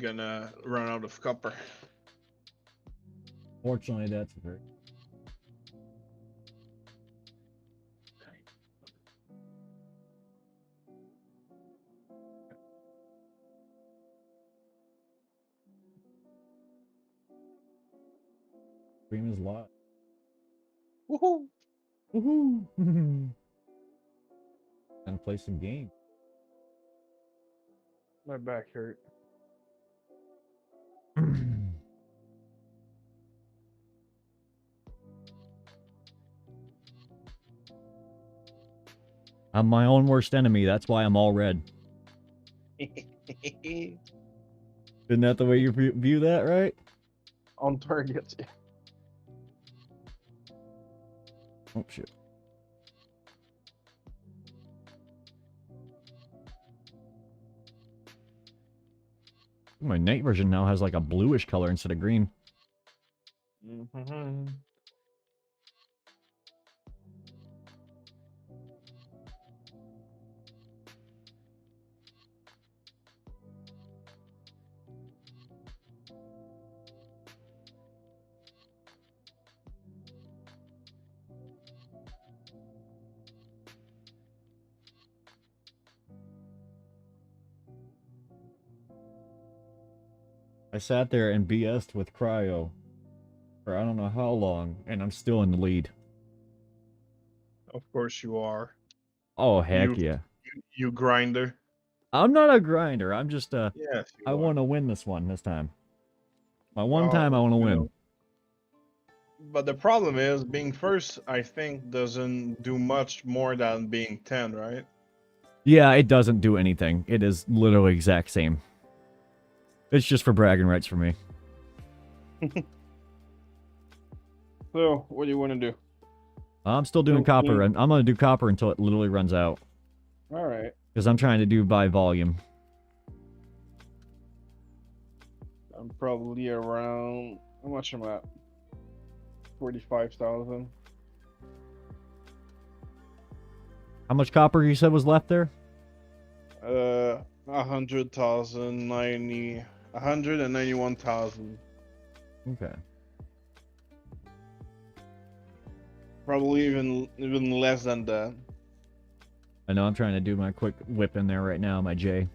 gonna run out of copper. Fortunately, that's very. Stream is live. Woohoo! Woohoo! Gonna play some games. My back hurt. I'm my own worst enemy. That's why I'm all red. Isn't that the way you view that, right? On target. Oh shit. My night version now has like a bluish color instead of green. Mm-hmm. I sat there and BS'd with Cryo for I don't know how long, and I'm still in the lead. Of course you are. Oh, heck yeah. You grinder. I'm not a grinder. I'm just Yes, I want to win this one this time. My one Well, time I want to you win. know. But the problem is, being first, I think, doesn't do much more than being 10, right? Yeah, it doesn't do anything. It is literally exact same. It's just for bragging rights for me. So, what do you want to do? I'm still doing copper, and I'm going to do copper until it literally runs out. All right. Because I'm trying to do by volume. I'm probably around, how much am I at? 45,000. How much copper you said was left there? 100,000, 191,000. Okay. Probably even less than that. I know I'm trying to do my quick whip in there right now, my J.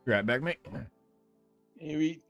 You right back, mate? Maybe.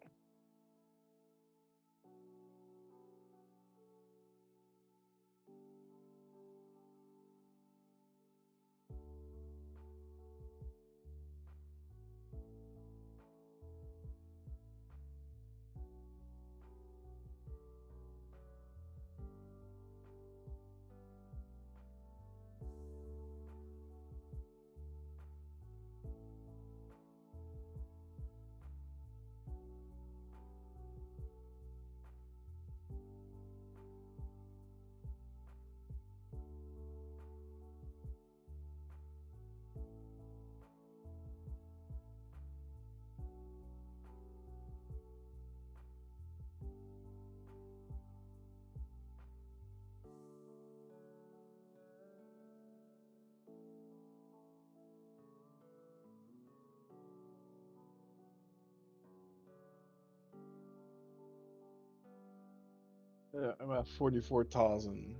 I'm at 44,000.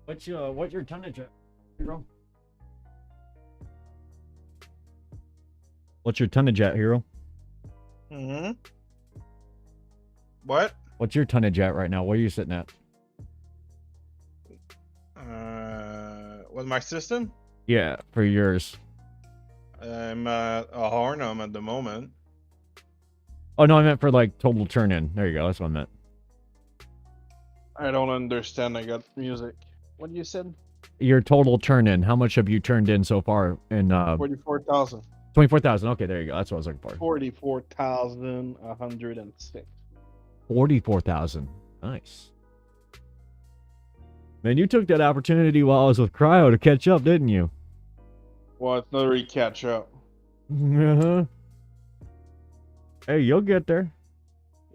What's your tonnage at, Hero? What's your tonnage at, Hero? Mm-hmm. What? What's your tonnage at right now? What are you sitting at? With my system? Yeah, for yours. I'm at a Harnum at the moment. Oh no, I meant for like total turn in. There you go. That's what I meant. I don't understand. I got music. What you said? Your total turn in. How much have you turned in so far? In 44,000. 24,000. Okay, there you go. That's what I was looking for. 44,106. 44,000. Nice. Man, you took that opportunity while I was with Cryo to catch up, didn't you? Well, it's not really catch up. Uh-huh. Hey, you'll get there.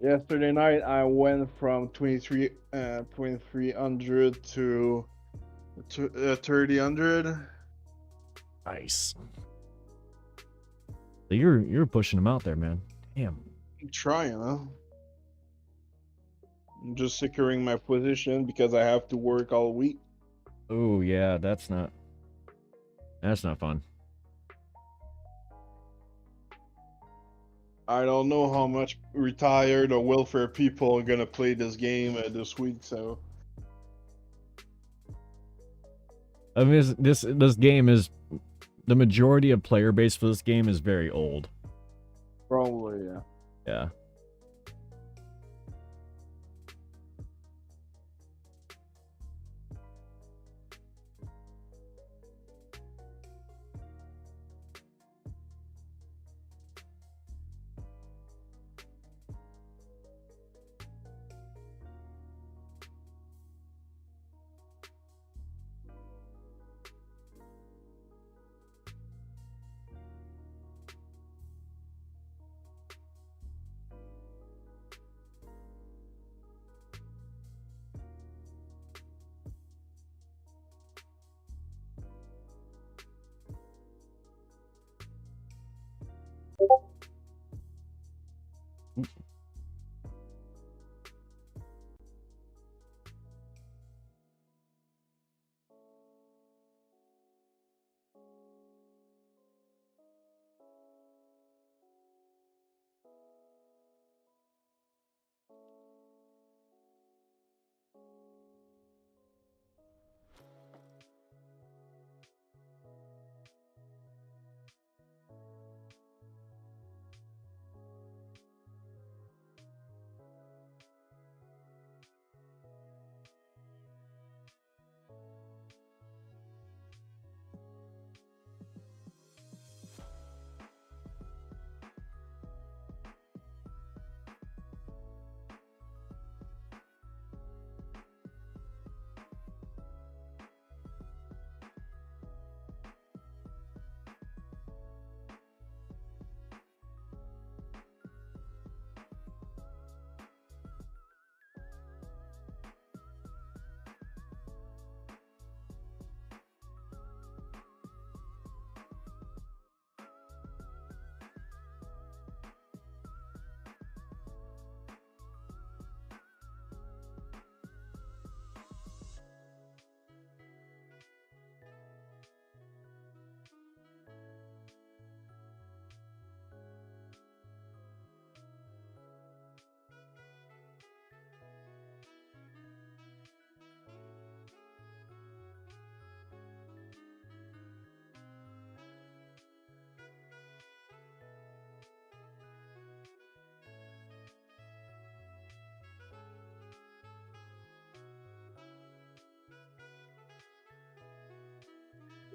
Yesterday night, I went from 2300 to 3000. Nice. So you're pushing them out there, man. Damn. I'm trying, huh? I'm just securing my position because I have to work all week. Oh yeah, that's not fun. I don't know how much retired or welfare people are gonna play this game this week, so I mean, this game is the majority of player base for this game is very old. probably, yeah. Yeah.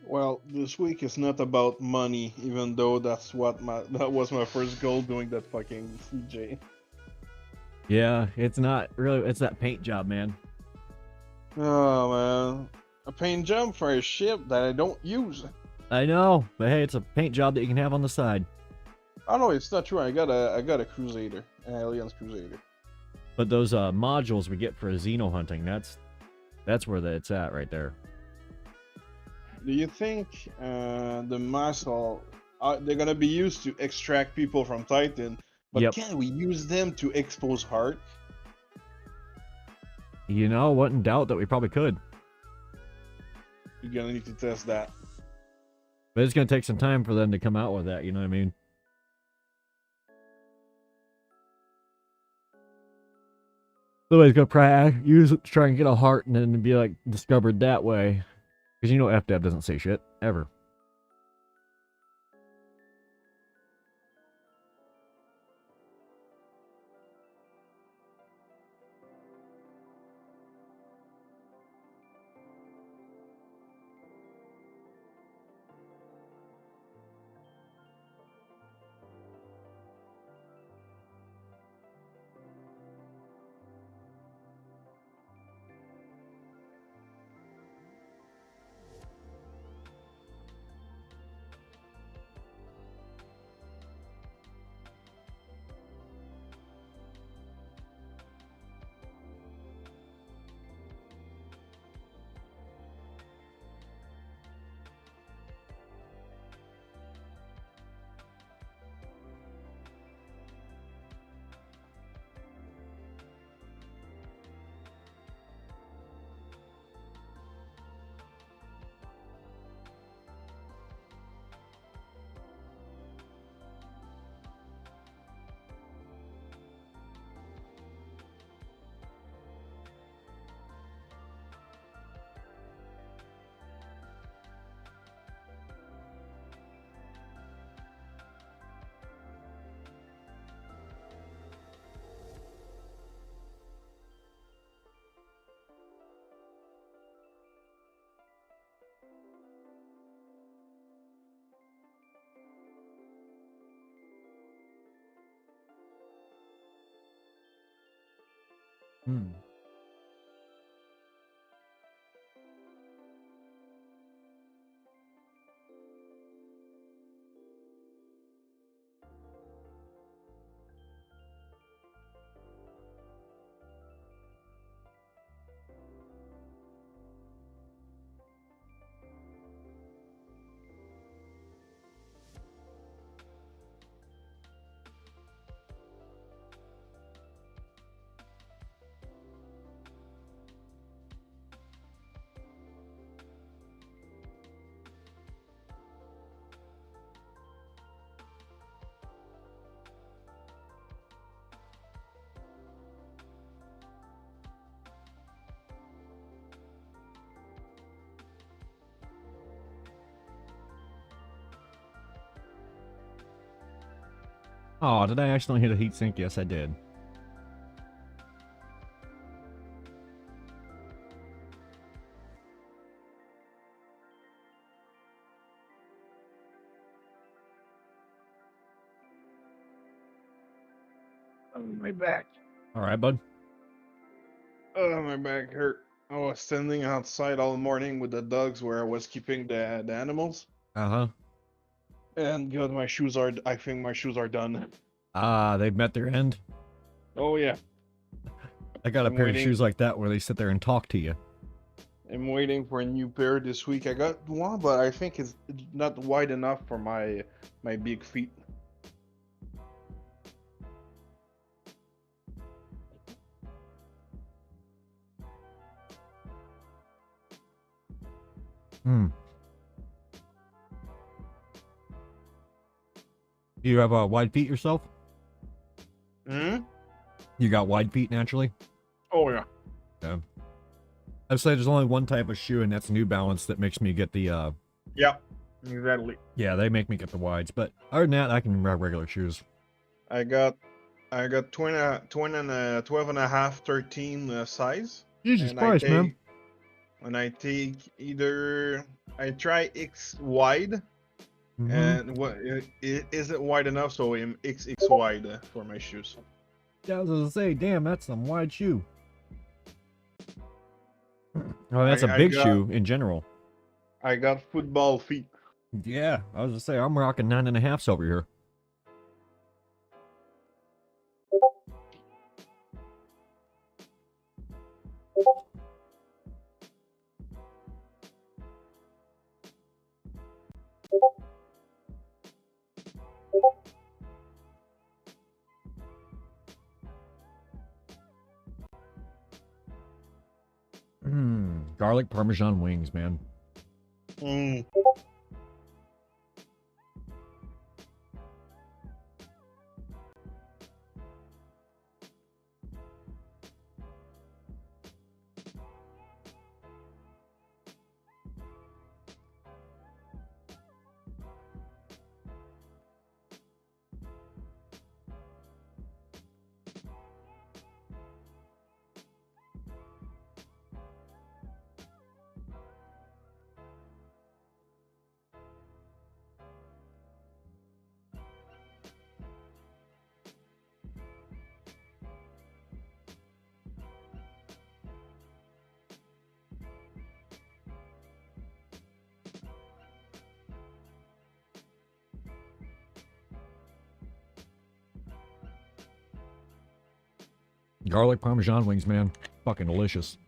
Well, this week is not about money, even though that was my first goal doing that fucking CJ. Yeah, it's not really. It's that paint job, man. Oh man, a paint job for a ship that I don't use. I know, but hey, it's a paint job that you can have on the side. Oh no, it's not true. I got a Crusader, an Alliance Crusader. But those modules we get for Xeno hunting, that's where it's at right there. Do you think the muscle they're gonna be used to extract people from Titan, but Yep. can we use them to expose Heart? You know, wasn't doubt that we probably could, You're gonna need to test that. but it's gonna take some time for them to come out with that. You know what I mean? Somebody's gonna probably use it to try and get a heart, and then be like discovered that way, because you know FDev doesn't say shit ever. Hmm. Oh, did I accidentally hit a heat sink? Yes, I did. Oh, my back. All right, bud. Oh, my back hurt. I was standing outside all morning with the dogs where I was keeping the animals. Uh-huh. And God, my shoes are. I think my shoes are done. Ah, they've met their end. Oh yeah. I got a I'm pair of waiting. shoes like that where they sit there and talk to you. I'm waiting for a new pair this week. I got one, but I think it's not wide enough for my big feet. Hmm. Do you have wide feet yourself? Hmm. You got wide feet naturally? Oh yeah. Yeah. I'd say there's only one type of shoe, and that's New Balance, that makes me get the Yeah. Exactly. yeah, they make me get the wides, but other than that, I can wear regular shoes. I got 20 and 12 and a half, 13 size. Jesus And I Christ, man. take and I take either I try X wide, Mm-hmm. and what it isn't wide enough, so I'm XX wide for my shoes. Yeah, I was gonna say, damn, that's some wide shoe. Oh, that's a I big got shoe in general. I got football feet. Yeah, I was gonna say, I'm rocking 9.5s over here. Garlic Parmesan wings, man. Mm. Garlic Parmesan wings, man. Fucking delicious.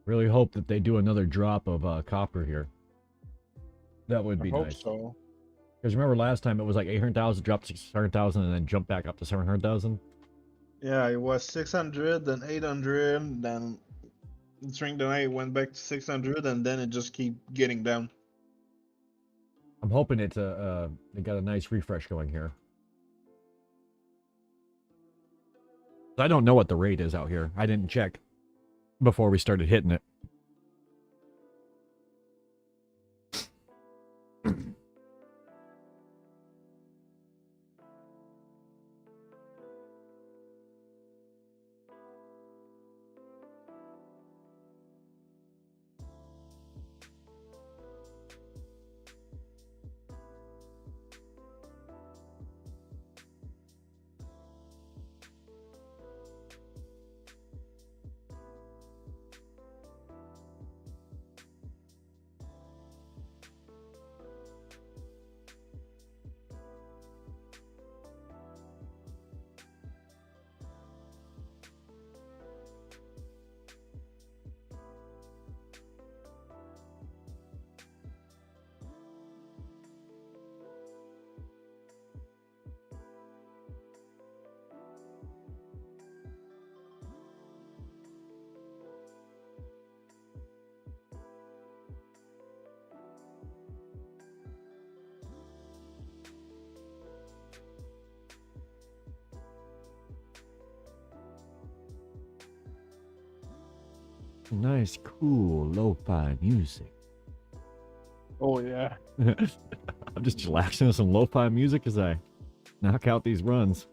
Really hope that they do another drop of copper here. That would I be hope nice. so. Because remember last time it was like 800,000, dropped to 600,000, and then jumped back up to 700,000. Yeah, it was 600, then 800, then during the night it went back to 600, and then it just keep getting down. I'm hoping it's they got a nice refresh going here. I don't know what the rate is out here. I didn't check before we started hitting it. Nice, cool, lo-fi music. Oh yeah. I'm just relaxing with some lo-fi music as I knock out these runs.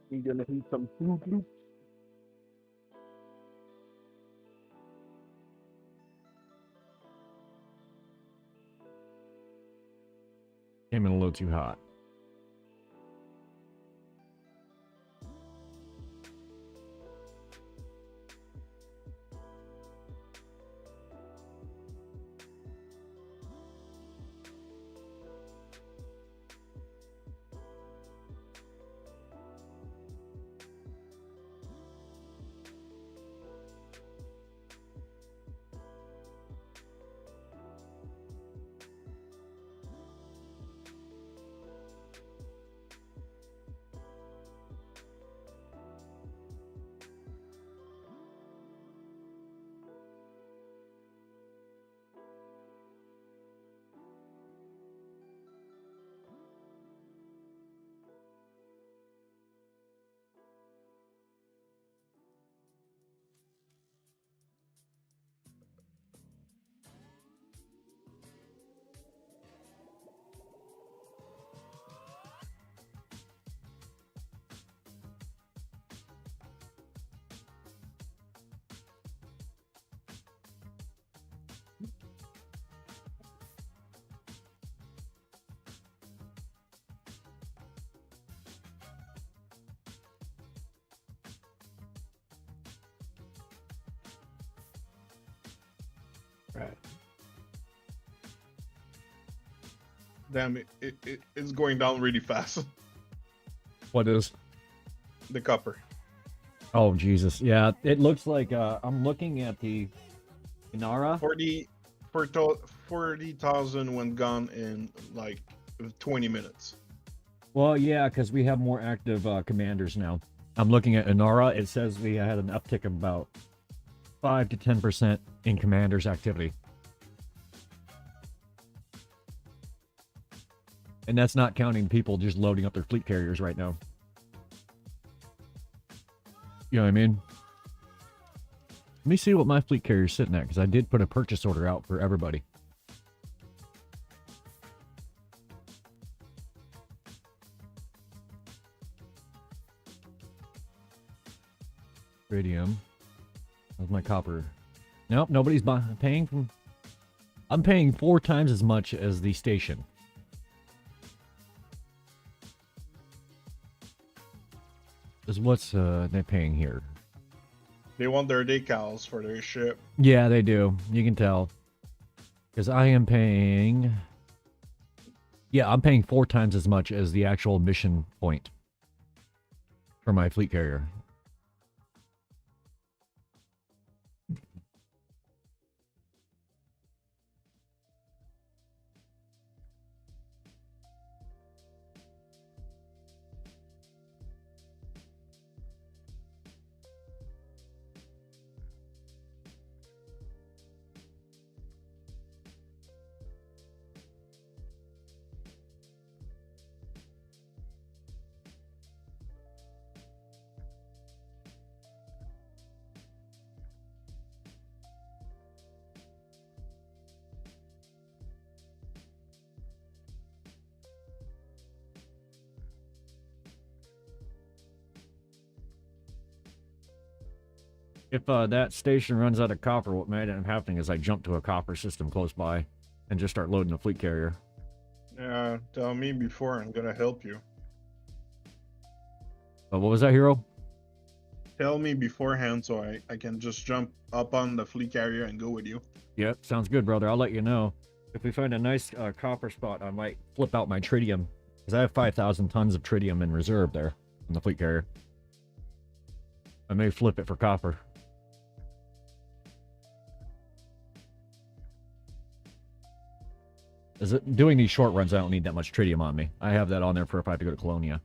You gonna eat some Fruit Loops? Came in a little too hot. Right. Damn, it's going down really fast. What is? The copper. Oh, Jesus. Yeah, it looks like I'm looking at the Inara. 40,000 went gone in like 20 minutes. Well, yeah, because we have more active commanders now. I'm looking at Inara. It says we had an uptick of about 5 to 10% in commanders activity. And that's not counting people just loading up their fleet carriers right now. You know what I mean? Let me see what my fleet carrier's sitting at, because I did put a purchase order out for everybody. Radium. That's my copper. Nope, nobody's paying from... I'm paying 4 times as much as the station. Is what's they paying here? They want their decals for their ship. Yeah, they do. You can tell. Because I am paying... Yeah, I'm paying 4 times as much as the actual mission point for my fleet carrier. If that station runs out of copper, what might end up happening is I jump to a copper system close by and just start loading the fleet carrier. Yeah, tell me before. I'm gonna help you. But what was that, Hero? tell me beforehand so I can just jump up on the fleet carrier and go with you. Yep, sounds good, brother. I'll let you know. If we find a nice copper spot, I might flip out my tritium. Because I have 5,000 tons of tritium in reserve there in the fleet carrier. I may flip it for copper. Doing these short runs, I don't need that much tritium on me. I have that on there for if I have to go to Colonia.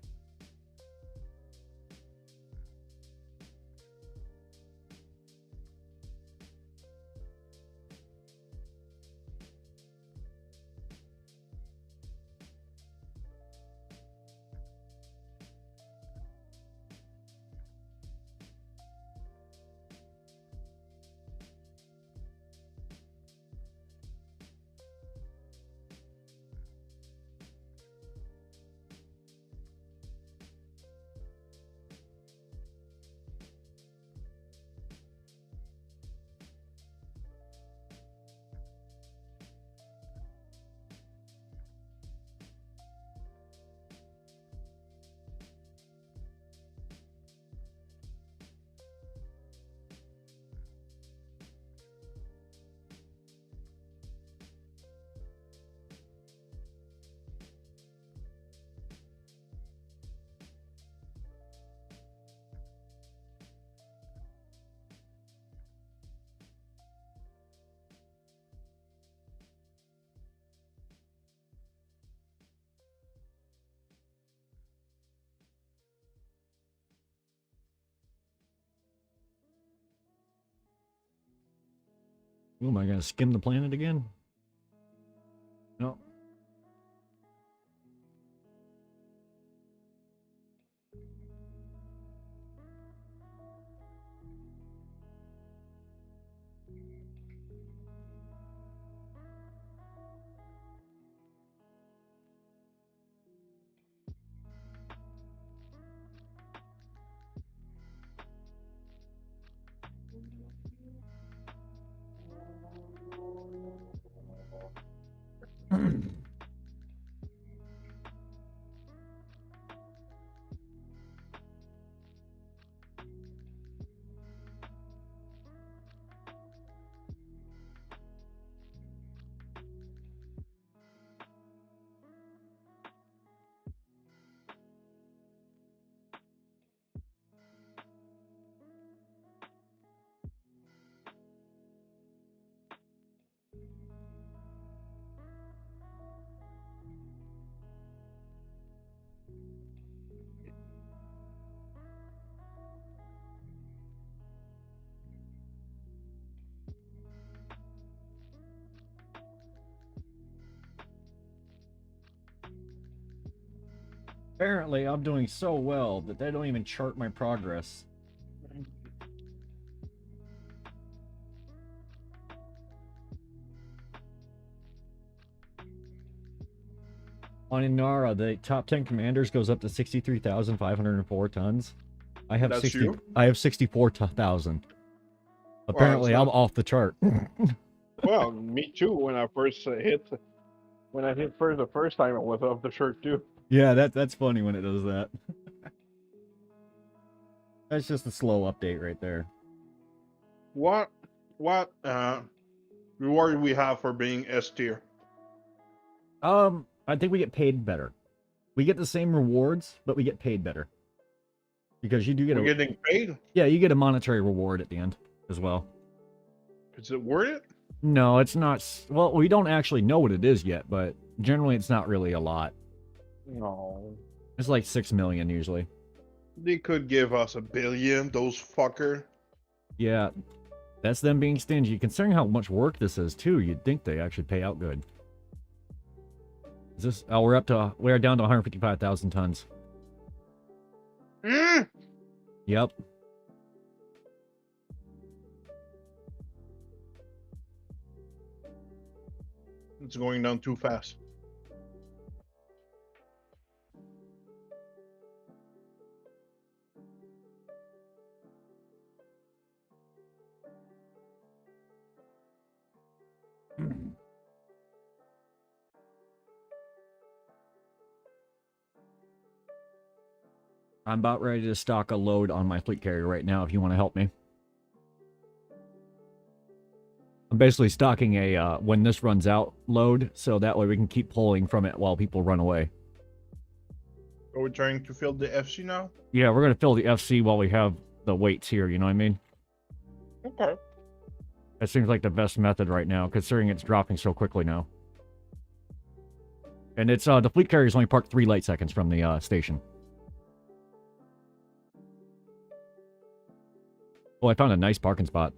Ooh, am I going to skim the planet again? No. Apparently, I'm doing so well that they don't even chart my progress. On Inara, the top 10 commanders goes up to 63,504 tons. I have That's 60. you? I have 64,000. Apparently, Well, I'm off the chart. well, me too. When I first when I hit first the first time, I was off the shirt too. Yeah, that's funny when it does that. That's just a slow update right there. What reward we have for being S tier? I think we get paid better. We get the same rewards, but we get paid better. Because you do get We're a getting paid. yeah, you get a monetary reward at the end as well. Is it worth it? No, it's not. Well, we don't actually know what it is yet, but generally it's not really a lot. No. It's like 6 million usually. They could give us 1 billion, those fucker. Yeah, that's them being stingy. Considering how much work this is too, you'd think they actually pay out good. Is this? Oh, we're down to 155,000 tons. Mm. Yep. It's going down too fast. I'm about ready to stock a load on my fleet carrier right now if you want to help me. I'm basically stocking a when this runs out load, so that way we can keep pulling from it while people run away. Are we trying to fill the FC now? Yeah, we're going to fill the FC while we have the weights here, you know what I mean? Okay. That seems like the best method right now, considering it's dropping so quickly now. And it's, the fleet carrier is only parked 3 light seconds from the, station. Oh, I found a nice parking spot.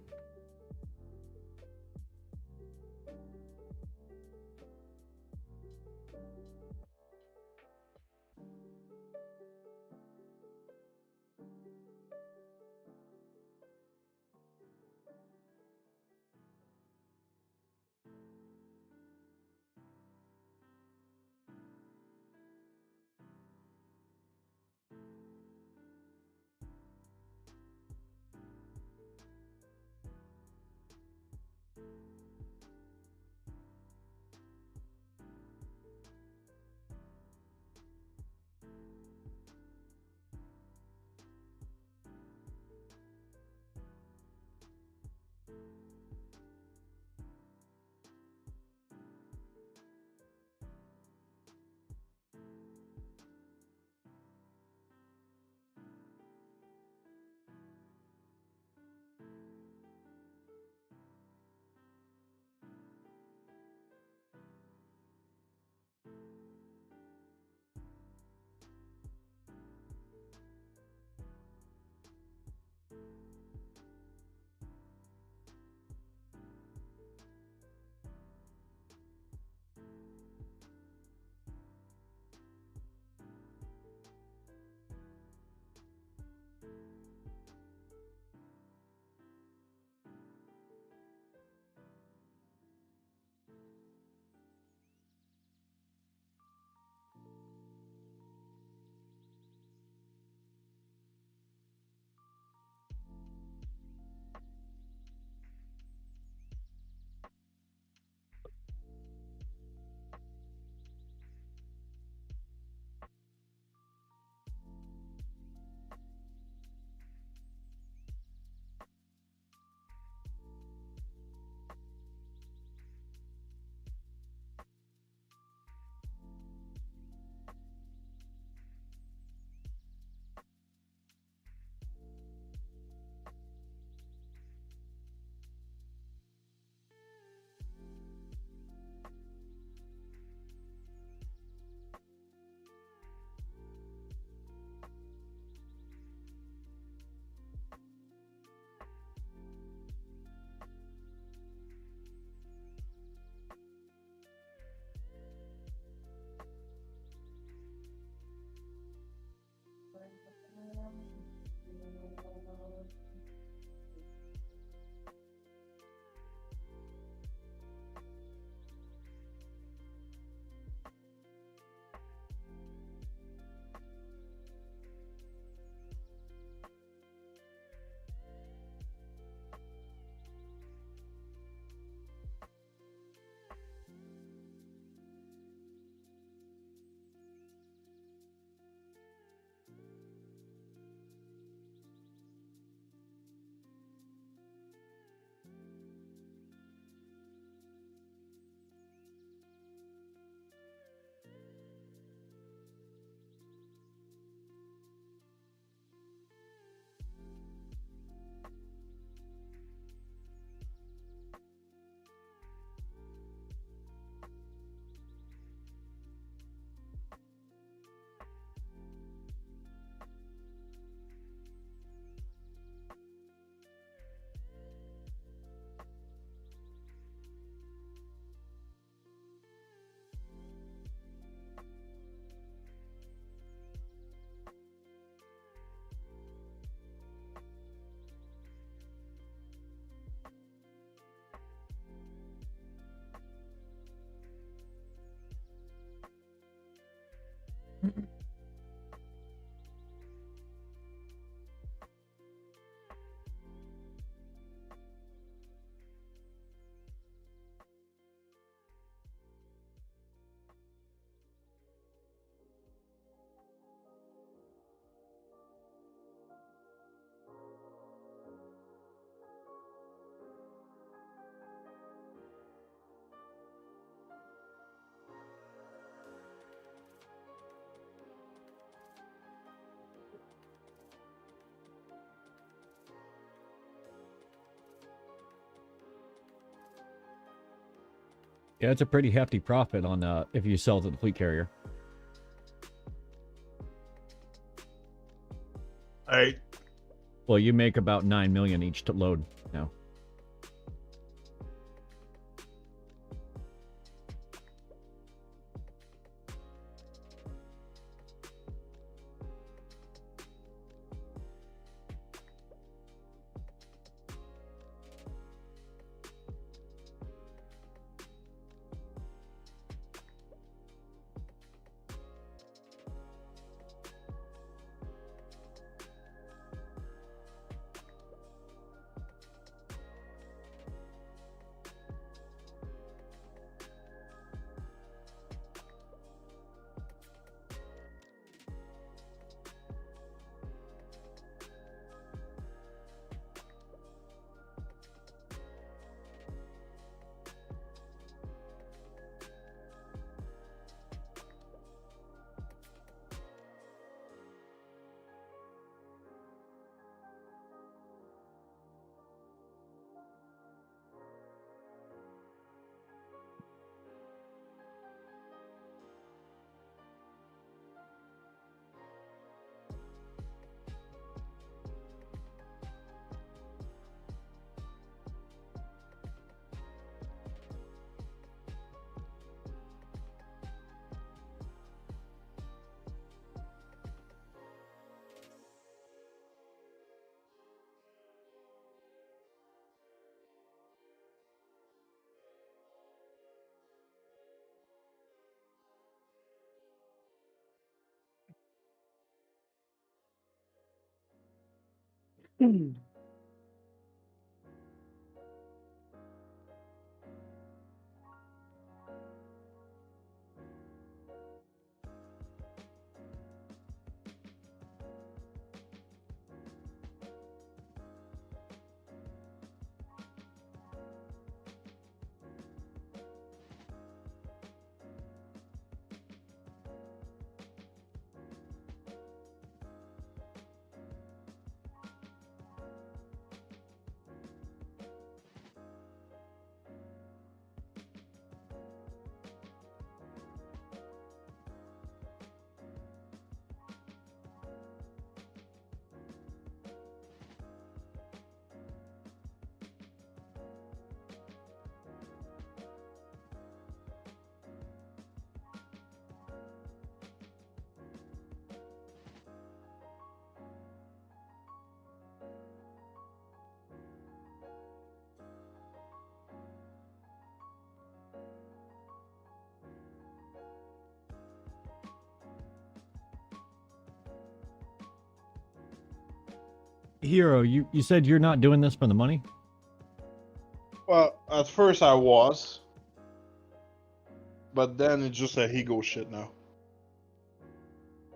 Yeah, it's a pretty hefty profit on if you sell to the fleet carrier. Hey. Well, you make about 9 million each to load now. Hero, you said you're not doing this for the money? Well, at first I was, but then it's just a ego shit now.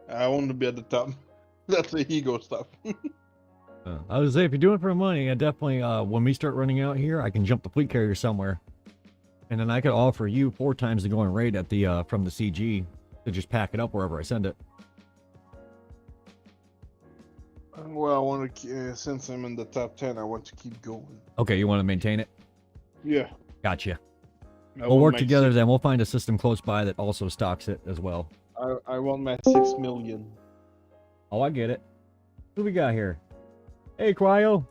I want to be at the top. That's the ego stuff. I would say if you're doing it for the money, I definitely, when we start running out here, I can jump the fleet carrier somewhere. And then I could offer you 4 times the going rate at the from the CG to just pack it up wherever I send it. Well, I want to, since I'm in the top 10, I want to keep going. Okay, you want to maintain it? Yeah. Gotcha. We'll work together then. We'll find a system close by that also stocks it as well. I want my 6 million. Oh, I get it. Who we got here? Hey, Cryo.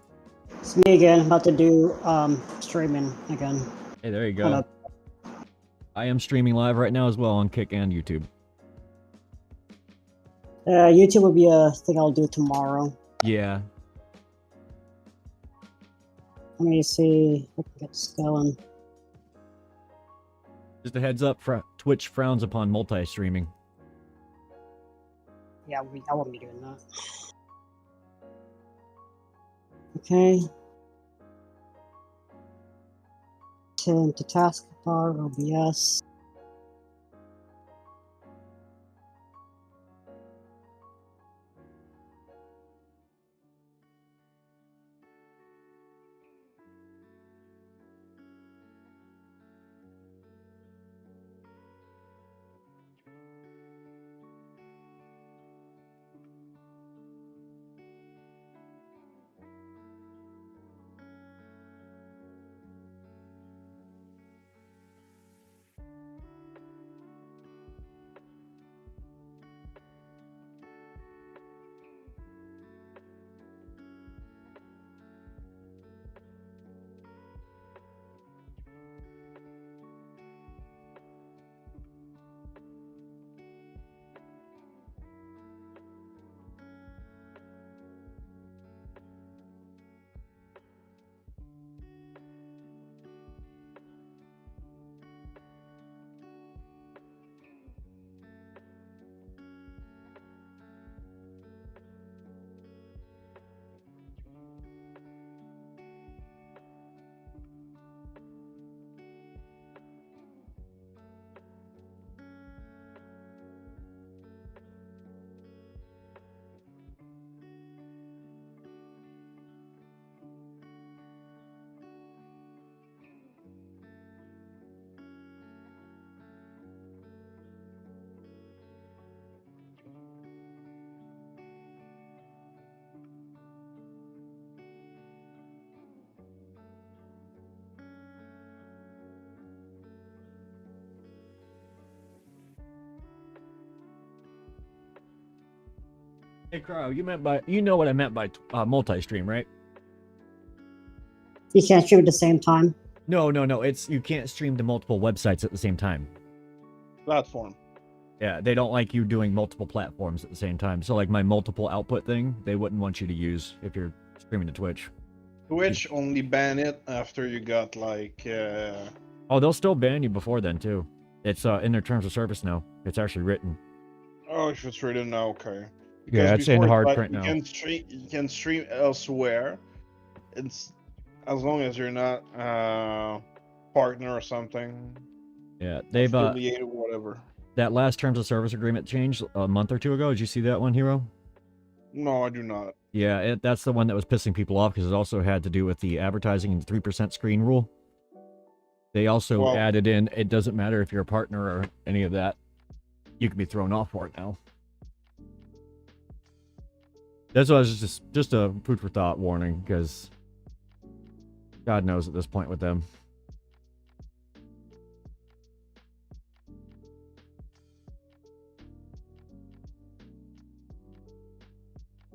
It's me again, about to do streaming again. Hey, there you go. I am streaming live right now as well on Kick and YouTube. YouTube will be a thing I'll do tomorrow. Yeah. Let me see if I can get this going. Just a heads up, Twitch frowns upon multi-streaming. Yeah, I won't be doing that. Okay. To taskbar, OBS. Hey, Cryo, you know what I meant by multi-stream, right? You can't stream at the same time. No. It's you can't stream to multiple websites at the same time. Platform. Yeah, they don't like you doing multiple platforms at the same time. So like my multiple output thing, they wouldn't want you to use if you're streaming to Twitch. Twitch only ban it after you got like. Oh, they'll still ban you before then too. It's in their terms of service now. It's actually written. Oh, if it's written now, okay. Yeah, it's in before hard like, print now. You can stream elsewhere. It's as long as you're not partner or something. Yeah, they've affiliated, whatever. that last terms of service agreement changed a month or two ago. Did you see that one, Hero? No, I do not. Yeah, that's the one that was pissing people off because it also had to do with the advertising and 3% screen rule. They also added in, it doesn't matter if you're a partner or any of that. You can be thrown off for it now. That's why I was just a food for thought warning, because God knows at this point with them.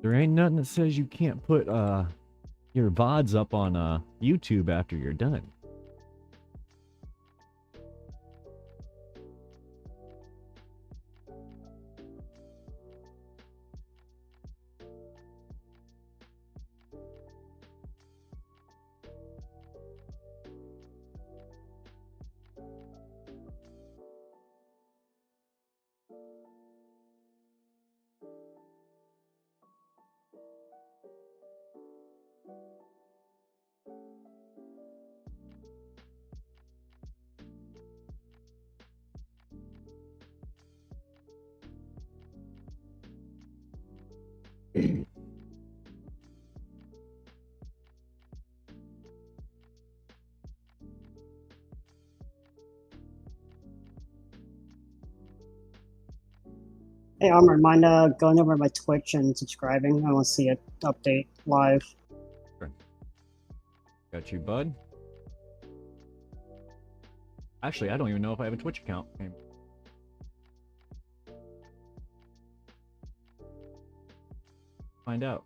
There ain't nothing that says you can't put your VODs up on YouTube after you're done. Hey, Armor, mind going over my Twitch and subscribing? I want to see it update live. Sure. Got you, bud. Actually, I don't even know if I have a Twitch account. Find out.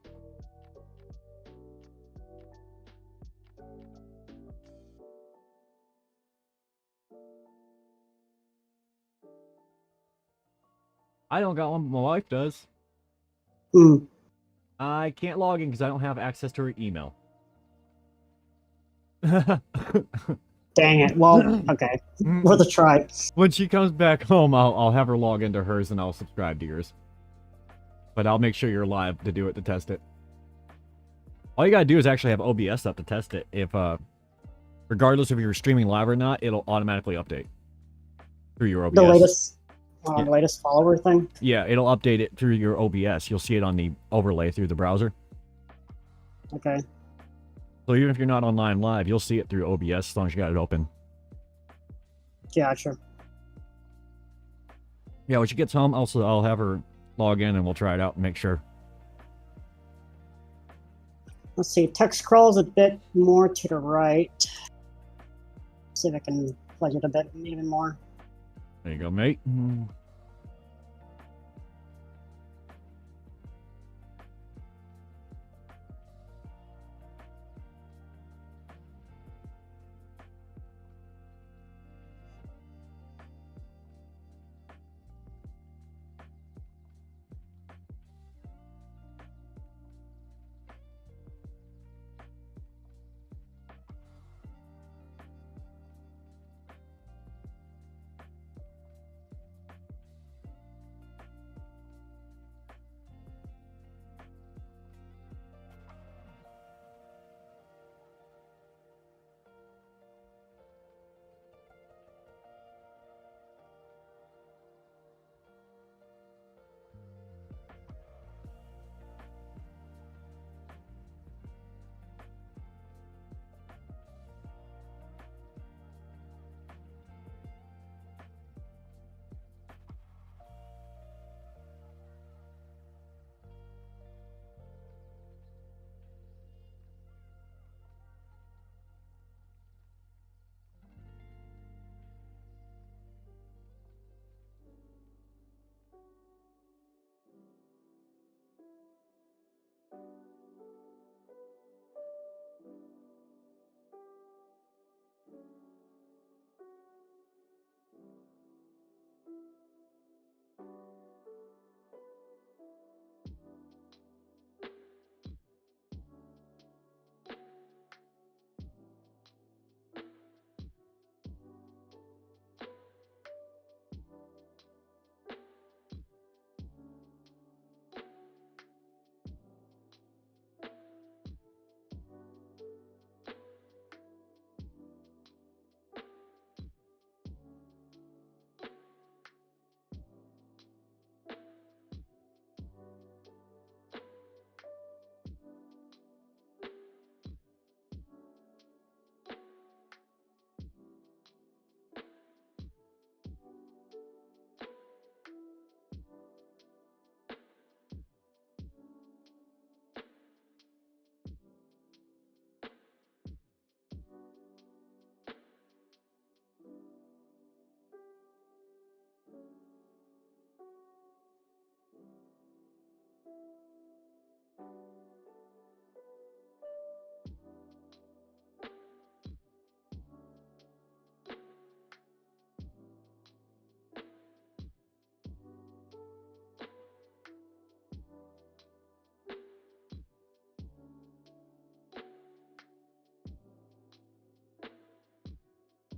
I don't got one, but my wife does. I can't log in because I don't have access to her email. Dang it. Well, okay. Worth a try. When she comes back home, I'll have her log into hers and I'll subscribe to yours. But I'll make sure you're live to do it, to test it. All you gotta do is actually have OBS up to test it. If regardless if you're streaming live or not, it'll automatically update through your OBS. The latest follower thing? Yeah, it'll update it through your OBS. You'll see it on the overlay through the browser. Okay. So even if you're not online live, you'll see it through OBS as long as you got it open. Gotcha. Yeah, when she gets home, I'll have her log in and we'll try it out and make sure. Let's see. Text scroll's a bit more to the right. See if I can fudge it a bit even more. There you go, mate.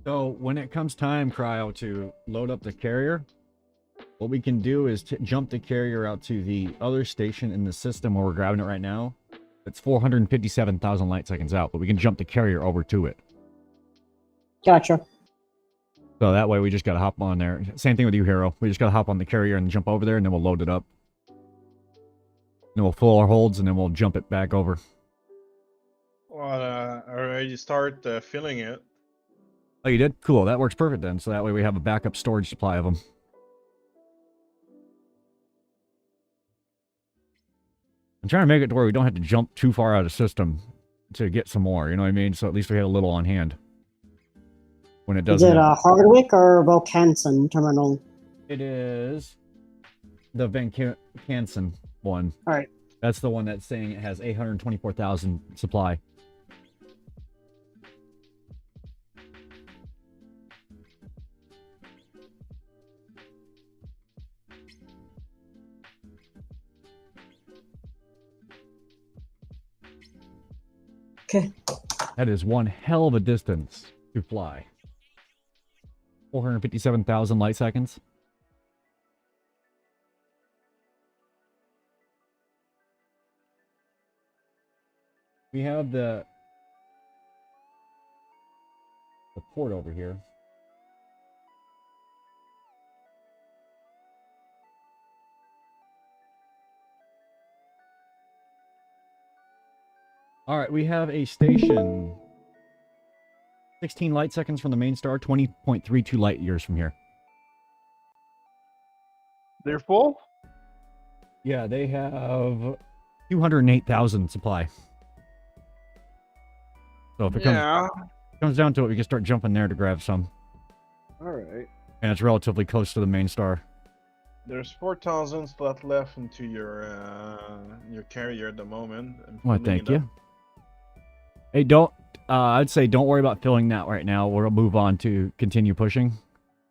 So when it comes time, Cryo, to load up the carrier, what we can do is jump the carrier out to the other station in the system where we're grabbing it right now. It's 457,000 light seconds out, but we can jump the carrier over to it. Gotcha. So that way we just got to hop on there. Same thing with you, Hero. We just got to hop on the carrier and jump over there, and then we'll load it up. Then we'll fill our holds, and then we'll jump it back over. Well, I already start filling it. Oh, you did? Cool. That works perfect then. So that way we have a backup storage supply of them. I'm trying to make it to where we don't have to jump too far out of the system to get some more. You know what I mean? So at least we had a little on hand. When it Is doesn't. it a Hardwick or Volcanson terminal? It is the Van Canson one. All right. That's the one that's saying it has 824,000 supply. Okay. That is one hell of a distance to fly. 457,000 light seconds. We have the port over here. All right, we have a station 16 light seconds from the main star, 20.32 light years from here. They're full? Yeah, they have 208,000 supply. So if it comes down to it, we can start jumping there to grab some. Alright. And it's relatively close to the main star. There's 4,000 slot left into your carrier at the moment. Well, thank you. Hey, I'd say don't worry about filling that right now. We'll move on to continue pushing.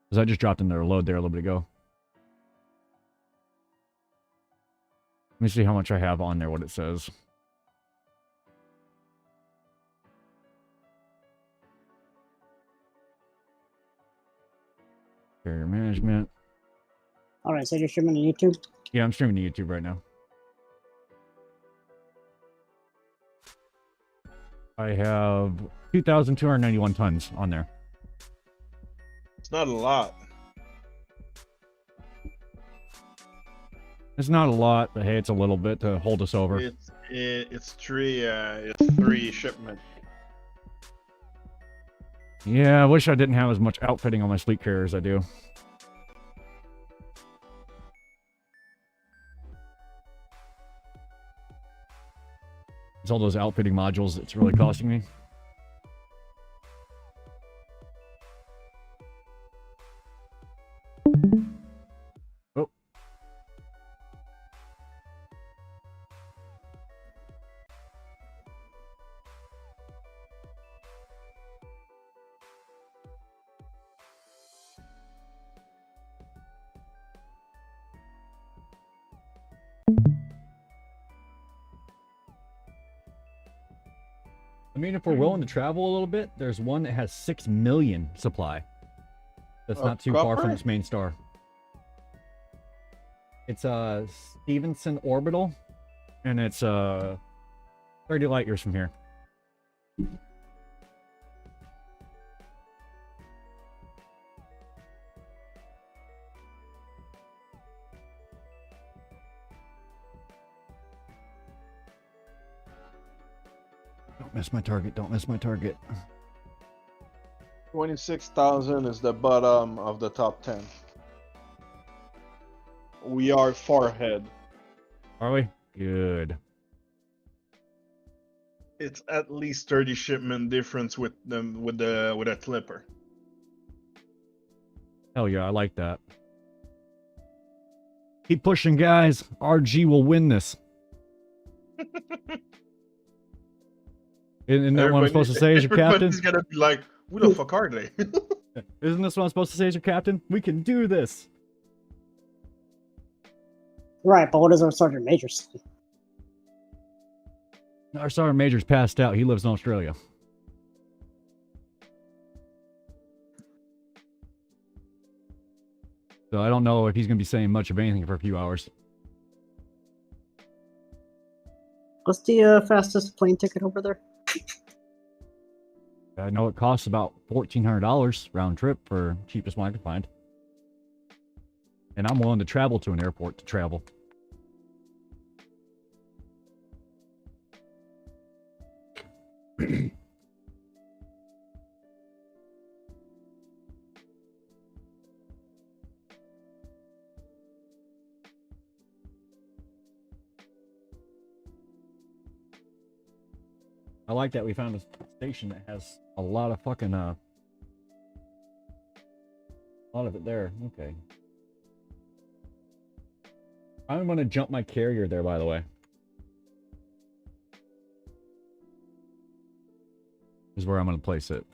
Because I just dropped in their load there a little bit ago. Let me see how much I have on there, what it says. Carrier management. All right, so you're streaming to YouTube? Yeah, I'm streaming to YouTube right now. I have 2,291 tons on there. It's not a lot. It's not a lot, but hey, it's a little bit to hold us over. It's three shipments. Yeah, I wish I didn't have as much outfitting on my sleep carrier as I do. It's all those outfitting modules that's really costing me. Oh. I mean, if we're willing to travel a little bit, there's one that has 6 million supply. That's not too far from its main star. It's a Stevenson orbital, and it's 30 light years from here. Don't miss my target. Don't miss my target. 26,000 is the bottom of the top 10. We are far ahead. Are we? Good. It's at least 30 shipment difference with that clipper. Hell yeah, I like that. Keep pushing, guys. RG will win this. Isn't that what I'm supposed to say as your captain? Everybody's gonna be like, who the fuck are they? Isn't this what I'm supposed to say as your captain? We can do this. Right, but what does our Sergeant Major say? Our Sergeant Major's passed out. He lives in Australia. So I don't know if he's going to be saying much of anything for a few hours. What's the fastest plane ticket over there? I know it costs about $1,400 round trip for cheapest one I could find. And I'm willing to travel to an airport to travel. I like that we found a station that has a lot of fucking, a lot of it there. Okay. I'm gonna jump my carrier there, by the way. Is where I'm gonna place it.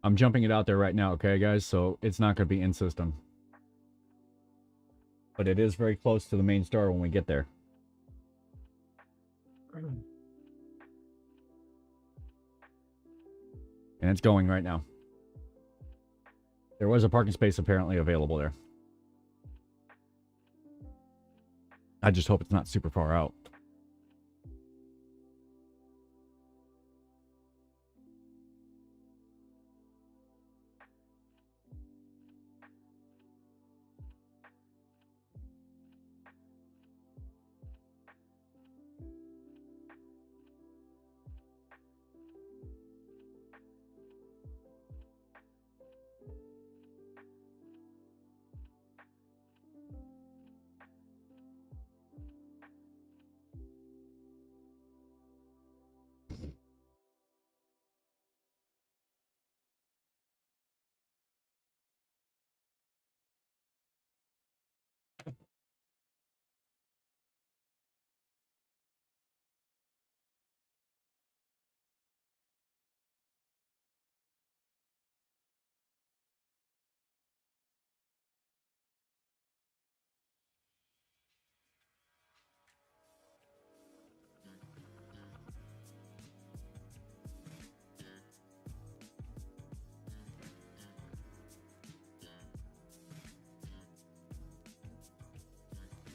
I'm jumping it out there right now, okay, guys? So it's not gonna be in system. But it is very close to the main star when we get there. And it's going right now. There was a parking space apparently available there. I just hope it's not super far out.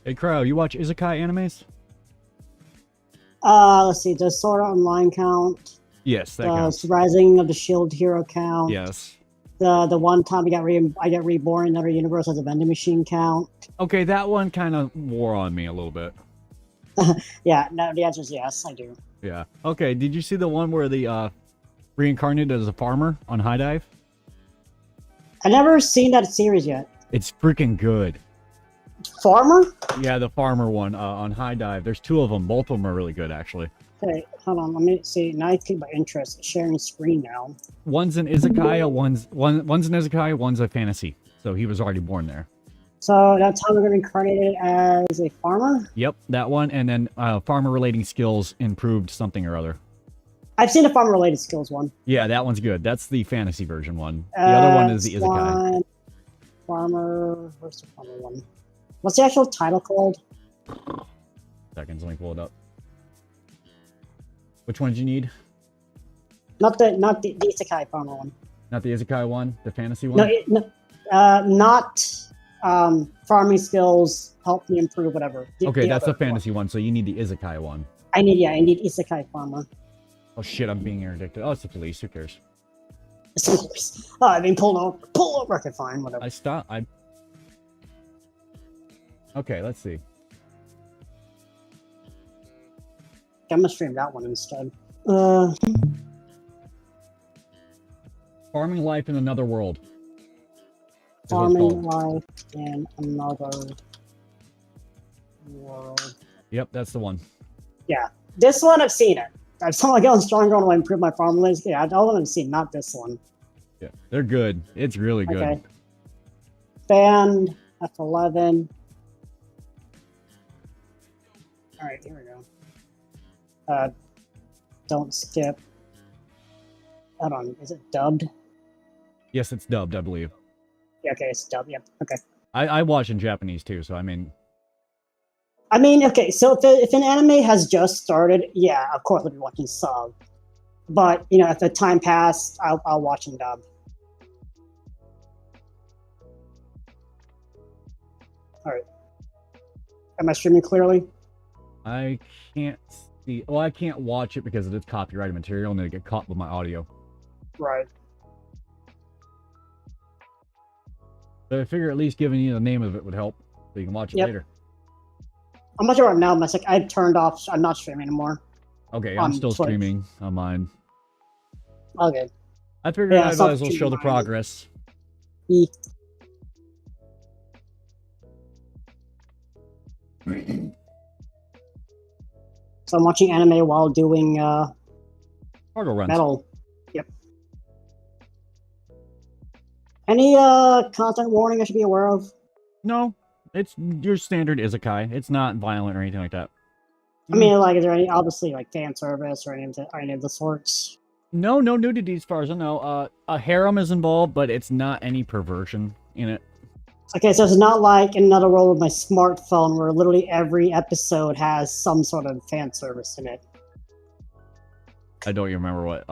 Hey, Crow, you watch Isekai animes? Let's see. Does Sword Art Online count? Yes, that Does counts. Rising of the Shield Hero count? Yes. The one time I get reborn in another universe as a vending machine count? Okay, that one kind of wore on me a little bit. Yeah, no, the answer is yes, I do. Yeah. Okay, did you see the one where the reincarnated as a farmer on High Dive? I've never seen that series yet. It's freaking good. Farmer? Yeah, the farmer one on High Dive. There's two of them. Both of them are really good, actually. Okay, hold on. Let me see. Now I think my interest. Sharing screen now. One's an Izakaya, one's an Izakaya, one's a fantasy. So he was already born there. So that's how we're going to incarnate it as a farmer? Yep, that one. And then farmer relating skills improved something or other. I've seen the farmer related skills one. Yeah, that one's good. That's the fantasy version one. The other one is the Izakaya. Farmer. Where's the farmer one? What's the actual title called? Seconds, let me pull it up. Which one did you need? Not the Isekai farmer one. Not the Izakaya one? The fantasy one? Not farming skills help me improve whatever. Okay, that's the fantasy one, so you need the Izakaya one. I need Isekai farmer. Oh shit, I'm being interdicted. Oh, it's the police. Who cares? Oh, I mean, pull over. Okay, fine, whatever. Okay, let's see. I'm gonna stream that one instead. Farming life in another world. Farming life in another world. Yep, that's the one. Yeah, this one I've seen it. I've saw like going stronger when I improve my farm list. Yeah, all of them I've seen, not this one. Yeah, they're good. It's really good. Okay. Band F11. All right, here we go. Don't skip. Hold on, is it dubbed? Yes, it's dubbed, I believe. Yeah, okay, it's dubbed. Yep. Okay. I watch in Japanese too, so I mean. Okay. So if an anime has just started, yeah, of course I'll be watching sub. But you know, if the time passed, I'll watch and dub. All right. Am I streaming clearly? I can't see. Well, I can't watch it because it is copyrighted material and they get caught with my audio. Right. But I figure at least giving you the name of it would help, so you can watch it later. I'm not sure right now. Like I turned off. I'm not streaming anymore. Okay, I'm still Twitch. streaming on mine. Okay. I figured I might as well show the progress. E. So I'm watching anime while doing cargo runs. metal. Yep. Any content warning I should be aware of? No, it's your standard isekai. It's not violent or anything like that. I mean, like, is there any obviously like fan service or any of the sorts? No nudity as far as I know. A harem is involved, but it's not any perversion in it. Okay, so it's not like in Another World with my smartphone where literally every episode has some sort of fan service in it. I don't even remember what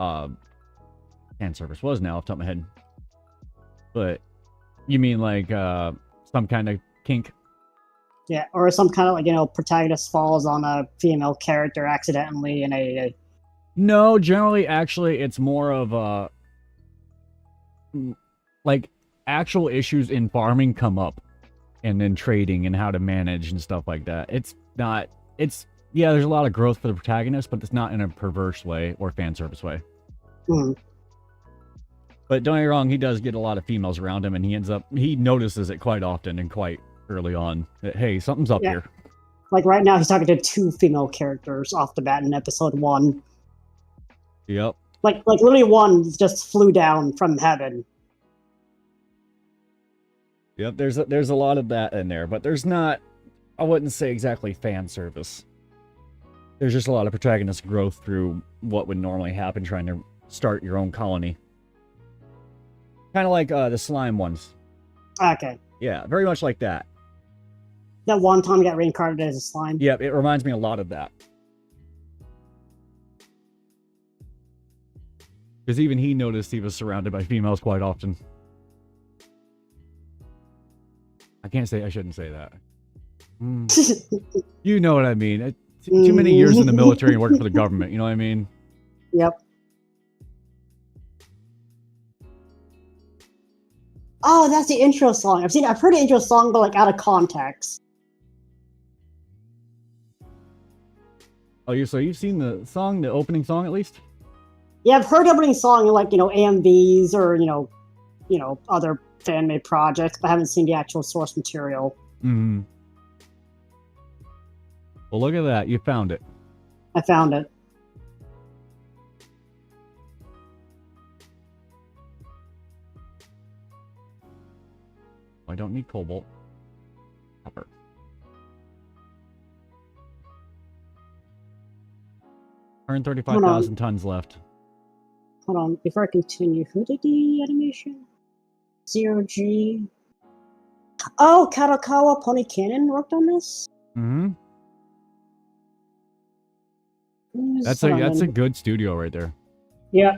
fan service was now off the top of my head. But you mean like some kind of kink? Yeah, or some kind of like, you know, protagonist falls on a female character accidentally in a... No, generally, actually, it's more of a... like, actual issues in farming come up. And then trading and how to manage and stuff like that. It's not... It's... Yeah, there's a lot of growth for the protagonist, but it's not in a perverse way or fan service way. Mm. But don't get me wrong, he does get a lot of females around him, and he notices it quite often and quite early on that, hey, something's up here. Like right now, he's talking to 2 female characters off the bat in episode 1. Yep. Like literally one just flew down from heaven. Yep, there's a lot of that in there, but there's not, I wouldn't say exactly fan service. There's just a lot of protagonist growth through what would normally happen trying to start your own colony. Kind of like the slime ones. Okay. Yeah, very much like that. That one time he got reincarnated as a slime. Yep, it reminds me a lot of that. Because even he noticed he was surrounded by females quite often. I shouldn't say that. You know what I mean. Too many years in the military and working for the government, you know what I mean? Yep. Oh, that's the intro song. I've heard the intro song, but like out of context. Oh, so you've seen the song, the opening song at least? Yeah, I've heard the opening song in like, you know, AMVs or, you know, other fan-made projects, but I haven't seen the actual source material. Mm-hmm. Well, look at that. You found it. I found it. I don't need cobalt. Copper. Earn 35,000 tons left. Hold on, before I continue, who did the animation? Zero G. Oh, Kadokawa Pony Cannon worked on this? Mm-hmm. That's a good studio right there. Yeah.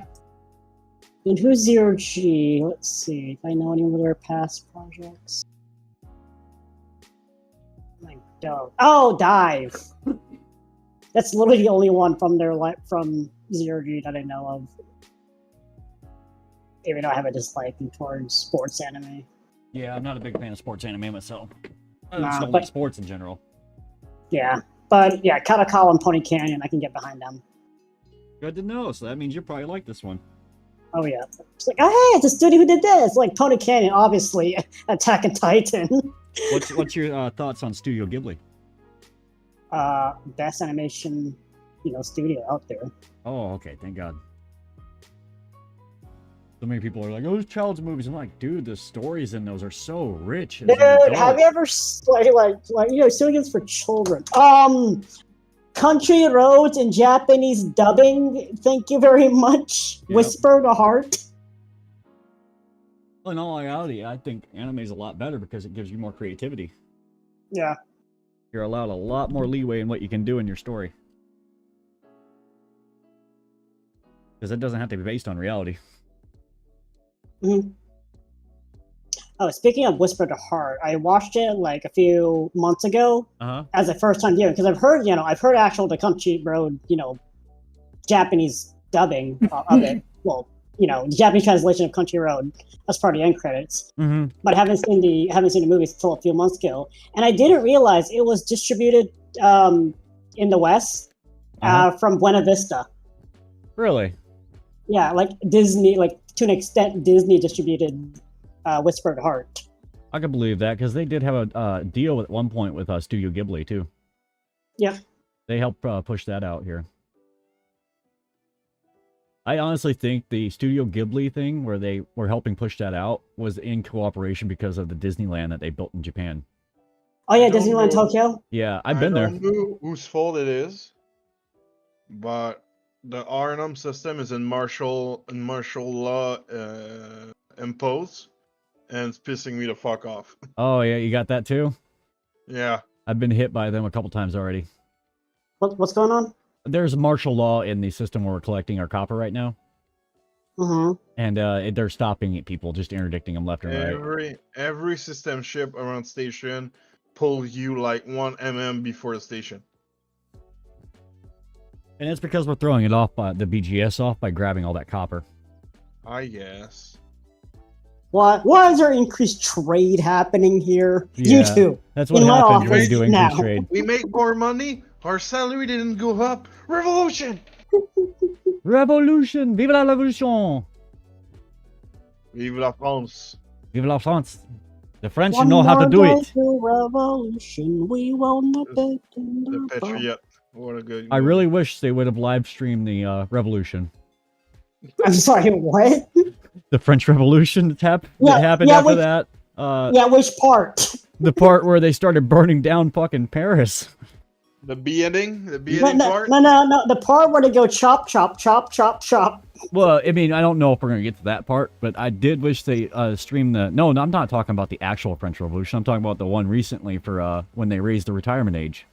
And who's Zero G? Let's see if I know any of their past projects. My dog. Oh, Dive. That's literally the only one from Zero G that I know of. Even though I have a dislike towards sports anime. Yeah, I'm not a big fan of sports anime myself. I Nah, don't like sports in general. Yeah, but yeah, Kadokawa and Pony Canyon, I can get behind them. Good to know. So that means you probably like this one. Oh yeah, it's like, oh hey, it's a studio who did this. Like Pony Canyon, obviously, Attack on Titan. What's your thoughts on Studio Ghibli? Best animation, studio out there. Oh, okay, thank God. So many people are like, "Oh, those child's movies." I'm like, dude, the stories in those are so rich. Dude, have you ever studios for children? Country Roads in Japanese dubbing. Thank you very much. Yep. Whisper the Heart. Well, in all reality, I think anime is a lot better because it gives you more creativity. Yeah. You're allowed a lot more leeway in what you can do in your story. Because it doesn't have to be based on reality. Mm-hmm. Oh, speaking of Whisper to Heart, I watched it like a few months ago as a first time viewing because I've heard actual the Country Road, Japanese dubbing of it. Well, the Japanese translation of Country Road as part of the end credits. Mm-hmm. But I haven't seen the movie until a few months ago, and I didn't realize it was distributed in the West from Buena Vista. Really? Yeah, like Disney, like to an extent, Disney distributed Whispered Heart. I can believe that because they did have a deal at one point with Studio Ghibli too. Yeah. They helped push that out here. I honestly think the Studio Ghibli thing, where they were helping push that out, was in cooperation because of the Disneyland that they built in Japan. Oh yeah, Disneyland Tokyo. Yeah, I've been there. I don't know whose fault it is, but the R&M system is in martial law imposed, and it's pissing me the fuck off. Oh yeah, you got that too? Yeah. I've been hit by them a couple times already. What's going on? There's martial law in the system where we're collecting our copper right now. Mm-hmm. And they're stopping people, just interdicting them left and right. Every system ship around station pulls you like 1 mm before the station. And it's because we're throwing it off, the BGS off, by grabbing all that copper. I guess. Why is there increased trade happening here? Yeah, you too. That's what happens when you do increased trade. We make more money. Our salary didn't go up. Revolution! Revolution! Vive la révolution! Vive la France! Vive la France! The French know how to do it. Revolution, we will not the Patriot. What a good. I really wish they would have live streamed the revolution. I'm sorry, what? The French Revolution that happened after that. Which part? The part where they started burning down fucking Paris. The beheading part? No. The part where they go chop, chop, chop, chop, chop. Well, I mean, I don't know if we're going to get to that part, but I did wish they streamed the... No, I'm not talking about the actual French Revolution. I'm talking about the one recently for when they raised the retirement age.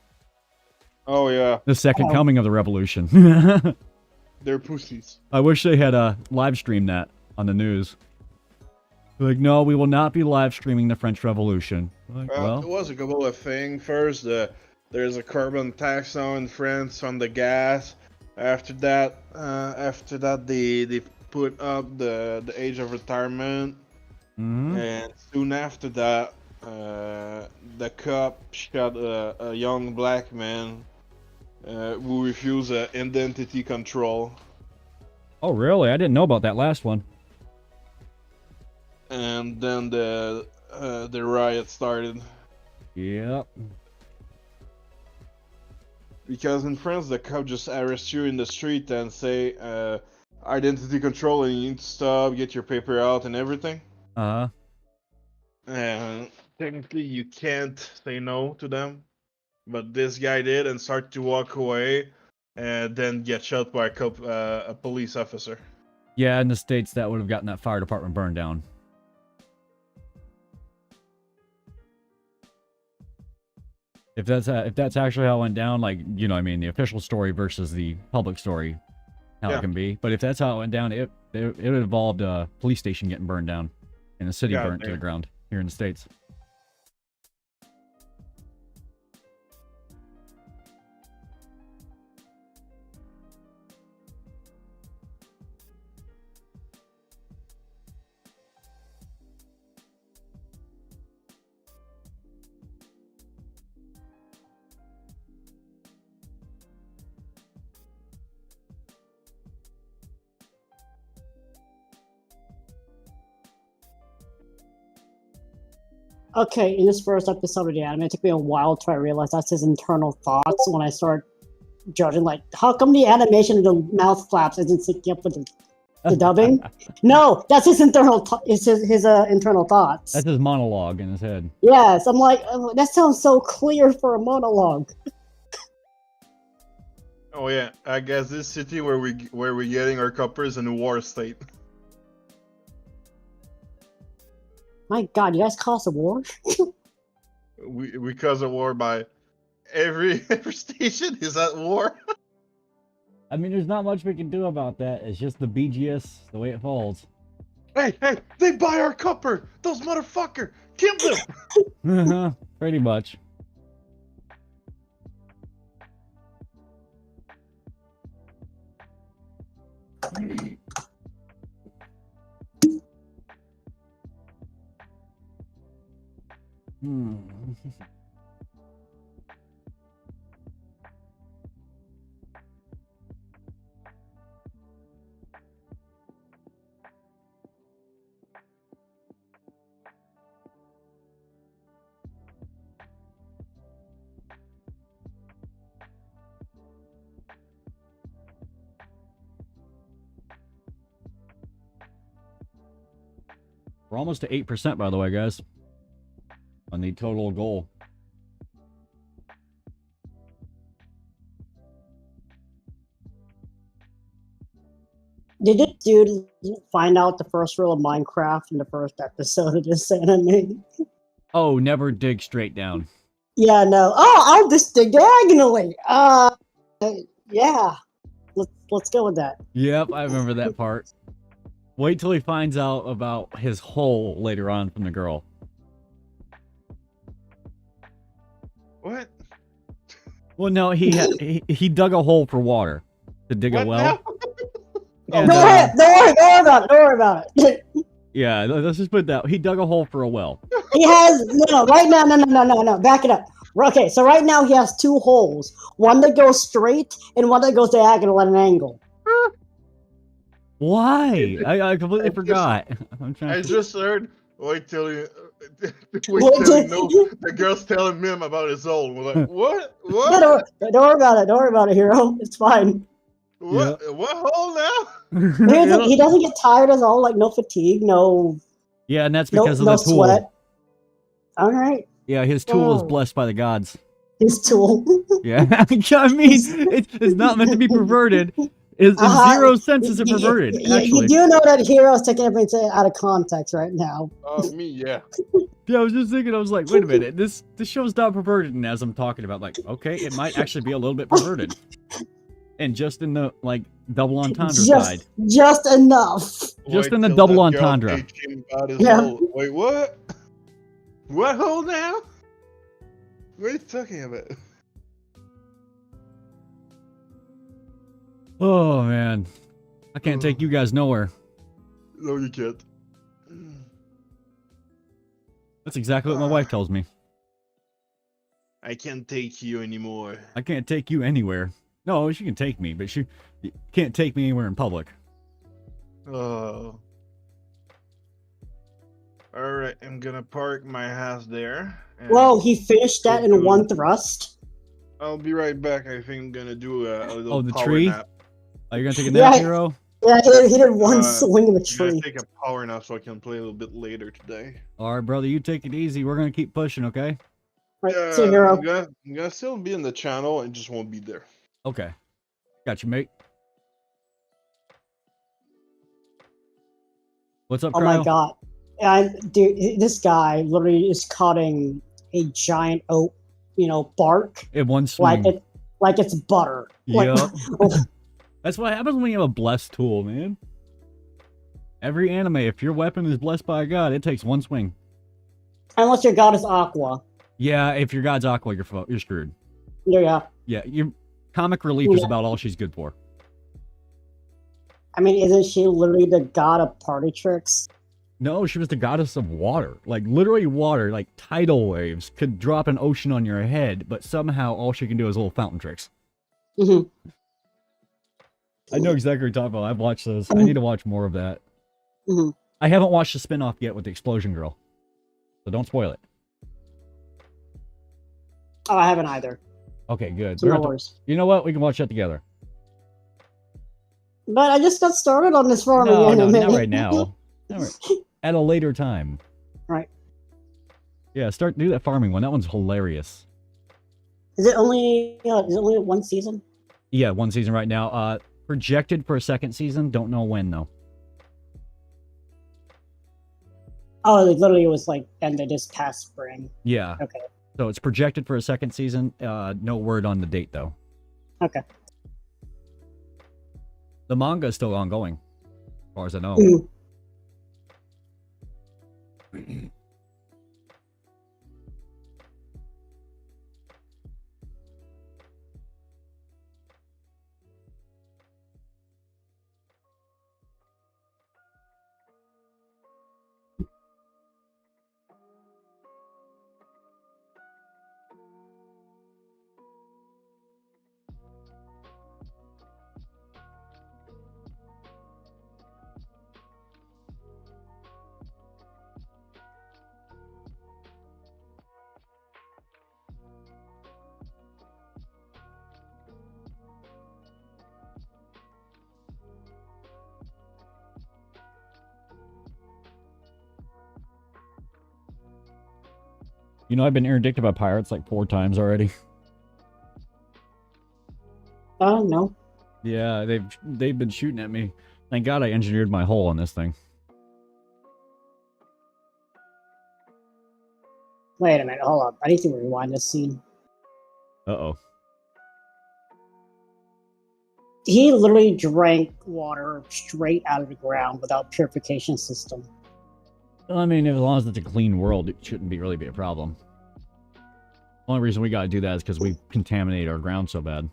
Oh, yeah. The second coming of the revolution. They're pussies. I wish they had live streamed that on the news. Like, no, we will not be live streaming the French Revolution. Like, well, it was a couple of things. First, there's a carbon tax now in France on the gas. After that, they put up the age of retirement, and soon after that, the cop shot a young black man who refused identity control. Oh, really? I didn't know about that last one. And then the riot started. Yep. Because in France, the cop just arrests you in the street and say, identity control, and you need to stop, get your paper out and everything. Uh-huh. And technically, you can't say no to them. But this guy did and started to walk away, and then get shot by a police officer. Yeah, in the States, that would have gotten that fire department burned down. If that's actually how it went down, like, the official story versus the public story, how it can be. But if that's how it went down, it involved a police station getting burned down and a city burnt to the ground here in the States. Okay, in this first episode of the anime, it took me a while to realize that's his internal thoughts when I start judging, like, how come the animation of the mouth flaps isn't syncing up with the dubbing? No, that's his internal his internal thoughts. That's his monologue in his head. Yes, I'm like, that sounds so clear for a monologue. Oh yeah, I guess this city where we're getting our coppers in a war state. My God, you guys caused a war? we caused a war by every station is at war. I mean, there's not much we can do about that. It's just the BGS, the way it falls. Hey, they buy our copper! Those motherfucker! Kill them! Pretty much. We're almost to 8%, by the way, guys, on the total goal. Did this dude find out the first rule of Minecraft in the first episode of this anime? Oh, never dig straight down. Yeah, no. Oh, I'll just dig diagonally. Yeah. Let's go with that. Yep, I remember that part. Wait till he finds out about his hole later on from the girl. What? Well, no, he dug a hole for water to dig a well. And, don't worry about it. Yeah, let's just put that. He dug a hole for a well. He has right now. No. Back it up. Okay, so right now he has two holes. One that goes straight and one that goes diagonal at an angle. Why? I completely forgot. I just heard. Wait till you know the girl's telling him about his hole. We're like, what? Yeah, don't worry about it. Don't worry about it, hero. It's fine. What? Yeah. What hole now? He doesn't get tired at all. Like no fatigue, no. Yeah, and that's because of the tool. Sweat. All right. Yeah, his tool is blessed by the gods. His tool. Yeah, I mean, it's not meant to be perverted. In zero sense is it perverted, actually. You do know that Hero's taking everything out of context right now. Me, yeah. Yeah, I was just thinking, I was like, wait a minute, this show's not perverted, and as I'm talking about, like, okay, it might actually be a little bit perverted. And just in the, like, double entendre side. Just enough. Just in the double entendre. Yeah. Wait, what? What hole now? What are you talking about? Oh, man. I can't take you guys nowhere. No, you can't. That's exactly what my wife tells me. I can't take you anymore. I can't take you anywhere. No, she can take me, but she can't take me anywhere in public. Oh. Alright, I'm gonna park my house there. Whoa, he finished that in one thrust? I'll be right back. I think I'm gonna do a little the power tree? nap. Are you gonna take a nap, Hero? Yeah, he did one swing of the tree. I'm gonna take a power nap so I can play a little bit later today. Alright, brother, you take it easy. We're gonna keep pushing, okay? Right, see you, Hero. I'm gonna still be in the channel and just won't be there. Okay. Got you, mate. What's up, Oh Cryo? my god. Dude, this guy literally is cutting a giant oak, bark. In one swing. Like it's butter. Yeah. That's what happens when you have a blessed tool, man. Every anime, if your weapon is blessed by a god, it takes one swing. Unless your god is Aqua. Yeah, if your god's Aqua, you're screwed. Yeah. Yeah, your comic relief is about all she's good for. I mean, isn't she literally the god of party tricks? No, she was the goddess of water. Like, literally water, like tidal waves, could drop an ocean on your head, but somehow all she can do is little fountain tricks. Mm-hmm. I know exactly what you're talking about. I've watched those. I need to watch more of that. Mm-hmm. I haven't watched the spinoff yet with the Explosion Girl. So don't spoil it. Oh, I haven't either. Okay, good. No worries. You know what? We can watch that together. But I just got started on this farming anime. No, not right now. At a later time. Right. Yeah, do that farming one. That one's hilarious. Is it only one season? Yeah, one season right now. Projected for a second season. Don't know when though. Oh, literally, it was like ended this past spring. Yeah. Okay. So it's projected for a second season. No word on the date though. Okay. The manga is still ongoing, as far as I know. You know, I've been interdicted by pirates like 4 times already. Oh, no. Yeah, they've been shooting at me. Thank God I engineered my hole on this thing. Wait a minute, hold up. I need to rewind this scene. Uh-oh. He literally drank water straight out of the ground without purification system. Well, I mean, as long as it's a clean world, it shouldn't really be a problem. The only reason we gotta do that is because we contaminate our ground so bad.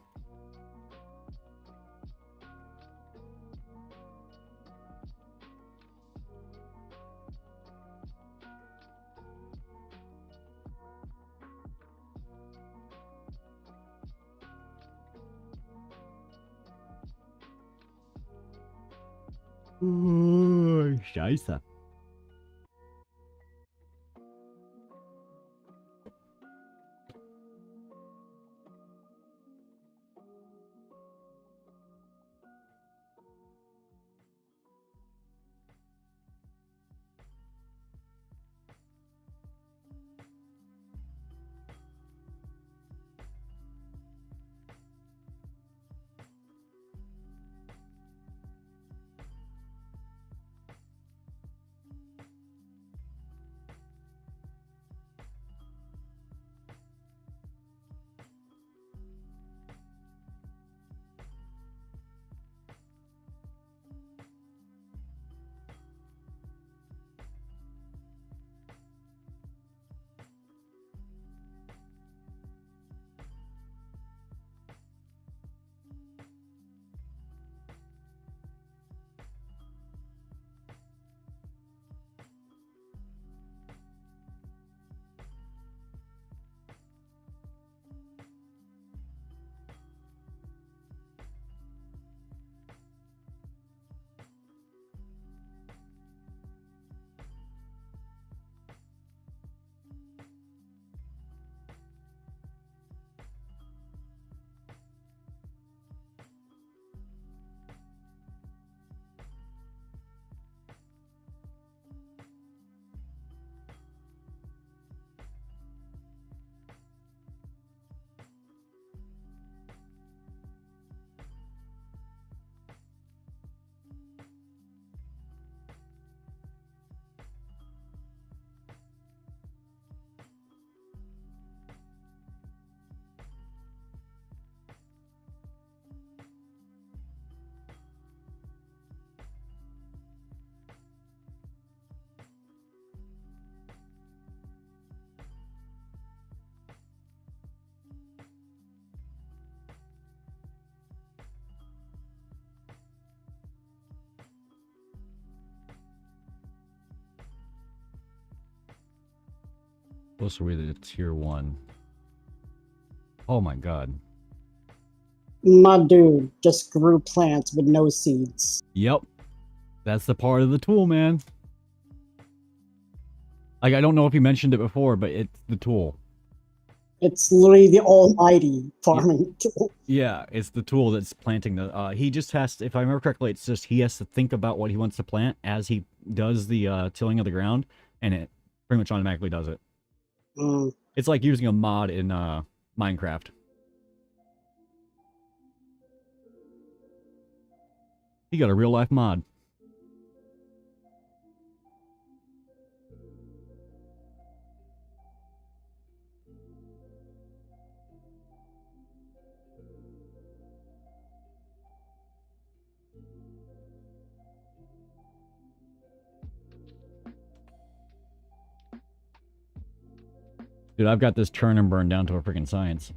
Scheiße. Supposed to read it tier 1. Oh my god. My dude just grew plants with no seeds. Yep. That's the part of the tool, man. Like, I don't know if you mentioned it before, but it's the tool. It's literally the almighty farming tool. Yeah, it's the tool that's planting the... he just has to, if I remember correctly, it's just he has to think about what he wants to plant as he does the tilling of the ground, and it pretty much automatically does it. It's like using a mod in Minecraft. He got a real-life mod. Dude, I've got this churn and burn down to a freaking science.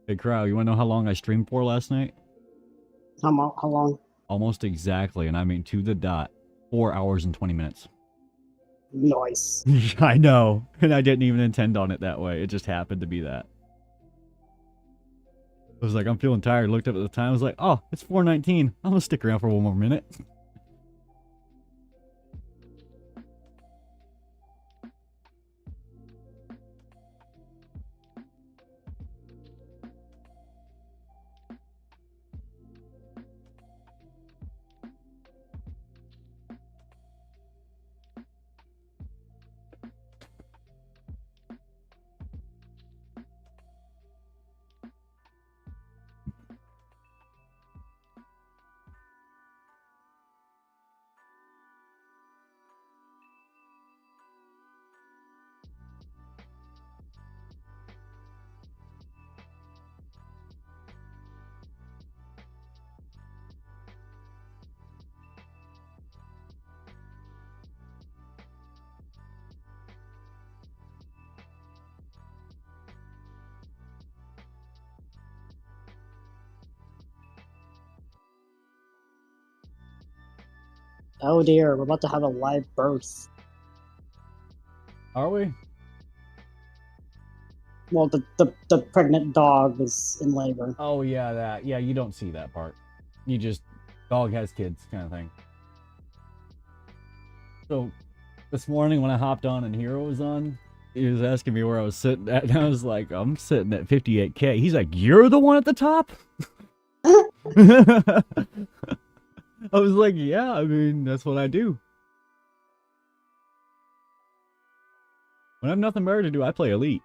Hey, Crow, you want to know how long I streamed for last night? How long? Almost exactly, and I mean to the dot. 4 hours and 20 minutes. Nice. I know, and I didn't even intend on it that way. It just happened to be that. I was like, I'm feeling tired. Looked up at the time. I was like, oh, it's 4:19. I'm gonna stick around for one more minute. Oh dear, we're about to have a live birth. Are we? Well, the pregnant dog is in labor. Oh yeah, that. Yeah, you don't see that part. You just dog has kids kind of thing. So this morning when I hopped on and Hero was on, he was asking me where I was sitting at, and I was like, I'm sitting at 58K. He's like, you're the one at the top? I was like, yeah, I mean, that's what I do. When I have nothing better to do, I play Elite.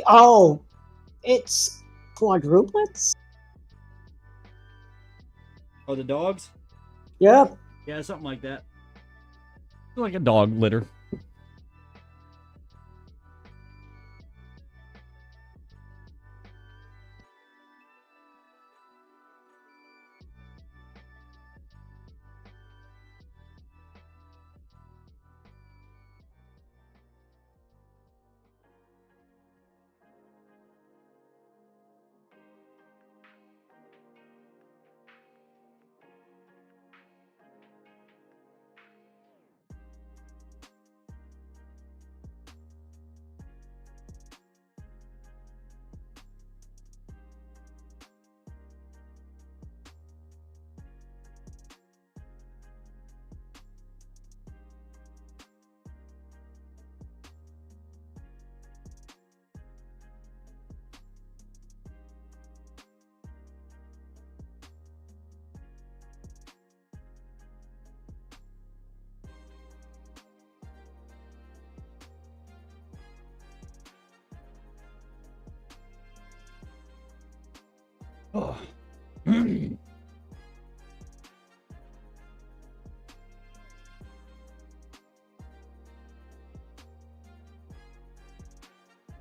Oh, it's quadruplets? Oh, the dogs? Yep. Yeah, something like that. Like a dog litter. Oh.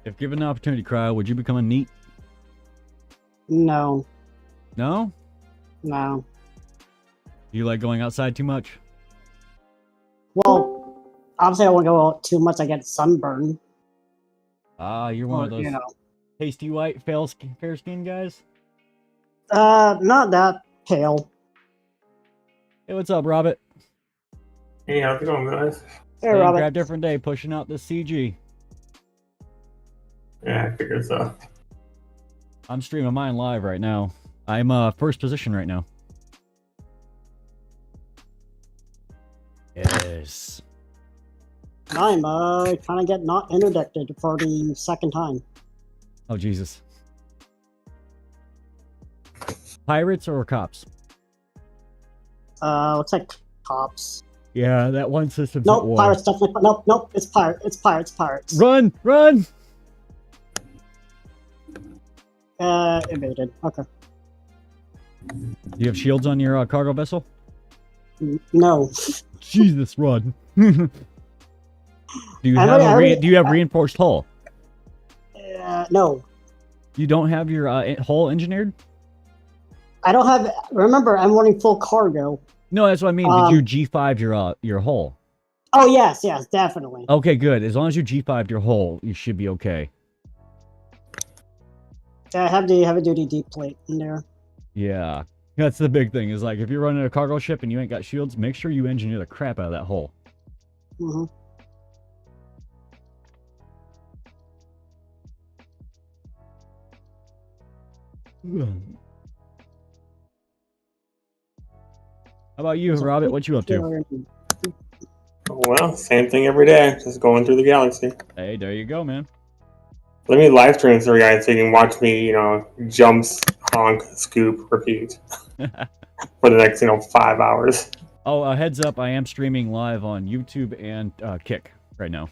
If given the opportunity, Cry, would you become a NEET? No. No? No. You like going outside too much? Well, obviously I won't go out too much. I get sunburn. Ah, you're one of those pasty white, fair skin guys? Not that pale. Hey, what's up, Robert? Hey, how's it going, guys? Hey, Robert. Grab different day, pushing out the CG. Yeah, I figured so. I'm streaming mine live right now. I'm first position right now. Yes. I'm trying to get not interdicted for the second time. Oh, Jesus. Pirates or cops? Looks like cops. Yeah, that one system's Nope, at war. pirates definitely. Nope, it's pirates. Run! Run! Evaded. Okay. Do you have shields on your cargo vessel? No. Jesus, run. Do you have reinforced hull? No. You don't have your hull engineered? I don't have. Remember, I'm running full cargo. No, that's what I mean. Did you G5 your hull? Oh yes, definitely. Okay, good. As long as you G5 your hull, you should be okay. I have the heavy-duty deep plate in there. Yeah, that's the big thing. Is like if you're running a cargo ship and you ain't got shields, make sure you engineer the crap out of that hull. Mm-hmm. How about you, Robert? What you up to? Well, same thing every day. Just going through the galaxy. Hey, there you go, man. Let me live stream for you guys so you can watch me, jumps, honk, scoop, repeat for the next, 5 hours. Oh, heads up, I am streaming live on YouTube and Kick right now.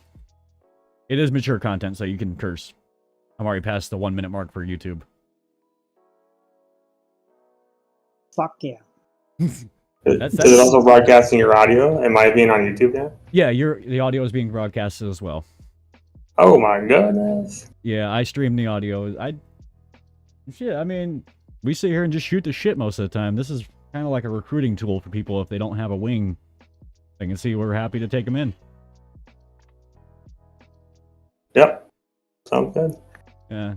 It is mature content, so you can curse. I'm already past the 1 minute mark for YouTube. Fuck yeah. Is it also broadcasting your audio? Am I being on YouTube now? Yeah, the audio is being broadcasted as well. Oh my goodness. Yeah, I stream the audio. I mean, we sit here and just shoot the shit most of the time. This is kind of like a recruiting tool for people if they don't have a wing. They can see we're happy to take them in. Yep. Sounds good. Yeah.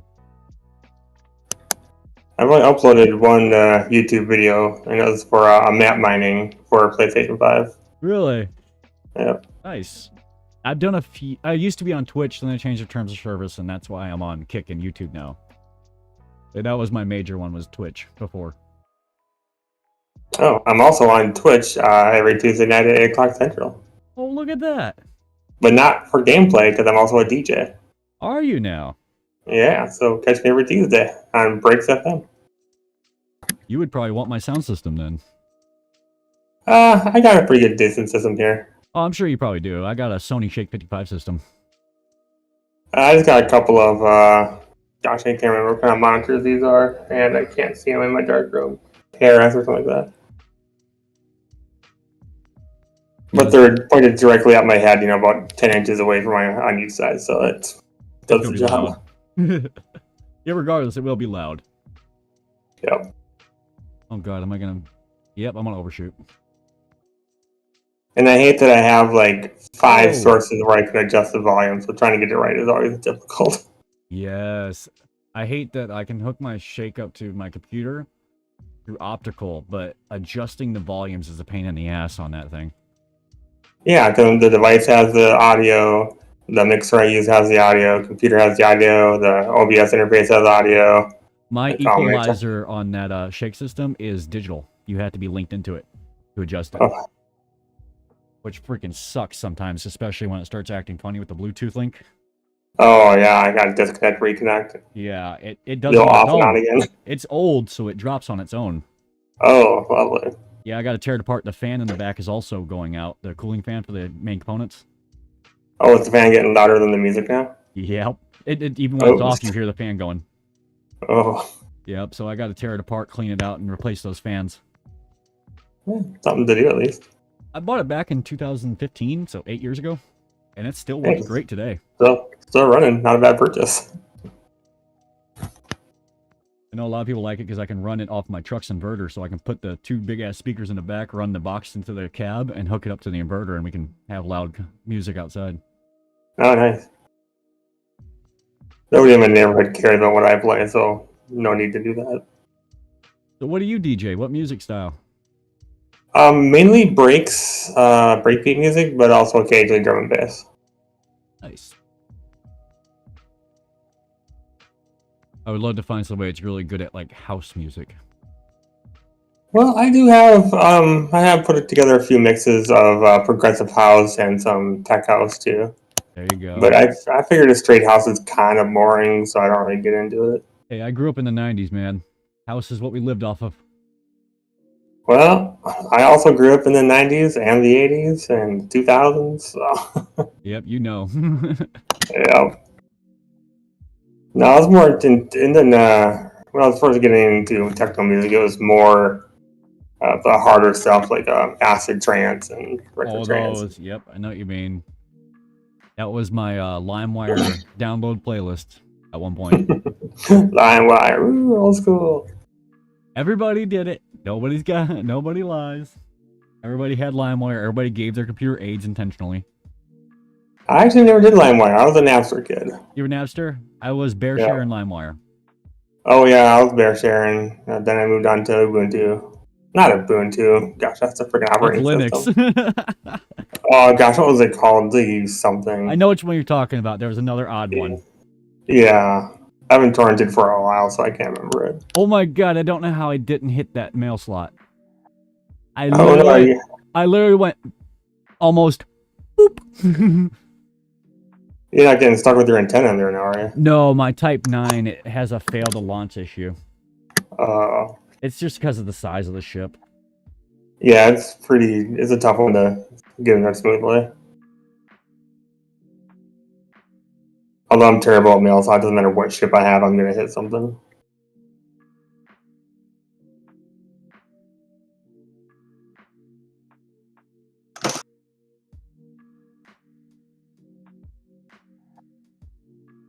I've only uploaded one YouTube video, and it was for a map mining for PlayStation 5. Really? Yep. Nice. I've done a few. I used to be on Twitch, then I changed the terms of service, and that's why I'm on Kick and YouTube now. But that was my major one, was Twitch before. Oh, I'm also on Twitch every Tuesday night at 8 o'clock Central. Oh, look at that. But not for gameplay, because I'm also a DJ. Are you now? Yeah, so catch me every Tuesday on Breaks FM. You would probably want my sound system then. I got a pretty good distance system here. Oh, I'm sure you probably do. I got a Sony Shake 55 system. I just got a couple of, gosh, I can't remember what kind of monitors these are, and I can't see them in my dark room. KRS or something like that. But they're pointed directly at my head, about 10 inches away from on each side, so it does the job. Yeah, regardless, it will be loud. Yep. Oh god, am I gonna... Yep, I'm gonna overshoot. And I hate that I have, 5 sources where I can adjust the volume, so trying to get it right is always difficult. Yes. I hate that I can hook my Shake up to my computer through optical, but adjusting the volumes is a pain in the ass on that thing. Yeah, the device has the audio, the mixer I use has the audio, computer has the audio, the OBS interface has audio. My equalizer on that Shake system is digital. You have to be linked into it to adjust it. Oh. Which freaking sucks sometimes, especially when it starts acting funny with the Bluetooth link. Oh, yeah, I gotta disconnect, reconnect. Yeah, it does go it off and on again. It's old, so it drops on its own. Oh, lovely. Yeah, I gotta tear it apart. The fan in the back is also going out. The cooling fan for the main components. Oh, is the fan getting louder than the music now? Yep. It even when it's off, you hear the fan going. Oh. Yep, so I gotta tear it apart, clean it out, and replace those fans. Something to do, at least. I bought it back in 2015, so 8 years ago, and it still works great today. Still running. Not a bad purchase. I know a lot of people like it because I can run it off my truck's inverter, so I can put the 2 big-ass speakers in the back, run the box into the cab, and hook it up to the inverter, and we can have loud music outside. Oh, nice. Nobody in my neighborhood cares about what I play, so no need to do that. So what do you DJ? What music style? Mainly breaks, breakbeat music, but also occasionally drum and bass. Nice. I would love to find somebody that's really good at like house music. Well, I do have, I have put together a few mixes of progressive house and some tech house too. There you go. But I figured a straight house is kind of boring, so I don't really get into it. Hey, I grew up in the 90s, man. House is what we lived off of. Well, I also grew up in the 90s and the 80s and 2000s, so... Yep, you know. Yeah. No, I was more when I was first getting into techno music, it was more the harder stuff like acid trance and record trance. Those, yep, I know what you mean. That was my LimeWire download playlist at one point. LimeWire, ooh, old school. Everybody did it. Nobody lies. Everybody had LimeWire. Everybody gave their computer AIDS intentionally. I actually never did LimeWire. I was a Napster kid. You were Napster? I was Bear Share and LimeWire. Oh yeah, I was Bear sharing. Then I moved on to Ubuntu. Not Ubuntu. Gosh, that's a freaking operating system. Linux. Oh gosh, what was it called? Something. I know which one you're talking about. There was another odd one. Yeah. I haven't torrented for a while, so I can't remember it. Oh my god, I don't know how I didn't hit that mail slot. I literally went almost boop. You're not getting stuck with your antenna in there now, are you? No, my Type 9, it has a fail to launch issue. It's just because of the size of the ship. Yeah, it's a tough one to get in there smoothly. Although I'm terrible at mail, so it doesn't matter what ship I have, I'm going to hit something.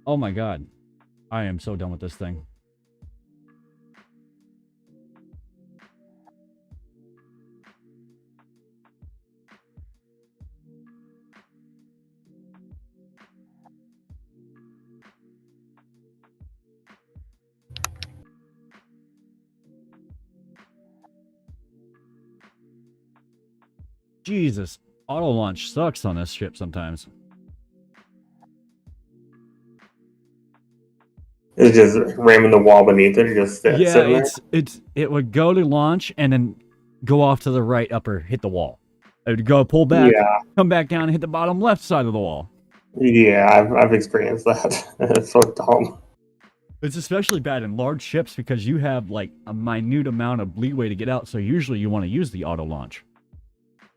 Oh my god. I am so done with this thing. Jesus, auto launch sucks on this ship sometimes. It's just ramming the wall beneath it. Just sitting there. It would go to launch and then go off to the right upper, hit the wall. It would go pull back, come back down, and hit the bottom left side of the wall. Yeah, I've experienced that. It's so dumb. It's especially bad in large ships because you have like a minute amount of leeway to get out. So usually you want to use the auto launch.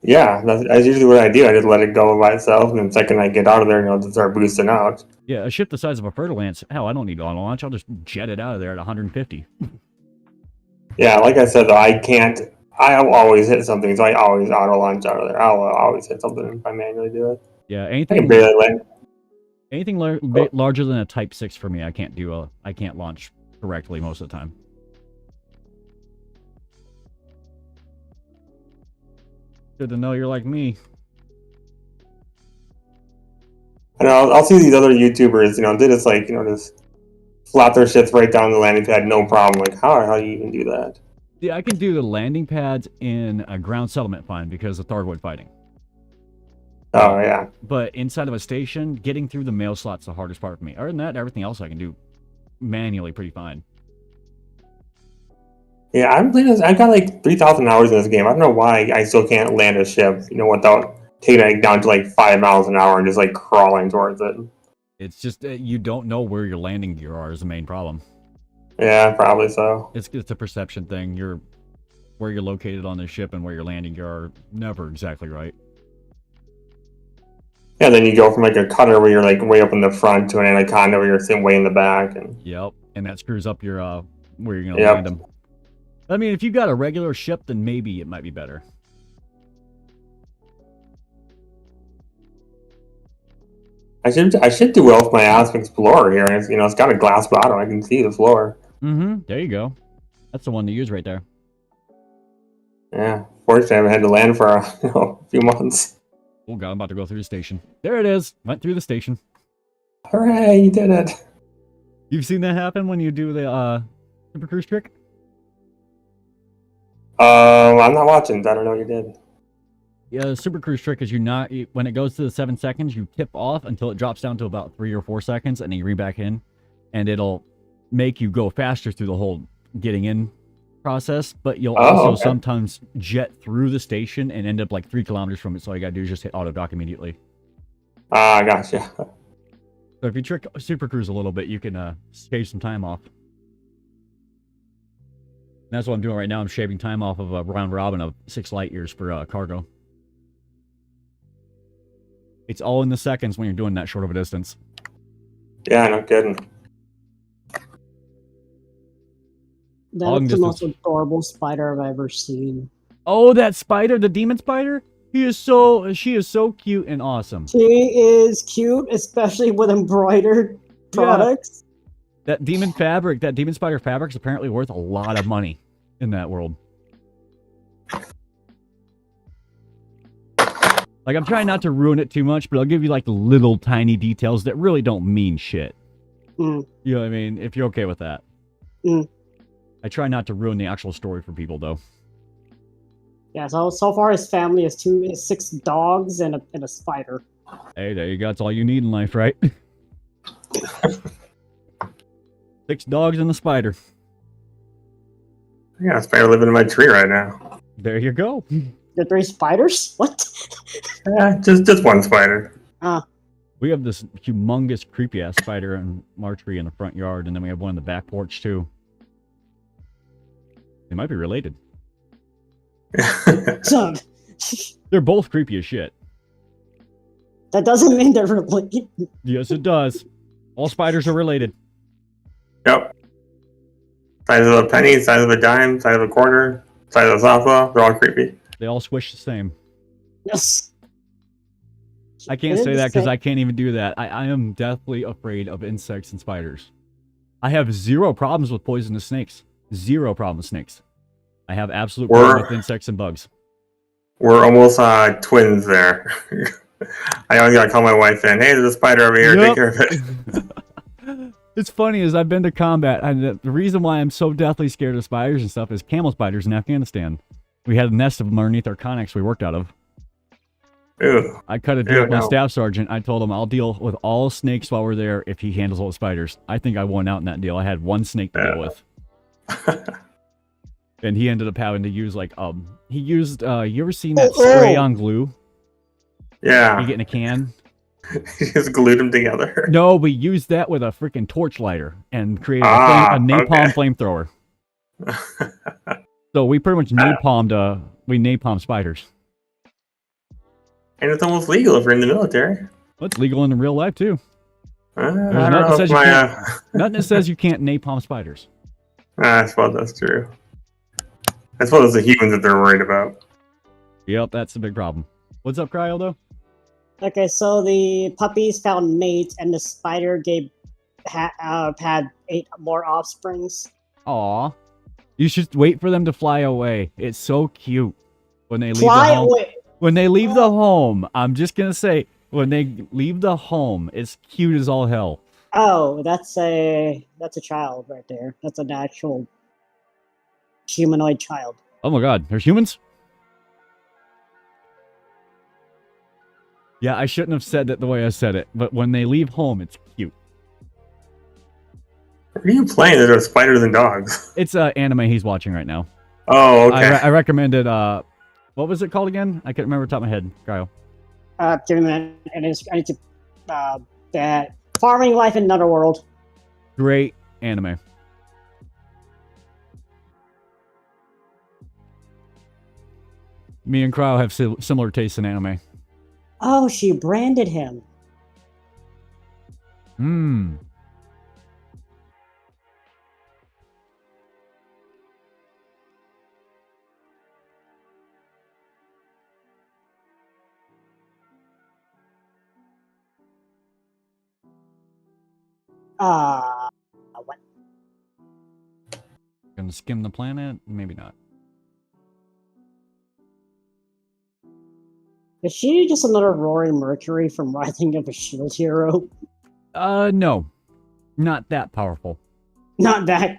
Yeah, that's usually what I do. I just let it go by itself, and then the second I get out of there, just start boosting out. Yeah, a ship the size of a Fer-de-Lance, hell, I don't need auto launch. I'll just jet it out of there at 150. Yeah, like I said, though, I always hit something, so I always auto launch out of there. I'll always hit something if I manually do it. Yeah, anything larger than a Type 6 for me, I can't launch correctly most of the time. Good to know you're like me. And I'll see these other YouTubers, they just just flap their shits right down the landing pad, no problem. Like, how do you even do that? Yeah, I can do the landing pads in a ground settlement fine because of Thargoid fighting. Oh, yeah. But inside of a station, getting through the mail slot's the hardest part for me. Other than that, everything else I can do manually pretty fine. Yeah, I've got like 3,000 hours in this game. I don't know why I still can't land a ship, without taking it down to like 5 miles an hour and just like crawling towards it. It's just you don't know where your landing gear are is the main problem. Yeah, probably so. It's a perception thing. Where you're located on the ship and where your landing gear are never exactly right. Yeah, then you go from like a cutter where you're like way up in the front to an anaconda where you're sitting way in the back. Yep, and that screws up your where you're gonna land them. I mean, if you got a regular ship, then maybe it might be better. I should do well with my Asp Explorer here. It's got a glass bottom. I can see the floor. Mm-hmm. There you go. That's the one to use right there. Yeah. Fortunately, I haven't had to land for a few months. Oh god, I'm about to go through the station. There it is. Went through the station. Hooray! You did it. You've seen that happen when you do the Super Cruise trick? I'm not watching. I don't know what you did. Yeah, the Super Cruise trick is when it goes to the 7 seconds, you tip off until it drops down to about 3 or 4 seconds, and then you read back in, and it'll make you go faster through the whole getting in process, but you'll also sometimes jet through the station and end up like 3 kilometers from it, so all you gotta do is just hit auto dock immediately. Gotcha. So if you trick Super Cruise a little bit, you can shave some time off. And that's what I'm doing right now. I'm shaving time off of a round robin of 6 light years for cargo. It's all in the seconds when you're doing that short of a distance. Yeah, no kidding. That's the most adorable spider I've ever seen. Oh, that spider, the demon spider? She is so cute and awesome. She is cute, especially with embroidered products. Yeah. That demon spider fabric is apparently worth a lot of money in that world. Like, I'm trying not to ruin it too much, but I'll give you like the little tiny details that really don't mean shit. You know what I mean? If you're okay with that. I try not to ruin the actual story for people, though. Yeah, so far his family is 6 dogs and a spider. Hey, there you go. That's all you need in life, right? 6 dogs and a spider. Yeah, a spider living in my tree right now. There you go. The 3 spiders? What? Just one spider. We have this humongous, creepy-ass spider in our tree in the front yard, and then we have one in the back porch, too. They might be related. They're both creepy as shit. That doesn't mean they're related. Yes, it does. All spiders are related. Yep. Size of a penny, size of a dime, size of a quarter, size of a softball, they're all creepy. They all squish the same. Yes. I can't say that because I can't even do that. I am deathly afraid of insects and spiders. I have 0 problems with poisonous snakes. 0 problem with snakes. I have absolute problem with insects and bugs. We're almost twins there. I always gotta call my wife in. Hey, there's a spider over here. Take care of it. It's funny is I've been to combat, and the reason why I'm so deathly scared of spiders and stuff is camel spiders in Afghanistan. We had a nest of them underneath our Connex we worked out of. Ew. I cut a deal with my staff sergeant. I told him I'll deal with all snakes while we're there if he handles all the spiders. I think I won out in that deal. I had 1 snake to deal with. And he ended up having to use he used you ever seen that spray on glue? Yeah. You get in a can. You just glued them together. No, we used that with a freaking torch lighter and created a napalm flamethrower. So we pretty much napalmed spiders. And it's almost legal if you're in the military. Well, it's legal in real life too. Nothing that says you can't napalm spiders. I suppose that's true. I suppose it's the humans that they're worried about. Yep, that's the big problem. What's up, Cryo, though? Okay, so the puppies found mates, and the spider had 8 more offsprings. Aw. You should wait for them to fly away. It's so cute when they leave the home. When they leave the home, I'm just gonna say, when they leave the home, it's cute as all hell. Oh, that's a child right there. That's an actual humanoid child. Oh my god, there's humans? Yeah, I shouldn't have said it the way I said it, but when they leave home, it's cute. What are you playing? There are spiders and dogs. It's an anime he's watching right now. Oh, okay. I recommended, what was it called again? I can't remember off the top of my head, Kyle. Give me a minute. I need to, that Farming Life in Another World. Great anime. Me and Cryo have similar tastes in anime. Oh, she branded him. Hmm. What? Gonna skim the planet? Maybe not. Is she just another Rory Mercury from Rising of a Shield Hero? No. Not that powerful. Not that.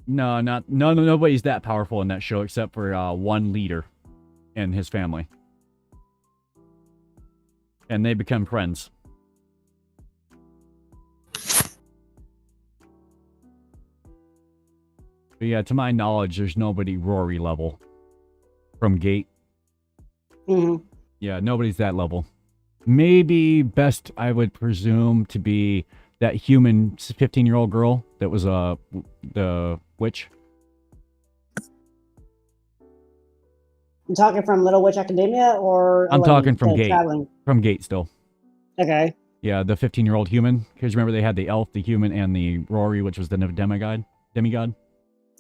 No, nobody's that powerful in that show except for one leader and his family. And they become friends. But yeah, to my knowledge, there's nobody Rory level from Gate. Mm-hmm. Yeah, nobody's that level. Maybe best, I would presume, to be that human 15-year-old girl that was the witch. I'm talking from Little Witch Academia, or I'm talking from Gate. Traveling? From Gate still. Okay. Yeah, the 15-year-old human. Because remember they had the elf, the human, and the Rory, which was the demigod.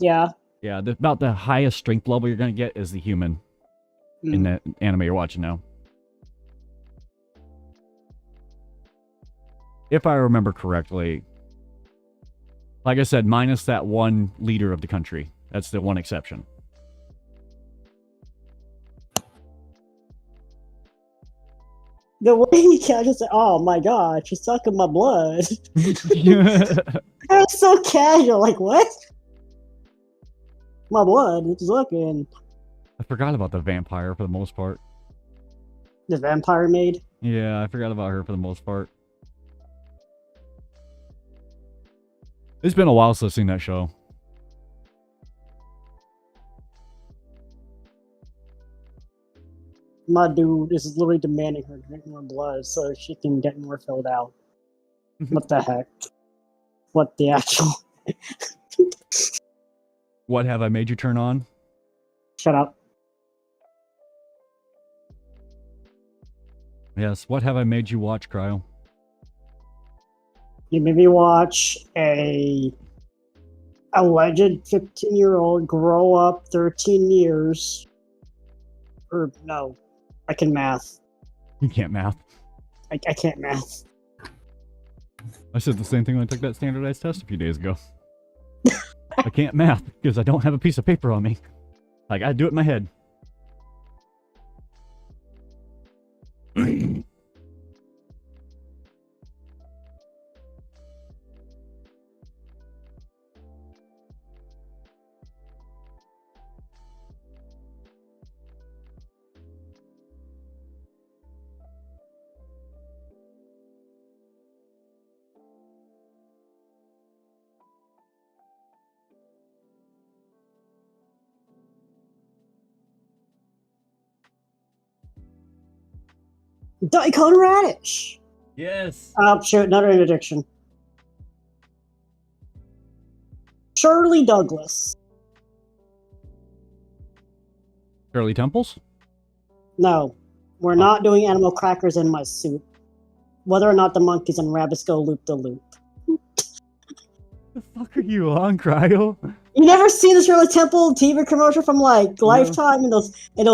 Yeah. Yeah, about the highest strength level you're gonna get is the human in the anime you're watching now. If I remember correctly, like I said, minus that one leader of the country. That's the one exception. The way he just said, "Oh my god, she's sucking my blood." That was so casual. Like, what? My blood, it's looking. I forgot about the vampire for the most part. The vampire maid? Yeah, I forgot about her for the most part. It's been a while since I've seen that show. My dude is literally demanding her drink more blood so she can get more filled out. What the heck? What the actual... What have I made you turn on? Shut up. Yes, what have I made you watch, Cryo? You made me watch a alleged 15-year-old grow up 13 years. Or, no. I can math. You can't math. I can't math. I said the same thing when I took that standardized test a few days ago. I can't math because I don't have a piece of paper on me. I gotta do it in my head. Daikon Radish! Yes. Oh, shoot, another interdiction. Shirley Douglas. Shirley Temples? No, we're not doing animal crackers in my soup. Whether or not the monkeys and rabbits go loop-de-loop. The fuck are you on, Cryo? You never see the Shirley Temple TV commercial from like Lifetime and those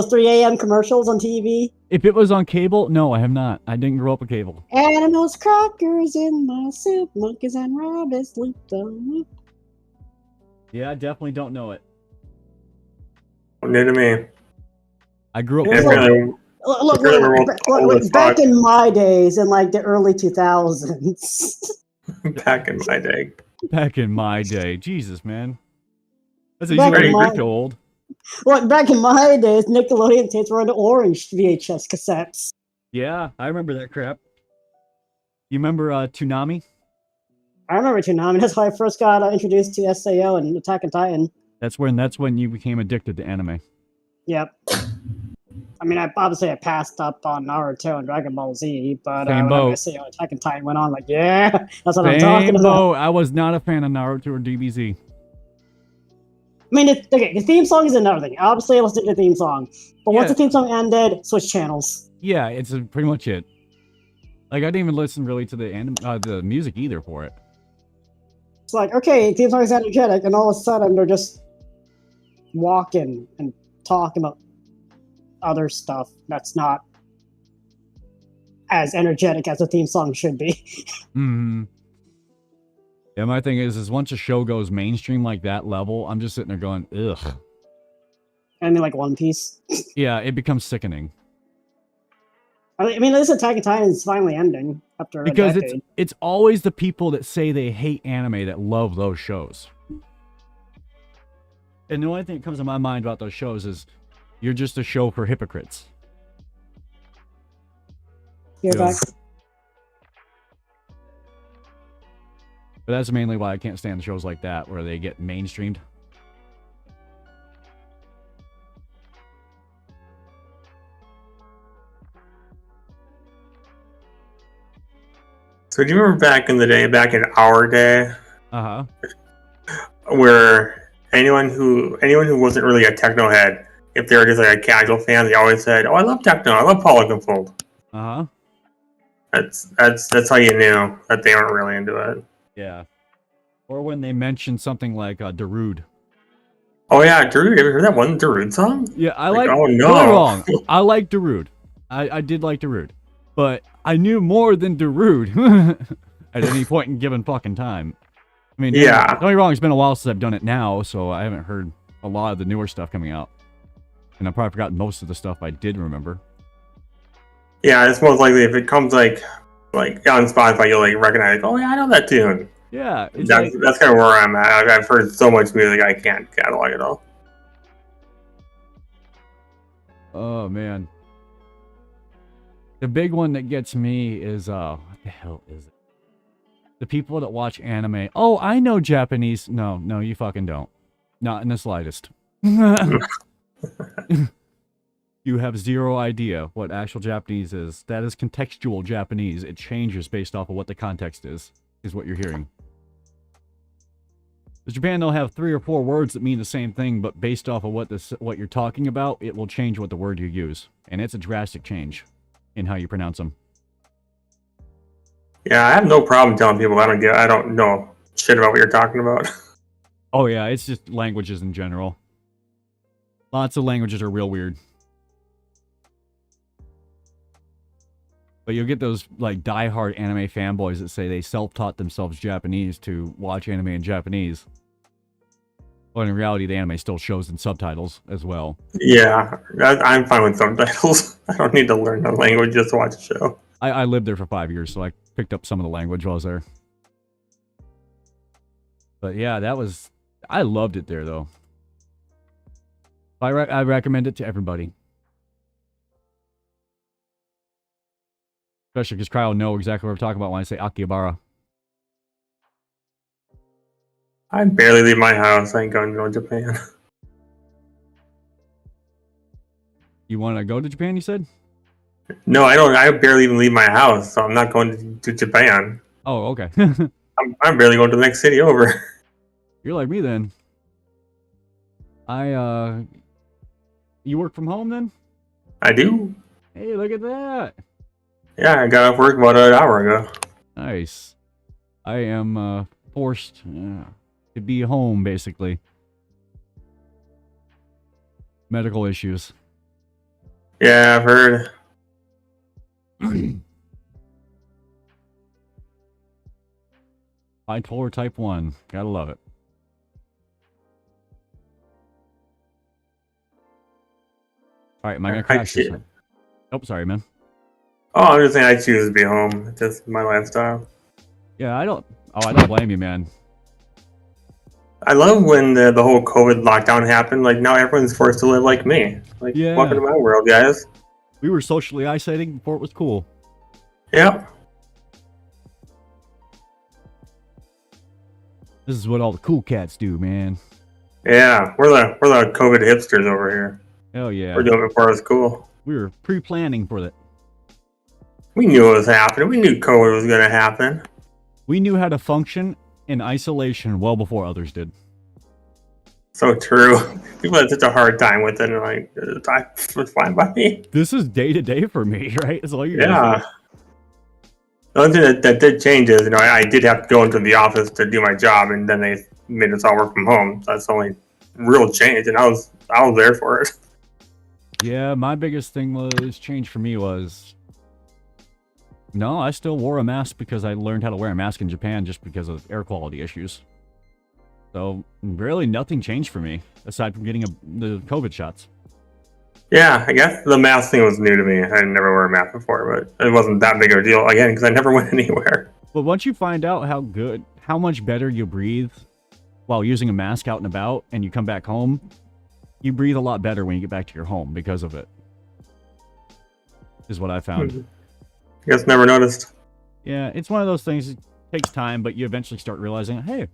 3 a.m. commercials on TV? If it was on cable, no, I have not. I didn't grow up with cable. Animals crackers in my soup, monkeys and rabbits loop the loop. Yeah, I definitely don't know it. New to me. I grew up Yeah, Look, back in my days, in like the early 2000s. Back in my day. Back in my day. Jesus, man. That's a Back you in already my- too old. Look, back in my days, Nickelodeon tapes were on the orange VHS cassettes. Yeah, I remember that crap. You remember Toonami? I remember Toonami. That's how I first got introduced to SAO and Attack on Titan. That's when you became addicted to anime. Yep. I mean, I passed up on Naruto and Dragon Ball Z, but Same when boat. SAO Attack on Titan went on, like, yeah, that's what I'm talking about. Rainbow. I was not a fan of Naruto or DBZ. I mean, the theme song is another thing. Obviously, I listened to the theme song. But once the theme song ended, switch channels. Yeah, it's pretty much it. Like, I didn't even listen really to the music either for it. It's like, okay, theme song is energetic, and all of a sudden they're just walking and talking about other stuff that's not as energetic as a theme song should be. Mm-hmm. Yeah, my thing is once a show goes mainstream like that level, I'm just sitting there going, ugh. I mean, like One Piece. Yeah, it becomes sickening. I mean, this Attack on Titan is finally ending after a Because decade. it's always the people that say they hate anime that love those shows. And the only thing that comes to my mind about those shows is you're just a show for hypocrites. You're back. But that's mainly why I can't stand shows like that where they get mainstreamed. So do you remember back in the day, back in our day, where anyone who wasn't really a techno head, if they were just like a casual fan, they always said, "Oh, I love techno. I love Polygonfold." That's how you knew that they weren't really into it. Yeah. Or when they mention something like Darude. Oh yeah, Darude. Have you heard that one Darude song? Yeah, I like. Oh no, don't get me wrong. I like Darude. I did like Darude, but I knew more than Darude at any point in given fucking time. I mean, yeah. Don't get me wrong. It's been a while since I've done it now, so I haven't heard a lot of the newer stuff coming out, and I've probably forgotten most of the stuff I did remember. Yeah, it's most likely if it comes like on Spotify, you'll like recognize. Oh yeah, I know that tune. Yeah, that's kind of where I'm at. I've heard so much music I can't catalog it all. Oh man, the big one that gets me is what the hell is it? The people that watch anime. Oh, I know Japanese. No, you fucking don't. Not in the slightest. You have zero idea what actual Japanese is. That is contextual Japanese. It changes based off of what the context is what you're hearing. In Japan, they'll have 3 or 4 words that mean the same thing, but based off of what you're talking about, it will change what the word you use. And it's a drastic change in how you pronounce them. Yeah, I have no problem telling people I don't know shit about what you're talking about. Oh yeah, it's just languages in general. Lots of languages are real weird. But you'll get those like diehard anime fanboys that say they self-taught themselves Japanese to watch anime in Japanese. Well, in reality, the anime still shows in subtitles as well. Yeah, I'm fine with subtitles. I don't need to learn the language just to watch a show. I lived there for 5 years, so I picked up some of the language while I was there. But yeah, I loved it there, though. I recommend it to everybody. Especially because Cryo will know exactly what we're talking about when I say Akihabara. I barely leave my house. I ain't going to go to Japan. You want to go to Japan, you said? No, I don't. I barely even leave my house, so I'm not going to Japan. Oh, okay. I'm barely going to the next city over. You're like me then. You work from home then? I do. Hey, look at that. Yeah, I got off work about an hour ago. Nice. I am forced to be home, basically. Medical issues. Yeah, I've heard. Bipolar type 1. Gotta love it. Alright, am I gonna crash this one? Oh, sorry, man. Oh, I'm just saying I choose to be home. It's just my lifestyle. Yeah, I don't blame you, man. I love when the whole COVID lockdown happened. Like, now everyone's forced to live like me. Like, yeah. Welcome to my world, guys. We were socially isolating before it was cool. Yep. This is what all the cool cats do, man. Yeah, we're the COVID hipsters over here. Hell yeah. We're doing it before it was cool. We were pre-planning for that. We knew it was happening. We knew COVID was going to happen. We knew how to function in isolation well before others did. So true. People had such a hard time with it, and like, it was fine by me. This is day to day for me, right? It's all you. Yeah. The only thing that did change is, I did have to go into the office to do my job, and then they made us all work from home. That's the only real change, and I was there for it. Yeah, my biggest change for me was, no, I still wore a mask because I learned how to wear a mask in Japan just because of air quality issues. So really nothing changed for me aside from getting the COVID shots. Yeah, I guess the mask thing was new to me. I never wore a mask before, but it wasn't that big of a deal, again, because I never went anywhere. But once you find out how much better you breathe while using a mask out and about, and you come back home, you breathe a lot better when you get back to your home because of it. Is what I found. I guess never noticed. Yeah, it's one of those things, it takes time, but you eventually start realizing, hey,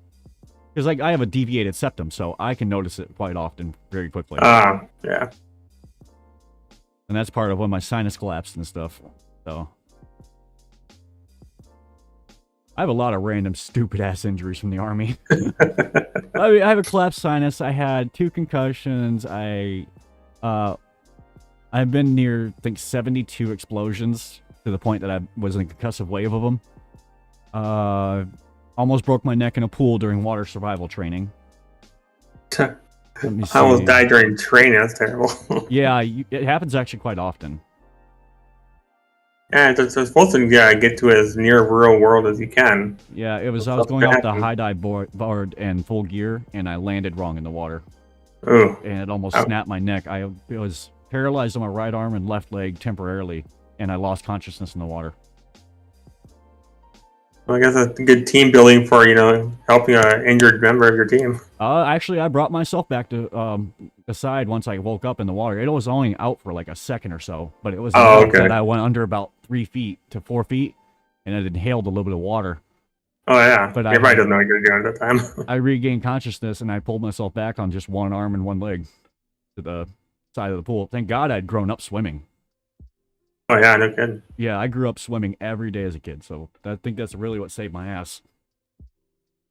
because like I have a deviated septum, so I can notice it quite often very quickly. Yeah. And that's part of when my sinus collapsed and stuff. So I have a lot of random stupid ass injuries from the army. I have a collapsed sinus. I had 2 concussions. I've been near, I think, 72 explosions to the point that I was in a concussive wave of them. Almost broke my neck in a pool during water survival training. I almost died during training. That's terrible. Yeah, it happens actually quite often. Yeah, it's supposed to get to as near real world as you can. Yeah, I was going off the high dive board and full gear, and I landed wrong in the water. Ooh. And it almost snapped my neck. I was paralyzed on my right arm and left leg temporarily, and I lost consciousness in the water. Well, I guess that's good team building for, helping an injured member of your team. Actually, I brought myself back to the side once I woke up in the water. It was only out for like a second or so, but it was that I went under about 3 feet to 4 feet, and it inhaled a little bit of water. Oh, yeah. But everybody doesn't know what you're doing at that time. I regained consciousness, and I pulled myself back on just one arm and one leg to the side of the pool. Thank God I'd grown up swimming. Oh, yeah, no kidding. Yeah, I grew up swimming every day as a kid, so I think that's really what saved my ass.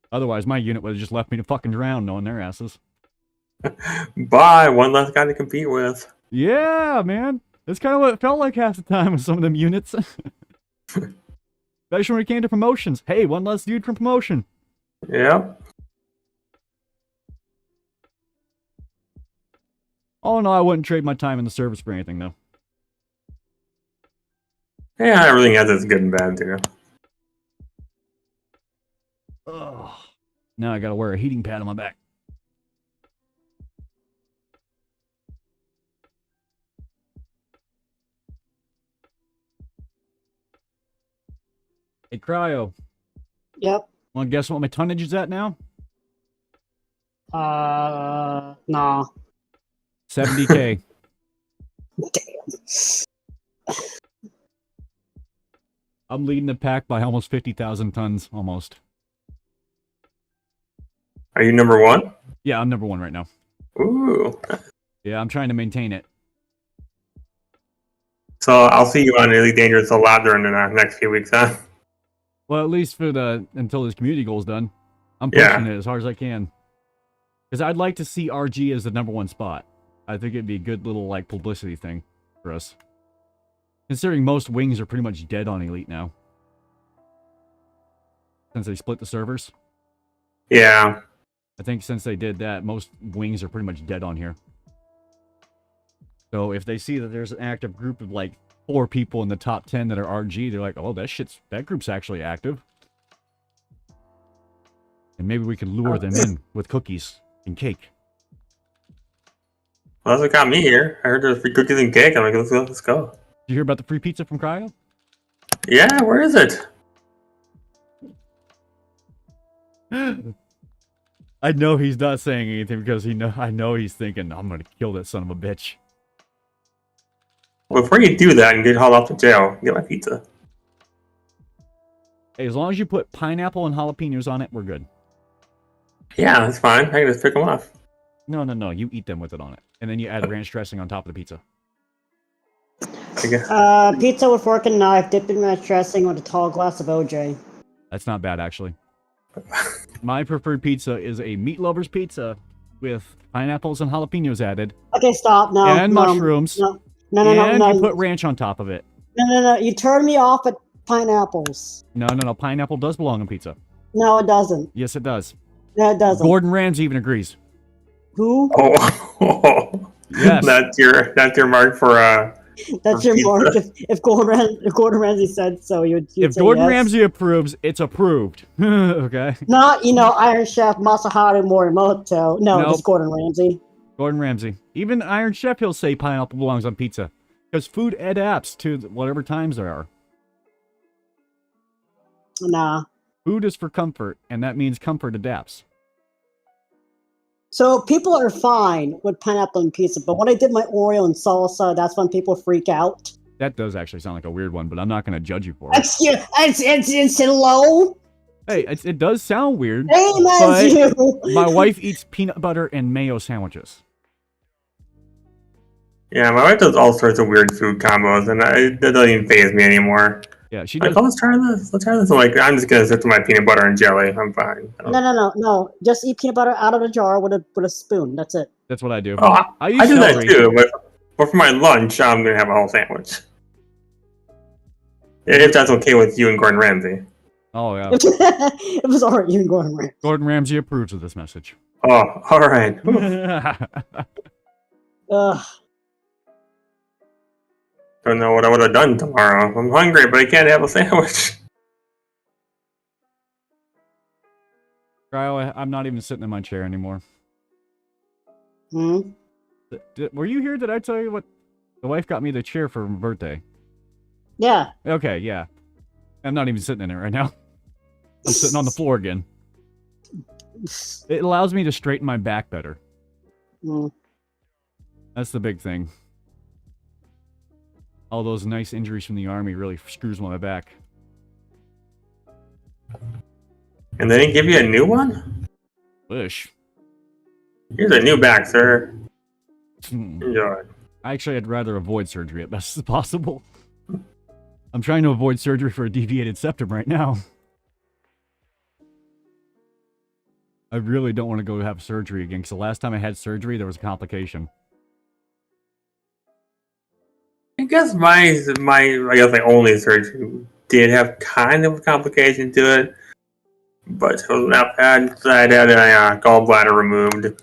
Otherwise, my unit would have just left me to fucking drown knowing their asses. Bye, one less guy to compete with. Yeah, man. That's kind of what it felt like half the time with some of them units. Especially when it came to promotions. Hey, one less dude from promotion. Yep. Oh, no, I wouldn't trade my time in the service for anything, though. Yeah, everything has its good and bad, Ugh. Now I gotta wear a heating pad on my back. Hey, Cryo. Yep. Want to guess what my tonnage is at now? No. 70K. Damn. I'm leading the pack by almost 50,000 tons, almost. Are you number 1? Yeah, I'm number 1 right now. Ooh. Yeah, I'm trying to maintain it. So I'll see you on Really Dangerous a lot during the next few weeks, huh? Well, at least for until this community goal's done. I'm pushing it as hard as I can. Because I'd like to see RG as the number 1 spot. I think it'd be a good little, like, publicity thing for us. Considering most wings are pretty much dead on Elite now. Since they split the servers. Yeah. I think since they did that, most wings are pretty much dead on here. So if they see that there's an active group of like 4 people in the top 10 that are RG, they're like, oh, that group's actually active. And maybe we can lure them in with cookies and cake. Well, that's what got me here. I heard there's free cookies and cake. I'm like, let's go. Did you hear about the free pizza from Cryo? Yeah, where is it? I know he's not saying anything because I know he's thinking, I'm going to kill that son of a bitch. Well, before you do that and get hauled off to jail, get my pizza. Hey, as long as you put pineapple and jalapenos on it, we're good. Yeah, that's fine. I can just pick them off. No. You eat them with it on it. And then you add ranch dressing on top of the pizza. Pizza with fork and knife, dipped in ranch dressing with a tall glass of OJ. That's not bad, actually. My preferred pizza is a meat lover's pizza with pineapples and jalapenos added. Okay, stop. No. And mushrooms. No. And you put ranch on top of it. No. You turned me off at pineapples. No. Pineapple does belong on pizza. No, it doesn't. Yes, it does. No, it doesn't. Gordon Ramsay even agrees. Who? Oh. Yes. That's your mark for That's your mark. If Gordon Ramsay said so, you'd if say Gordon yes. Ramsay approves, it's approved. Okay. Not, Iron Chef Masaharu Morimoto. No, Nope. it's Gordon Ramsay. Gordon Ramsay. Even Iron Chef, he'll say pineapple belongs on pizza. Because food adapts to whatever times there are. Nah. Food is for comfort, and that means comfort adapts. So people are fine with pineapple and pizza, but when I did my Oreo and salsa, that's when people freak out. That does actually sound like a weird one, but I'm not going to judge you for it. It's low. Hey, it does sound weird. Same but as you. My wife eats peanut butter and mayo sandwiches. Yeah, my wife does all sorts of weird food combos, and that doesn't even faze me anymore. Yeah, she does. Like, oh, let's try this. Let's try this. I'm like, I'm just gonna stick to my peanut butter and jelly. I'm fine. No. Just eat peanut butter out of the jar with a spoon. That's it. That's what I do. Oh, I use I do celery. that too, but for my lunch, I'm gonna have a whole sandwich. If that's okay with you and Gordon Ramsay. Oh yeah. It was alright. You and Gordon Ramsay. Gordon Ramsay approves of this message. Oh, all right. Don't know what I would have done tomorrow. I'm hungry, but I can't have a sandwich. Cryo, I'm not even sitting in my chair anymore. Hmm? Were you here? Did I tell you what? The wife got me the chair for my birthday. Yeah. Okay, yeah. I'm not even sitting in it right now. I'm sitting on the floor again. It allows me to straighten my back better. Mm. That's the big thing. All those nice injuries from the army really screws my back. And they didn't give you a new one? Wish. Here's a new back, sir. Hmm. Enjoy. Actually, I'd rather avoid surgery as best as possible. I'm trying to avoid surgery for a deviated septum right now. I really don't want to go have surgery again, because the last time I had surgery, there was a complication. I guess my only surgery did have kind of a complication to it, but it wasn't that bad. I had a gallbladder removed,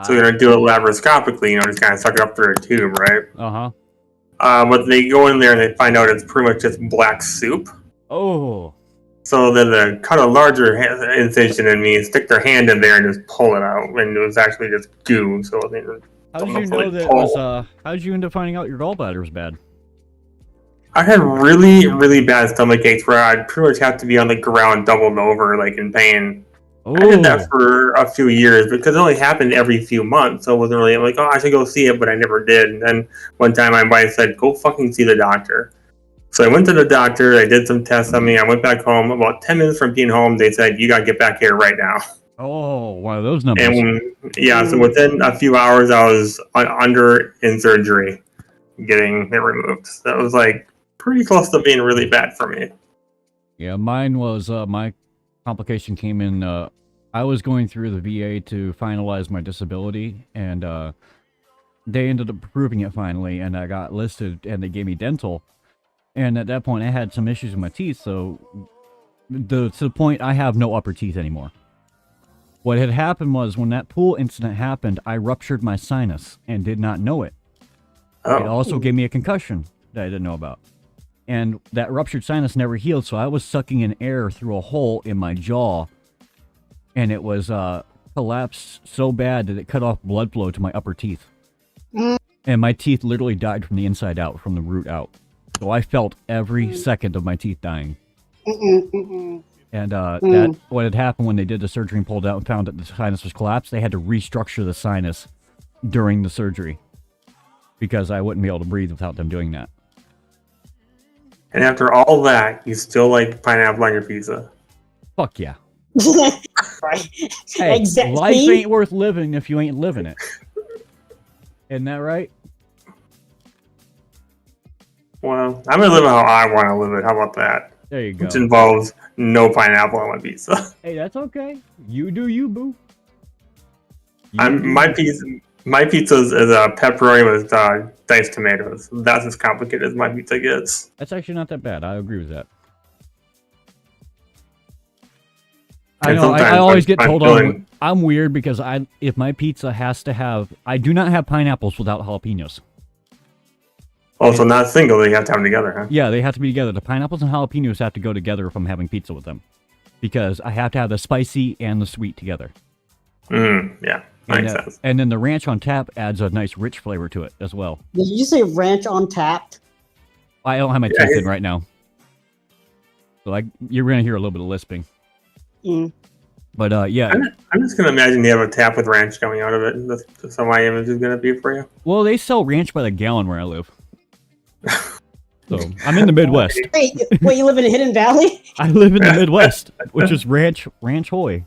so you're gonna do it laparoscopically, just kind of suck it up through a tube, right? But they go in there and they find out it's pretty much just black soup. Oh. So then they cut a larger incision in me, stick their hand in there, and just pull it out, and it was actually just goo. So how did you know that it was, how did you end up finding out your gallbladder was bad? I had really, really bad stomach aches where I'd pretty much have to be on the ground doubled over, like in pain. Ooh. I did that for a few years because it only happened every few months. So it wasn't really, I'm like, oh, I should go see it, but I never did. And then one time my wife said, go fucking see the doctor. So I went to the doctor, they did some tests on me, I went back home. About 10 minutes from being home, they said, you gotta get back here right now. Oh, one of those numbers. And yeah, so within a few hours, I was in surgery, getting it removed. So it was like pretty close to being really bad for me. Yeah, mine was, my complication came in, I was going through the VA to finalize my disability, and they ended up approving it finally, and I got listed, and they gave me dental. And at that point, I had some issues with my teeth, so to the point I have no upper teeth anymore. What had happened was, when that pool incident happened, I ruptured my sinus and did not know it. Oh. It also gave me a concussion that I didn't know about. And that ruptured sinus never healed, so I was sucking in air through a hole in my jaw, and it was collapsed so bad that it cut off blood flow to my upper teeth. And my teeth literally died from the inside out, from the root out. So I felt every second of my teeth dying. And that what had happened when they did the surgery and pulled out and found that the sinus was collapsed, they had to restructure the sinus during the surgery because I wouldn't be able to breathe without them doing that. And after all that, you still like pineapple on your pizza? Fuck yeah. Right. Hey, exactly. Life ain't worth living if you ain't living it. Isn't that right? Well, I'm gonna live it how I want to live it. How about that? There you go. Which involves no pineapple on my pizza. Hey, that's okay. You do you, boo. My pizza is a pepperoni with diced tomatoes. That's as complicated as my pizza gets. That's actually not that bad. I agree with that. I know. I always get told I'm weird because if my pizza has to have, I do not have pineapples without jalapenos. Oh, so not single, they have to have them together, huh? Yeah, they have to be together. The pineapples and jalapenos have to go together if I'm having pizza with them. Because I have to have the spicy and the sweet together. Yeah. Makes sense. And then the ranch on tap adds a nice rich flavor to it as well. Did you say ranch on tap? I don't have my teeth in right now. So you're going to hear a little bit of lisping. Mm. But yeah. I'm just going to imagine you have a tap with ranch coming out of it. That's how my image is going to be for you. Well, they sell ranch by the gallon where I live. So I'm in the Midwest. Wait, you live in a Hidden Valley? I live in the Midwest, which is ranch hoy.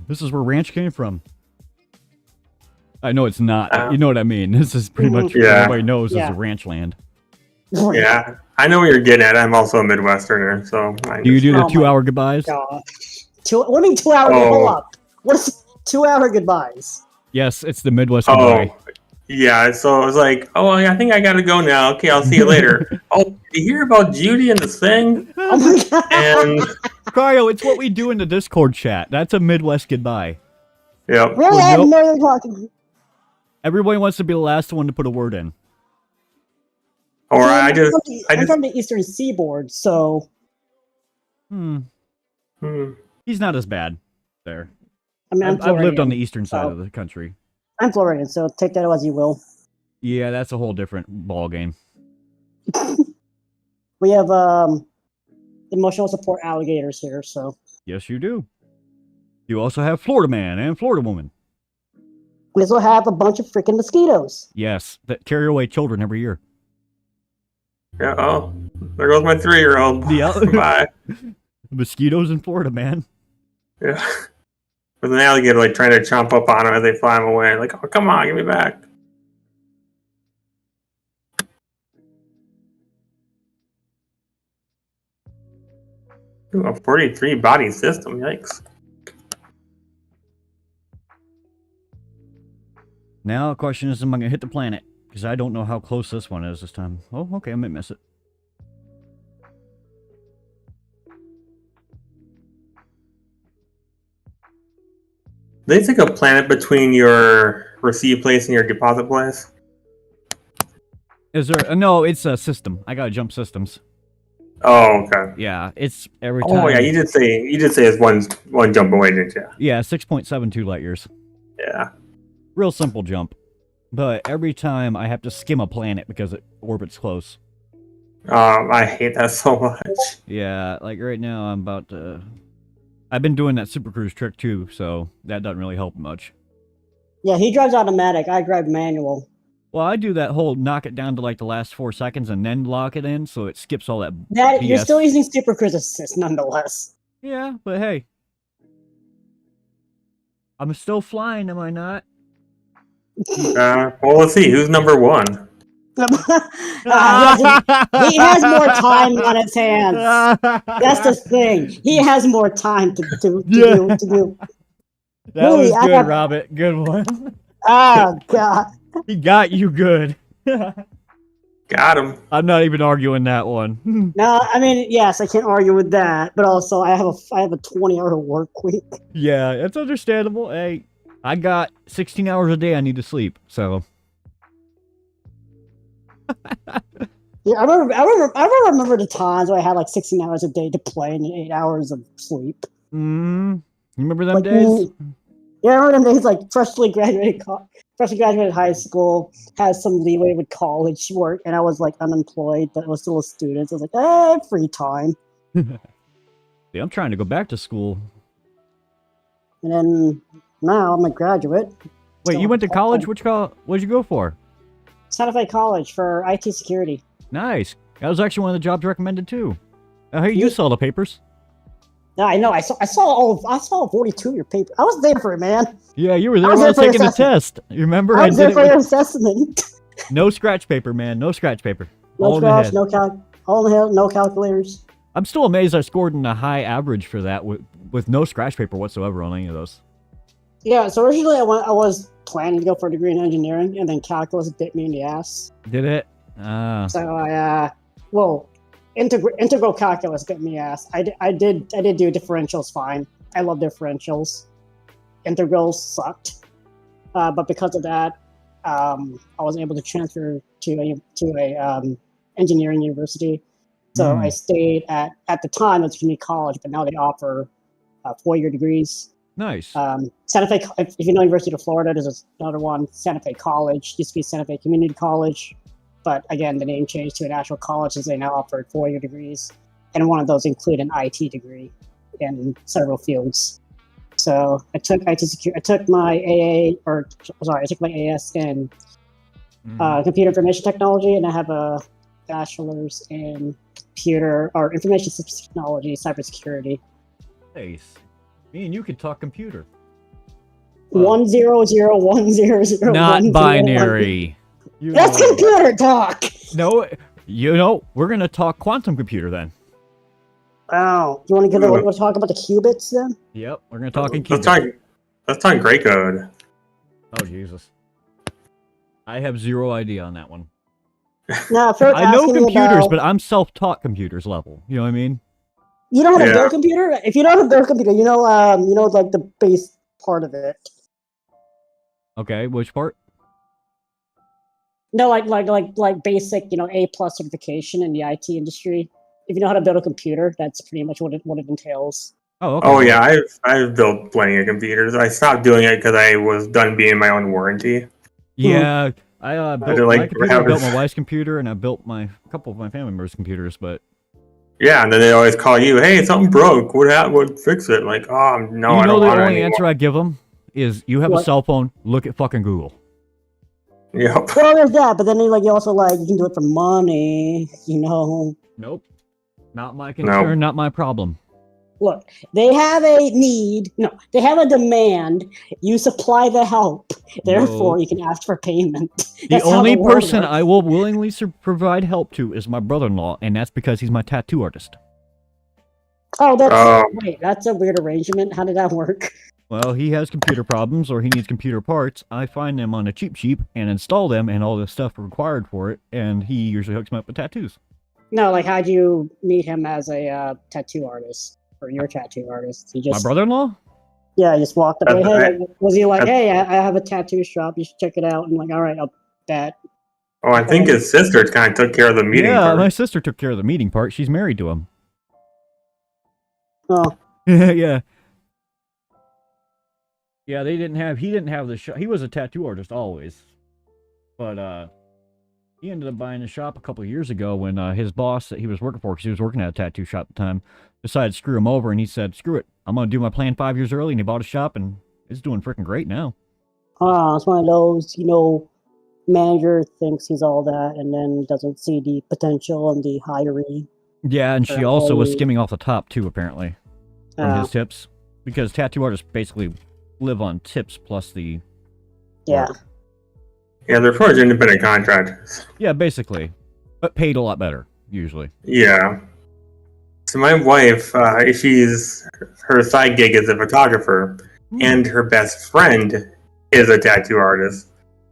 This is where ranch came from. I know it's not. You know what I mean. This is pretty much what everybody knows is a ranch land. Yeah, I know what you're getting at. I'm also a Midwesterner, so. Do you do the 2-hour goodbyes? What do you mean 2 hour? Hold up. What is 2 hour goodbyes? Yes, it's the Midwest goodbye. Yeah, so it was like, I think I gotta go now. Okay, I'll see you later. Did you hear about Judy and this thing? Oh my god! And Cryo, it's what we do in the Discord chat. That's a Midwest goodbye. Yep. Really, I know you're talking. Everybody wants to be the last one to put a word in. Or I'm from the Eastern Seaboard, so. He's not as bad there. I mean, I've lived on the eastern side of the country. I'm Floridian, so take that as you will. Yeah, that's a whole different ball game. We have emotional support alligators here, so. Yes, you do. You also have Florida man and Florida woman. We also have a bunch of freaking mosquitoes. Yes, that carry away children every year. Yeah, there goes my 3-year-old. Yeah. Bye. Mosquitoes in Florida, man. Yeah. With an alligator trying to chomp up on him as they fly him away. Like, oh, come on, give me back. Ooh, a 43 body system, yikes. Now the question is, am I going to hit the planet? Because I don't know how close this one is this time. Oh, okay, I might miss it. They take a planet between your receive place and your deposit place? Is there? No, it's a system. I got to jump systems. Oh, okay. Yeah, it's every time. Oh, yeah, you did say it's one jump away, didn't you? Yeah, 6.72 light years. Yeah. Real simple jump. But every time I have to skim a planet because it orbits close. I hate that so much. Yeah, like right now I'm about to... I've been doing that Super Cruise trick too, so that doesn't really help much. Yeah, he drives automatic. I drive manual. Well, I do that whole knock it down to the last 4 seconds and then lock it in, so it skips all that BS. You're still using Super Cruise Assist, nonetheless. Yeah, but hey. I'm still flying, am I not? Well, let's see. Who's number 1? He has more time on his hands. That's the thing. He has more time to do. That was good, Robert. Good one. Oh, God. He got you good. Got him. I'm not even arguing that one. No, I mean, yes, I can't argue with that, but also I have a 20-hour work week. Yeah, that's understandable. Hey, I got 16 hours a day I need to sleep, so. Yeah, I remember the times where I had 16 hours a day to play and 8 hours of sleep. You remember them days? Yeah, I remember them days, freshly graduated high school, has some leeway with college work, and I was unemployed, but I was still a student. So I was like, free time. Yeah, I'm trying to go back to school. And then now I'm a graduate. Wait, you went to college? Which college? What'd you go for? Santa Fe College for IT security. Nice. That was actually one of the jobs recommended too. Hey, you saw the papers. Yeah, I know. I saw a 42-year paper. I was there for it, man. Yeah, you were there while I was taking the test. You remember? I was there for your assessment. No scratch paper, man. No scratch paper. No scratch, no calculators. I'm still amazed I scored in a high average for that with no scratch paper whatsoever on any of those. Yeah, so originally I was planning to go for a degree in engineering, and then calculus bit me in the ass. Did it? So integral calculus bit me ass. I did do differentials fine. I love differentials. Integrals sucked, but because of that, I wasn't able to transfer to a engineering university. So I stayed at the time it was community college, but now they offer 4-year degrees. Nice. Santa Fe, if you know University of Florida, there's another one, Santa Fe College. Used to be Santa Fe Community College. But again, the name changed to an actual college as they now offer 4-year degrees. And one of those include an IT degree in several fields. So I took IT security. I took my I took my AS in computer information technology, and I have a bachelor's in information systems technology, cybersecurity. Nice. Me and you could talk computer. 1001001. Not binary. That's computer talk. No, we're gonna talk quantum computer then. Oh, you want to talk about the qubits then? Yep, we're gonna talk in qubits. Let's talk gray code. Oh Jesus, I have zero idea on that one. No, I know computers, but I'm self-taught computers level. You know what I mean? You know how to build a computer? If you know how to build a computer, you know like the base part of it. Okay, which part? No, like basic, A+ certification in the IT industry. If you know how to build a computer, that's pretty much what it entails. Oh, okay. Oh yeah, I've built plenty of computers. I stopped doing it because I was done being my own warranty. Yeah, I built my computer, I built my wife's computer, and I built a couple of my family members' computers, but... Yeah, and then they always call you, hey, something broke, what fix it? Like, oh, no, I don't want it anymore. The only answer I give them is, you have a cell phone, look at fucking Google. Yep. Well, there's that, but then you also you can do it for money, Nope. Not my concern, not my problem. Look, they have a need. No, they have a demand. You supply the help. Therefore, you can ask for payment. The only person I will willingly provide help to is my brother-in-law, and that's because he's my tattoo artist. Oh, that's a weird arrangement. How did that work? Well, he has computer problems, or he needs computer parts. I find them on a cheap and install them and all the stuff required for it, and he usually hooks me up with tattoos. No, how'd you meet him as a tattoo artist? Or your tattoo artist? My brother-in-law? Yeah, just walked up. Was he like, hey, I have a tattoo shop. You should check it out. I'm like, all right, I'll bet. Oh, I think his sister kind of took care of the meeting part. Yeah, my sister took care of the meeting part. She's married to him. Oh. Yeah. Yeah, he didn't have the shop. He was a tattoo artist always. But, he ended up buying a shop a couple of years ago when his boss that he was working for, because he was working at a tattoo shop at the time, decided to screw him over, and he said, screw it, I'm going to do my plan 5 years early, and he bought a shop, and it's doing freaking great now. It's one of those, manager thinks he's all that, and then doesn't see the potential and the hiree. Yeah, and she also was skimming off the top, too, apparently, from his tips, because tattoo artists basically live on tips plus the... Yeah. Work. Yeah, they're pretty much independent contractors. Yeah, basically. But paid a lot better, usually. Yeah. So my wife, her side gig is a photographer, and her best friend is a tattoo artist.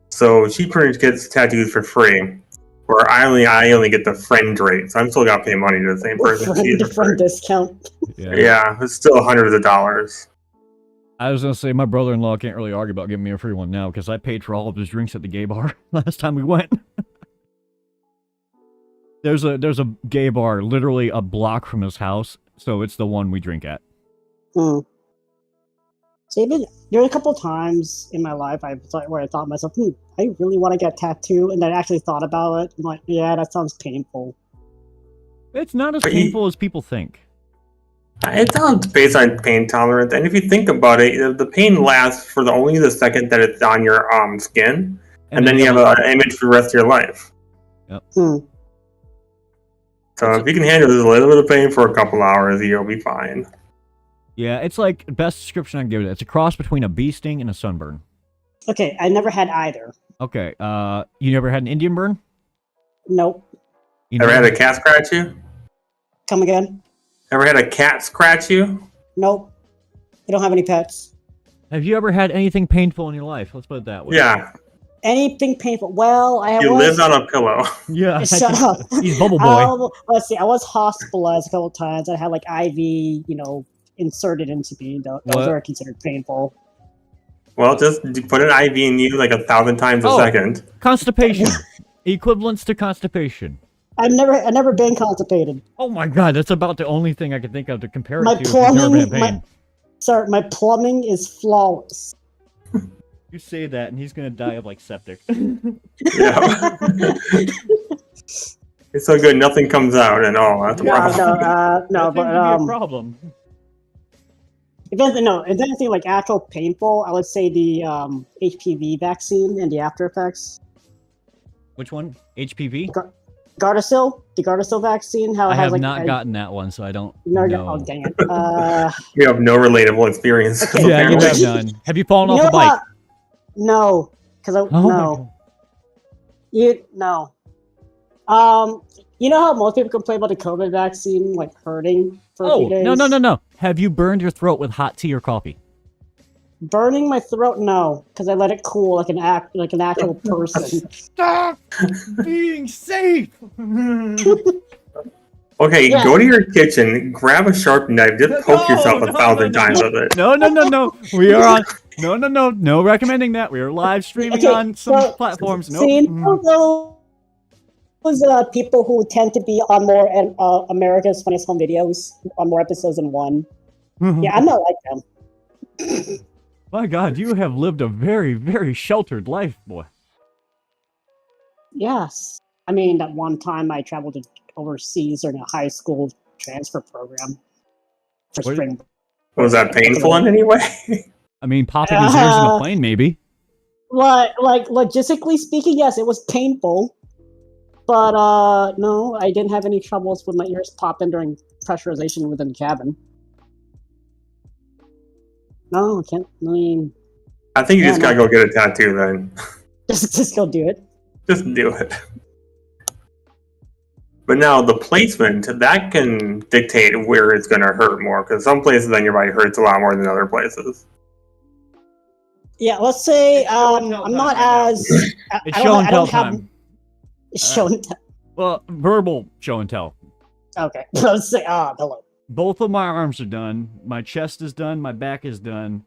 So she pretty much gets tattoos for free, where I only get the friend rate. So I'm still got to pay money to the same person. Friend discount. Yeah, it's still hundreds of dollars. I was going to say, my brother-in-law can't really argue about giving me a free one now, because I paid for all of his drinks at the gay bar last time we went. There's a gay bar literally a block from his house, so it's the one we drink at. So there were a couple times in my life where I thought to myself, I really want to get a tattoo, and then I actually thought about it. I'm like, yeah, that sounds painful. It's not as painful as people think. It sounds based on pain tolerance, and if you think about it, the pain lasts for only the second that it's on your skin, and then you have an image for the rest of your life. Yep. So if you can handle this a little bit of pain for a couple hours, you'll be fine. Yeah, it's like, best description I can give it. It's a cross between a bee sting and a sunburn. Okay, I never had either. Okay, you never had an Indian burn? Nope. You Ever had a cat scratch you? Come again? Ever had a cat scratch you? Nope. I don't have any pets. Have you ever had anything painful in your life? Let's put it that way. Yeah. Anything painful? Well, You lived on a pillow. Yeah. Shut up. He's Bubble Boy. Let's see. I was hospitalized a couple times. I had IV, inserted into me. Those are considered painful. Well, just put an IV in you like 1,000 times a second. Constipation. Equivalents to constipation. I've never been constipated. Oh my god, that's about the only thing I can think of to compare it My to. Sir, my plumbing is flawless. You say that, and he's gonna die of like septic. Yeah. It's so good, nothing comes out at all. That's a problem. No, That but seems to be a problem. if anything like actual painful, I would say the HPV vaccine and the after effects. Which one? HPV? Gardasil, the Gardasil vaccine. How it I has have like not gotten that one, so I don't no, know. oh dang it. You have no relatable experience. Okay, Yeah, you apparently. have none. Have you fallen You off know a bike? what? No, because Oh my no. God. You know how most people complain about the COVID vaccine like hurting for a few Oh, days? no. Have you burned your throat with hot tea or coffee? Burning my throat, no, because I let it cool like an actual person. Stop being safe. Okay, Yeah. go to your kitchen, grab a sharp knife, just poke yourself 1,000 times with it. No. We are on. No recommending that. We are live streaming on some platforms. Nope. See, those people who tend to be on more America's Funniest Home Videos on more episodes than one. Yeah, I'm not like them. My God, you have lived a very, very sheltered life, boy. Yes. I mean, that one time I traveled overseas during a high school transfer program for What- spring. Was that painful in any way? I mean, popping his ears in a plane, maybe. Like logistically speaking, yes, it was painful. But no, I didn't have any troubles with my ears popping during pressurization within the cabin. No, I can't. I mean, I think you just gotta go get a tattoo then. just go do it. Just do it. But now the placement, that can dictate where it's gonna hurt more, because some places on your body hurts a lot more than other places. Yeah, let's say I'm not as. It's show and tell time. Show and tell. Well, verbal show and tell. Okay, let's say hello. Both of my arms are done. My chest is done. My back is done.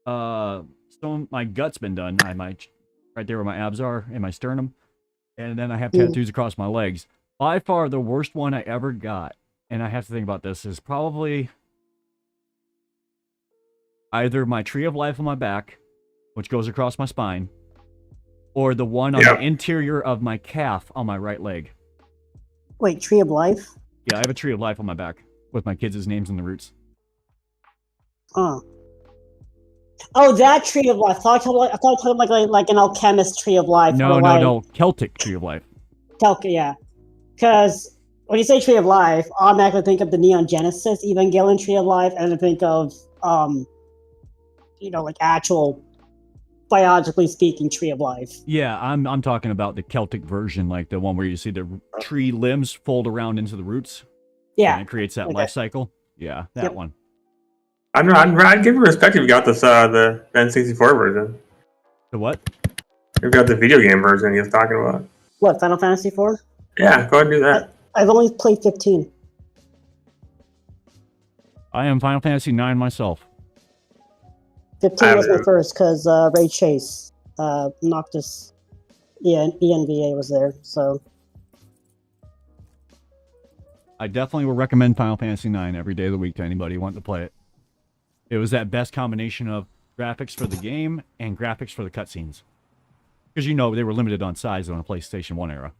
My gut's been done. Right there where my abs are and my sternum, and then I have tattoos across my legs. By far, the worst one I ever got, and I have to think about this, is probably either my tree of life on my back, which goes across my spine, or the one on the interior of my calf on my right leg. Wait, tree of life? Yeah, I have a tree of life on my back with my kids' names and the roots. Oh, that tree of life. I thought you were talking like an alchemist tree of life. No. Celtic tree of life. Celtic, yeah. Because when you say tree of life, I automatically think of the Neon Genesis Evangelion tree of life, and I think of like actual biologically speaking tree of life. Yeah, I'm talking about the Celtic version, like the one where you see the tree limbs fold around into the roots. Yeah, and it creates that life cycle. Yeah, that one. I'd give you respect if you got this the N64 version. The what? You've got the video game version he was talking about. What, Final Fantasy IV? Yeah, go ahead and do that. I've only played 15. I am Final Fantasy 9 myself. 15 was my first because Ray Chase, Noctis, ENVA was there, so. I definitely will recommend Final Fantasy 9 every day of the week to anybody wanting to play it. It was that best combination of graphics for the game and graphics for the cutscenes. Because they were limited on size on a PlayStation 1 era.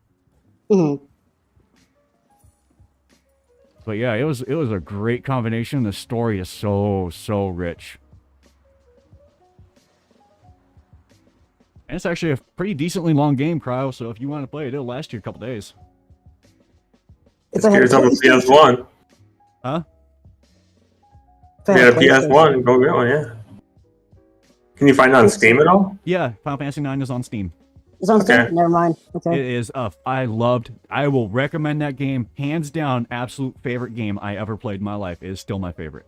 Mm-hmm. But yeah, it was a great combination. The story is so rich. And it's actually a pretty decently long game, Cryo, so if you want to play it, it'll last you a couple days. Just get yourself a PS1. Huh? If you had a PS1, go get one, yeah. Can you find it on Steam at all? Yeah, Final Fantasy 9 is on Steam. It's on Steam? Never mind. Okay. It is I will recommend that game. Hands down, absolute favorite game I ever played in my life. It is still my favorite.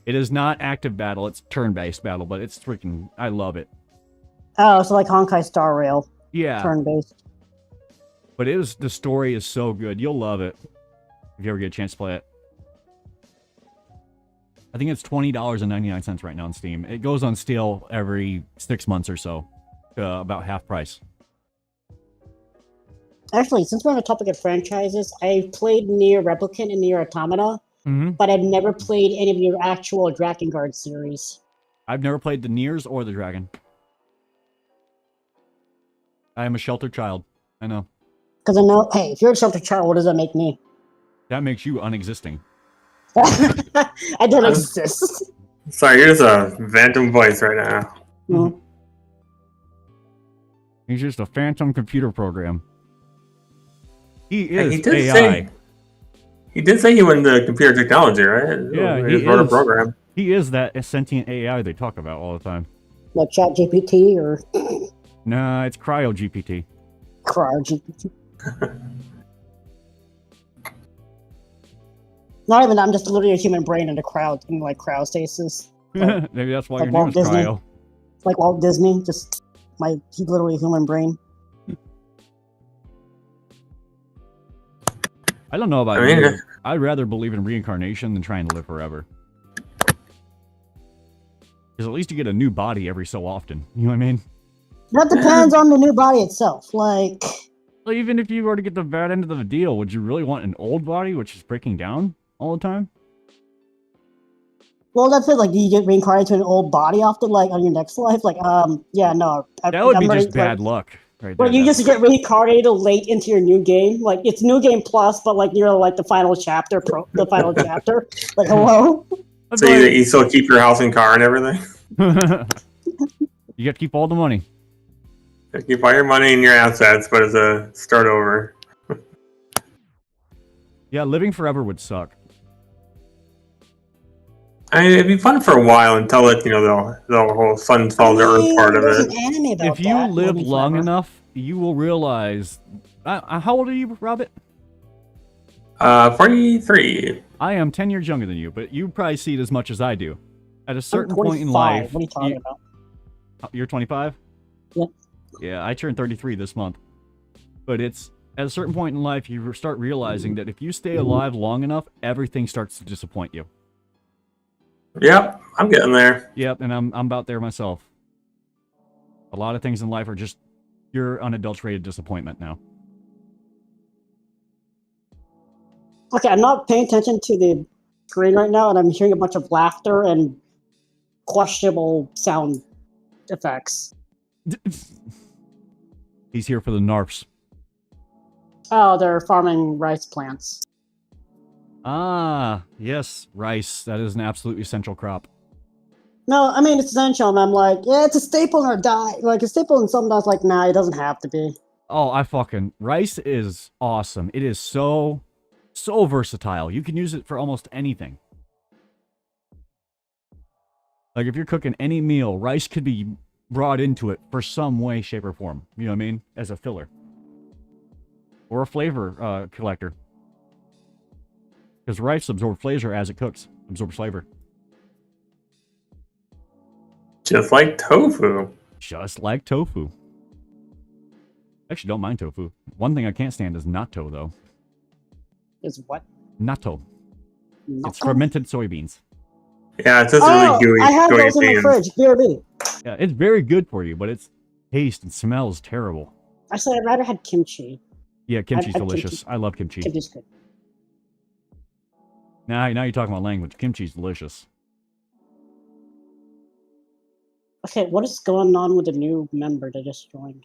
It is not active battle, it's turn-based battle, but it's freaking, I love it. Oh, so like Honkai Star Rail. Yeah. Turn-based. But the story is so good. You'll love it if you ever get a chance to play it. I think it's $20.99 right now on Steam. It goes on sale every 6 months or so, about half price. Actually, since we're on the topic of franchises, I played Nier Replicant and Nier Automata. but I've never played any of your actual Drakengard series. I've never played the Niers or the Dragon. I am a sheltered child. I know. Because I know, hey, if you're a sheltered child, what does that make me? That makes you unexisting. I don't exist. Sorry, you're just a phantom voice right now. Mm-hmm. He's just a phantom computer program. He is he did AI. He did say he went into computer technology, right? Yeah, he wrote a program. He is that sentient AI they talk about all the time. Like ChatGPT or... Nah, it's Cryo-GPT. Cryo-GPT. Not even, I'm just literally a human brain in like cryostasis. Like, Maybe that's why like your name is Disney. Cryo. Like Walt Disney, just he's literally a human brain. I don't know about you. I'd rather believe in reincarnation than trying to live forever. Because at least you get a new body every so often. You know what I mean? That depends on the new body itself. Like... Well, even if you were to get the bad end of the deal, would you really want an old body which is breaking down all the time? Well, that's it. Like, do you get reincarnated to an old body often, like, on your next life? Like, yeah, no. That would be just bad luck. Right there. But you just get reincarnated late into your new game. Like, it's New Game Plus, but, like, you're, like, the final chapter. Like, hello? So you still keep your house and car and everything? You have to keep all the money. You keep all your money and your assets, but it's a start over. Yeah, living forever would suck. I mean, it'd be fun for a while until it, the whole sun falls to earth part of it. If you live long enough, you will realize. How old are you, Robert? 43. I am 10 years younger than you, but you probably see it as much as I do. At a certain point in life. What are you talking about? You're 25? Yeah. Yeah, I turned 33 this month. But it's at a certain point in life, you start realizing that if you stay alive long enough, everything starts to disappoint you. Yep, I'm getting there. Yep, and I'm about there myself. A lot of things in life are just pure unadulterated disappointment now. Okay, I'm not paying attention to the screen right now, and I'm hearing a bunch of laughter and questionable sound effects. He's here for the NARFs. Oh, they're farming rice plants. Ah, yes, rice. That is an absolutely essential crop. No, I mean, it's essential, and I'm like, yeah, it's a staple in our diet. Like, a staple in some diets, like, nah, it doesn't have to be. Oh, rice is awesome. It is so versatile. You can use it for almost anything. Like, if you're cooking any meal, rice could be brought into it for some way, shape, or form. You know what I mean? As a filler. Or a flavor collector. Because rice absorbs flavor as it cooks. Absorbs flavor. Just like tofu. Just like tofu. Actually, don't mind tofu. One thing I can't stand is natto, though. Is what? Natto. It's fermented soybeans. Yeah, it's just really gooey. I have those in the fridge. BRB. Yeah, it's very good for you, but its taste and smells terrible. Actually, I'd rather have kimchi. Yeah, kimchi's delicious. Kimchi. I love kimchi. Kimchi's good. Now you're talking about language. Kimchi's delicious. Okay, what is going on with the new member that just joined?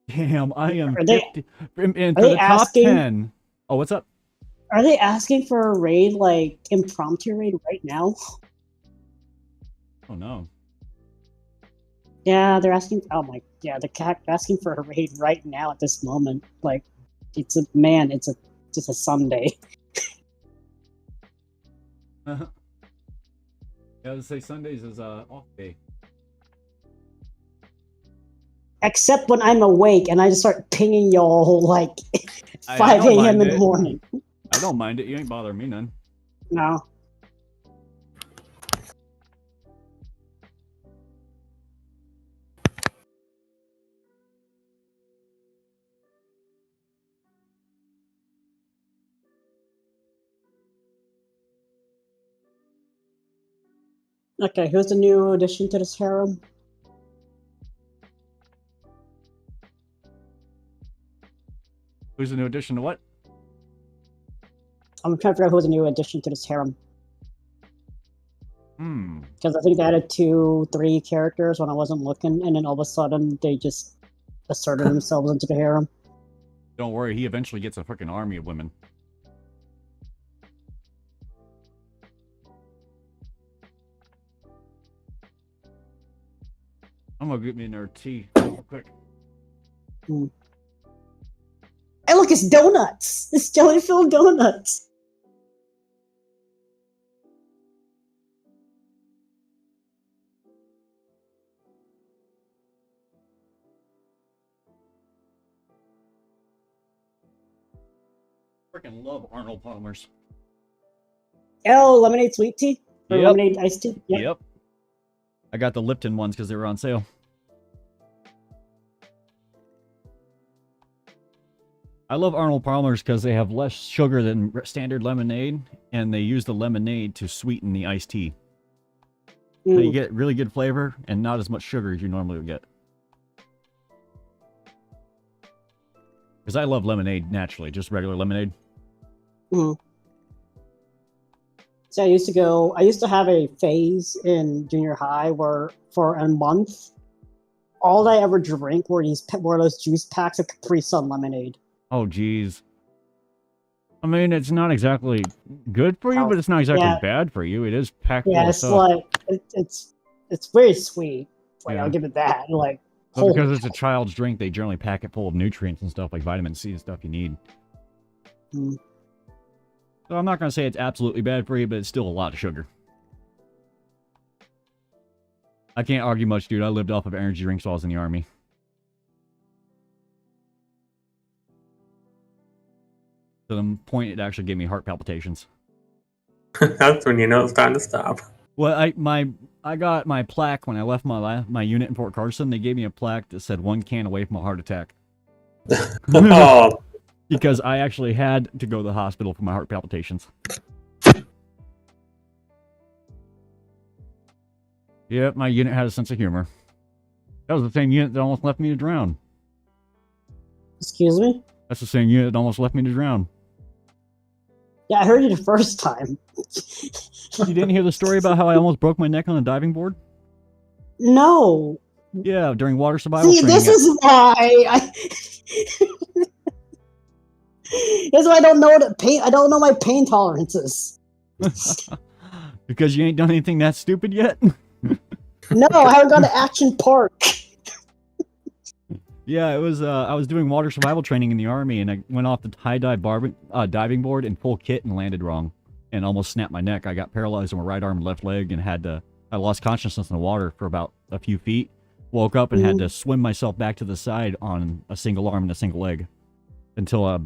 Damn, I am 50. And for the top 10. Oh, what's up? Are they asking for a raid, like, impromptu raid right now? Oh, no. Yeah, they're asking. Oh my, yeah, they're asking for a raid right now at this moment. Like, it's just a Sunday. Yeah, I would say Sundays is off day. Except when I'm awake and I just start pinging y'all like 5 a.m. in the morning. I don't mind it. You ain't bothering me none. No. Okay, who's the new addition to this harem? Who's the new addition to what? I'm trying to figure out who's a new addition to this harem. Because I think they added 2, 3 characters when I wasn't looking, and then all of a sudden they just asserted themselves into the harem. Don't worry, he eventually gets a freaking army of women. I'm gonna get me another tea real quick. Hey, look, it's donuts! It's jelly-filled donuts! Freaking love Arnold Palmer's. Oh, lemonade sweet tea? Or Yep. lemonade iced tea? Yep. I got the Lipton ones because they were on sale. I love Arnold Palmer's because they have less sugar than standard lemonade, and they use the lemonade to sweeten the iced tea. So you get really good flavor and not as much sugar as you normally would get. Because I love lemonade naturally, just regular lemonade. So I used to have a phase in junior high where for a month, all I ever drank were those juice packs of Capri Sun lemonade. Oh, geez. I mean, it's not exactly good for you, but it's not exactly bad for you. It is packed full of stuff. Like, it's very sweet. Like, I'll give it that. Like, but because it's a child's drink, they generally pack it full of nutrients and stuff like vitamin C and stuff you need. So I'm not going to say it's absolutely bad for you, but it's still a lot of sugar. I can't argue much, dude. I lived off of energy drinks while I was in the Army. To the point it actually gave me heart palpitations. That's when you know it's time to stop. Well, I got my plaque when I left my unit in Fort Carson. They gave me a plaque that said 1 can away from a heart attack. Oh. Because I actually had to go to the hospital for my heart palpitations. Yep, my unit had a sense of humor. That was the same unit that almost left me to drown. Excuse me? That's the same unit that almost left me to drown. Yeah, I heard you the first time. You didn't hear the story about how I almost broke my neck on a diving board? No. Yeah, during water survival training. This is why This is why I don't know I don't know my pain tolerances. Because you ain't done anything that stupid yet? No, I haven't gone to Action Park. Yeah, it was. I was doing water survival training in the Army, and I went off the high dive diving board in full kit and landed wrong, and almost snapped my neck. I got paralyzed on my right arm and left leg, and I lost consciousness in the water for about a few feet. Woke up and had to swim myself back to the side on a single arm and a single leg, until it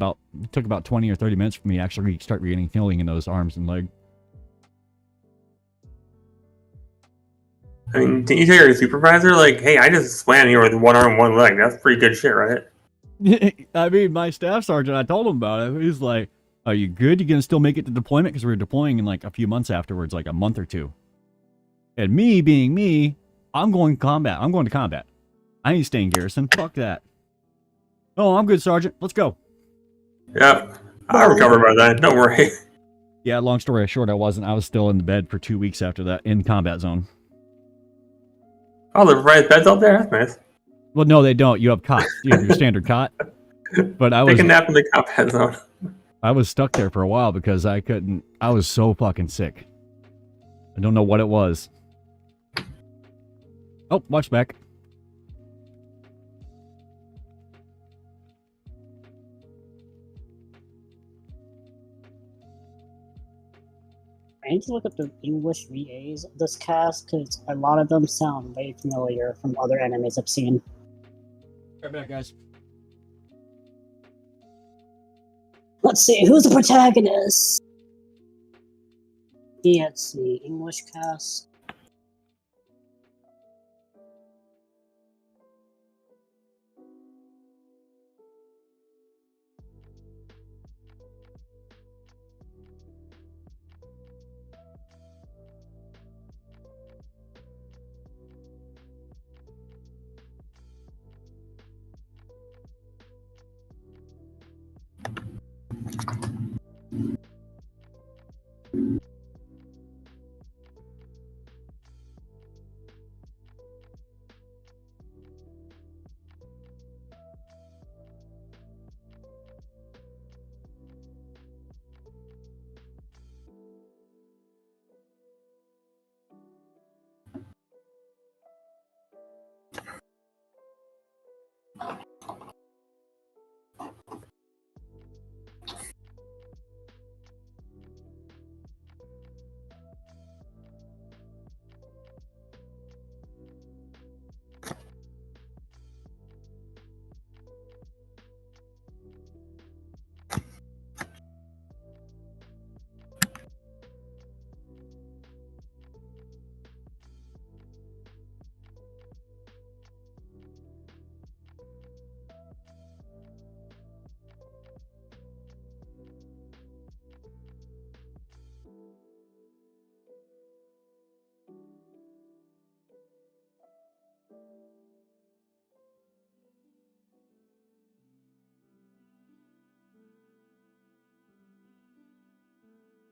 took about 20 or 30 minutes for me to actually start regaining feeling in those arms and leg. I mean, didn't you tell your supervisor, like, hey, I just swam here with 1 arm, 1 leg. That's pretty good shit, right? I mean, my staff sergeant, I told him about it. He's like, are you good? You gonna still make it to deployment? Because we were deploying in like a few months afterwards, like a month or two. And me being me, I'm going to combat. I ain't staying garrison. Fuck that. Oh, I'm good, Sergeant. Let's go. Yep. I'll recover by then. Don't worry. Yeah, long story short, I wasn't. I was still in the bed for 2 weeks after that in combat zone. Oh, the right beds out there? That's nice. Well, no, they don't. You have cots. You have your standard cot. But I was... Take a nap in the combat zone. I was stuck there for a while because I couldn't... I was so fucking sick. I don't know what it was. Oh, watch back. I need to look up the English VAs of this cast because a lot of them sound very familiar from other animes I've seen. Right back, guys. Let's see, who's the protagonist? Yeah, let's see, English cast.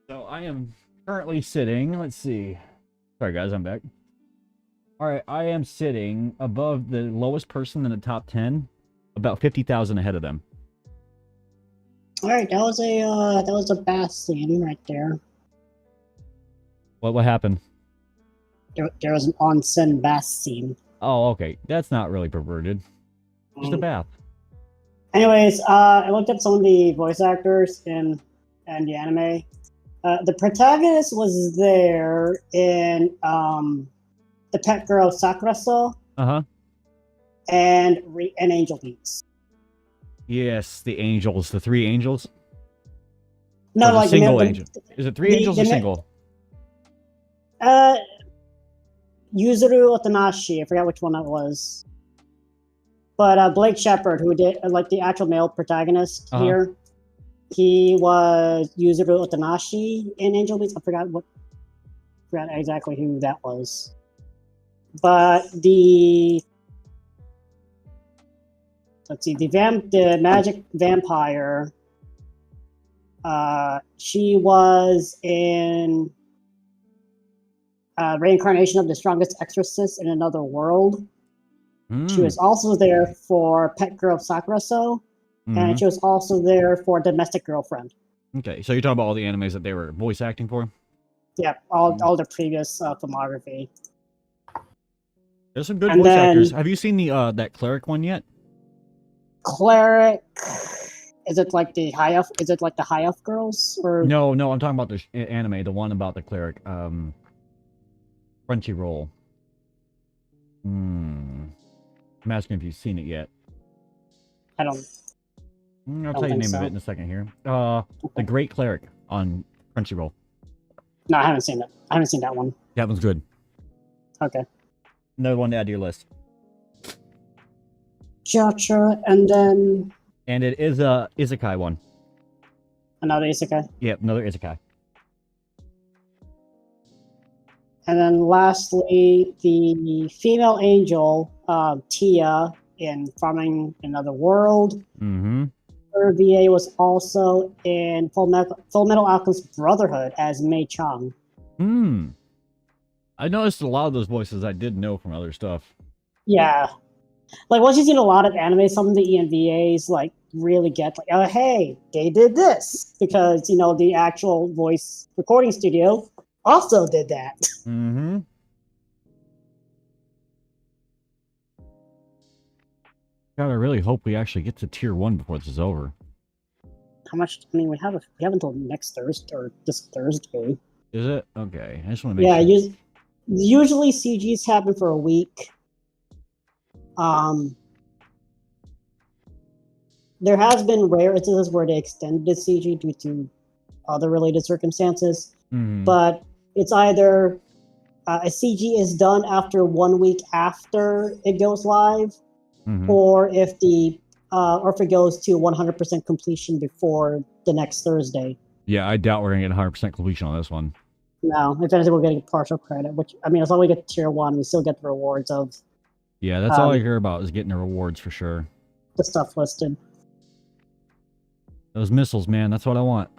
So I am currently sitting, let's see. Sorry guys, I'm back. Alright, I am sitting above the lowest person in the top 10, about 50,000 ahead of them. Alright, that was a bath scene right there. What happened? There was an onsen bath scene. Oh, okay. That's not really perverted. Just a bath. Anyways, I looked at some of the voice actors in the anime. The protagonist was there in the pet girl Sakuraso. And Angel Beats. Yes, the angels, the 3 angels. No, like single angel. Is it 3 angels or single? Yuzuru Otanashi. I forgot which one that was. But Blake Shepard, who did like the actual male protagonist here, he was Yuzuru Otanashi in Angel Beats. I forgot exactly who that was. But let's see, the magic vampire. She was in Reincarnation of the Strongest Exorcist in Another World. She was also there for Pet Girl Sakuraso, and she was also there for Domestic Girlfriend. Okay, so you're talking about all the animes that they were voice acting for? Yeah, all the previous filmography. There's some good voice actors. Have you seen the that cleric one yet? Cleric, is it like the high elf? Is it like the high elf girls? Or no, I'm talking about the anime, the one about the cleric. Crunchyroll. I'm asking if you've seen it yet. I don't. I'll tell you the name of it in a second here. The Great Cleric on Crunchyroll. No, I haven't seen it. I haven't seen that one. That one's good. Okay. Another one to add to your list. Gotcha, and then... And it is a isekai one. Another isekai? Yep, another isekai. And then lastly, the female angel, Tia, in Farming Another World. Her VA was also in Full Metal Alchemist Brotherhood as Mei Chang. I noticed a lot of those voices I did know from other stuff. Yeah. Like, once you've seen a lot of anime, some of the ENVAs, like, really get, like, oh, hey, they did this. Because, you know, the actual voice recording studio also did that. God, I really hope we actually get to tier 1 before this is over. How much? I mean, we have until next Thursday or this Thursday. Is it? Okay, I just want to make sure. Yeah, usually CGs happen for a week. There has been rare instances where they extended the CG due to other related circumstances, but it's either a CG is done after 1 week after it goes live, or if it goes to 100% completion before the next Thursday. Yeah, I doubt we're gonna get 100% completion on this one. No, if anything, we're getting partial credit. Which, I mean, as long as we get tier 1, we still get the rewards of. Yeah, that's all I hear about is getting the rewards for sure. The stuff listed. Those missiles, man. That's what I want.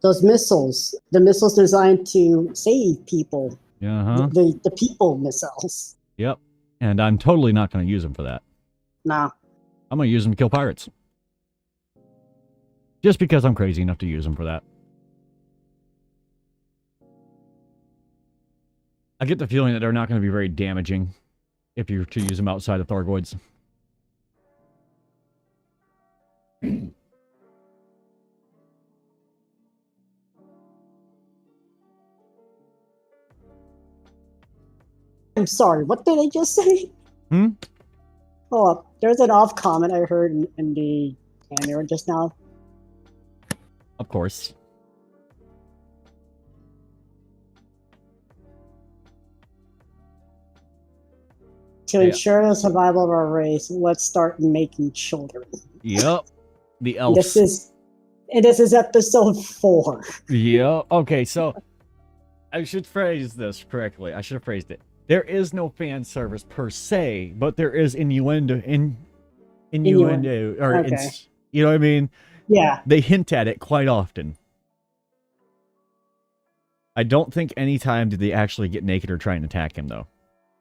Those missiles. The missiles designed to save people. Uh-huh. The people missiles. Yep. And I'm totally not going to use them for that. Nah. I'm going to use them to kill pirates. Just because I'm crazy enough to use them for that. I get the feeling that they're not going to be very damaging if you're to use them outside of Thargoids. I'm sorry, what did I just say? Oh, there's an off comment I heard in the camera just now. Of course. To ensure the survival of our race, let's start making children. Yep. The elves. This is episode 4. Yeah. Okay, so I should phrase this correctly. I should have phrased it. There is no fan service per se, but there is innuendo. Innuendo. Or okay. You know what I mean? Yeah. They hint at it quite often. I don't think any time did they actually get naked or try and attack him, though.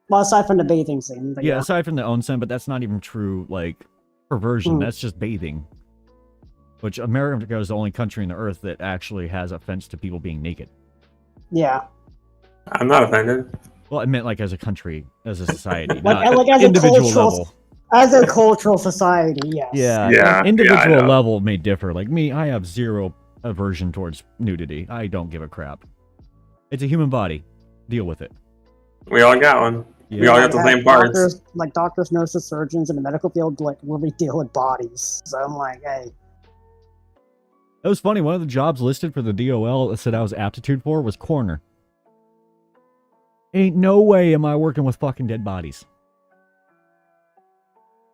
Well, aside from the bathing scene. But yeah, aside from the onsen, but that's not even true, like, perversion. That's just bathing. Which America is the only country on the earth that actually has offense to people being naked. Yeah. I'm not offended. Well, I meant like as a country, as a society, like not as individual level. As a cultural society, yes. Yeah. Individual level may differ. Like me, I have zero aversion towards nudity. I don't give a crap. It's a human body. Deal with it. We all got one. Yeah. We all got the same parts. Doctors, nurses, surgeons in the medical field, like, really deal with bodies. So I'm like, hey. It was funny. One of the jobs listed for the DOL that said I was aptitude for was coroner. Ain't no way am I working with fucking dead bodies.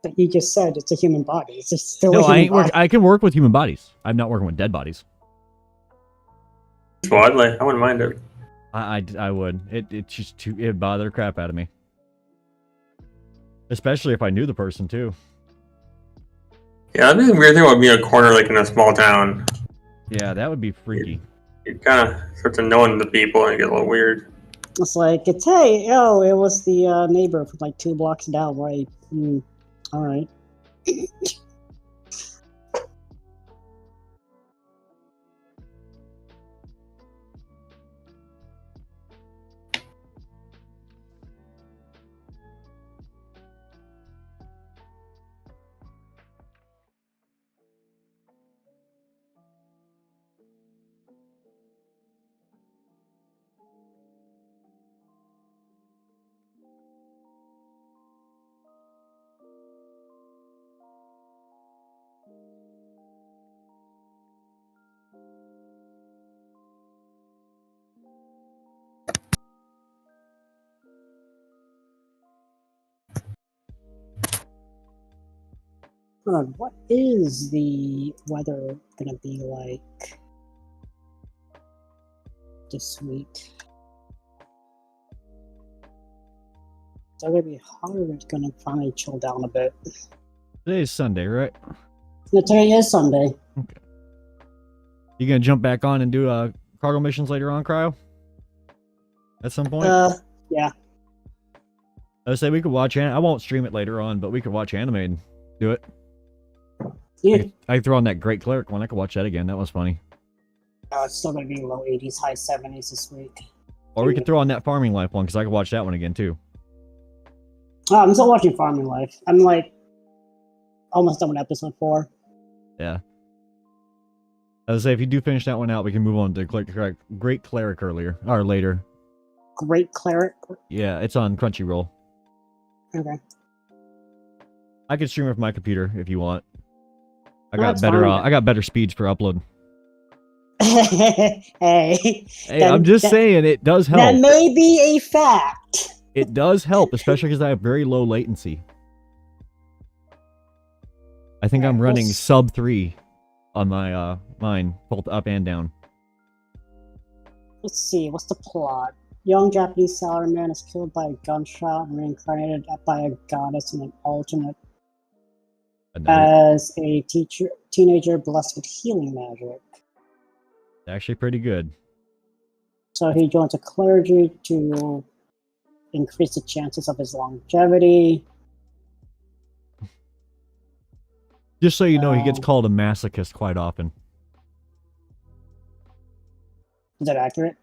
But you just said it's a human body. It's just still no, a human I ain't body. I can work with human bodies. I'm not working with dead bodies. Well, I wouldn't mind it. I would. It's just too. It'd bother the crap out of me. Especially if I knew the person too. Yeah, that'd be the weird thing about being a coroner, like in a small town. Yeah, that would be freaky. You kind of start to knowing the people and it get a little weird. It's like, hey, it was the neighbor from like 2 blocks down, right? All right. Hold on, what is the weather gonna be like this week? It's gonna be hot, or it's gonna finally chill down a bit. Today is Sunday, right? No, today is Sunday. Okay. You gonna jump back on and do cargo missions later on, Cryo? At some point? Yeah. I would say we could watch I won't stream it later on, but we could watch anime and do it. Yeah. I threw on that Great Cleric one. I could watch that again. That was funny. It's still gonna be low 80s, high 70s this week. Or we could throw on that Farming Life one, because I could watch that one again, too. I'm still watching Farming Life. I'm like almost done with episode 4. Yeah. I would say if you do finish that one out, we can move on to Great Cleric earlier, or later. Great Cleric? Yeah, it's on Crunchyroll. Okay. I could stream it from my computer if you want. I got better speeds for upload. Hey, I'm just saying it does help. That may be a fact. It does help, especially because I have very low latency. I think I'm running sub 3 on my mine, both up and down. Let's see, what's the plot? Young Japanese salaryman is killed by a gunshot and reincarnated by a goddess in an alternate. as a teenager blessed with healing magic. Actually pretty good. So he joins a clergy to increase the chances of his longevity. Just so you know, he gets called a masochist quite often. Is that accurate?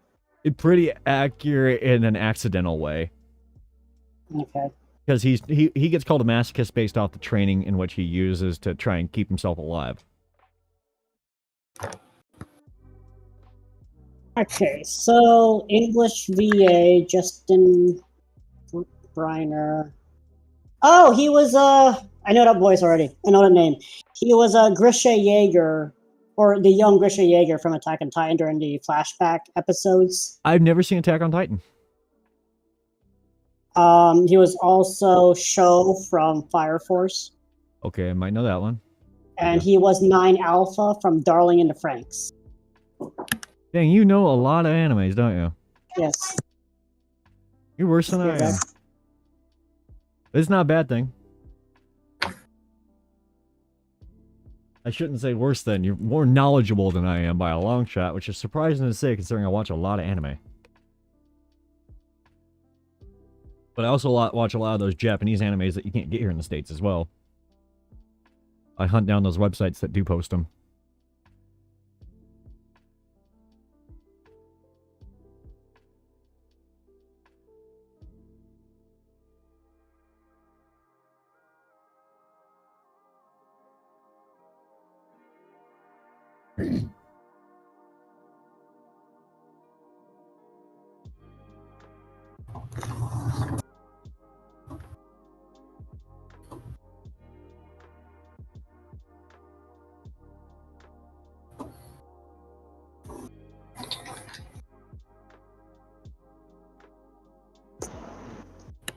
Pretty accurate in an accidental way. Okay. Because he gets called a masochist based off the training in which he uses to try and keep himself alive. Okay, so English VA, Justin Briner. Oh, he was, I know that voice already. I know that name. He was Grisha Yeager, or the young Grisha Yeager from Attack on Titan during the flashback episodes. I've never seen Attack on Titan. He was also Sho from Fire Force. Okay, I might know that one. And he was 9 Alpha from Darling in the Franxx. Dang, you know a lot of animes, don't you? Yes. You're worse than I am. It's not a bad thing. I shouldn't say worse than. You're more knowledgeable than I am by a long shot, which is surprising to say considering I watch a lot of anime. But I also watch a lot of those Japanese animes that you can't get here in the States as well. I hunt down those websites that do post them.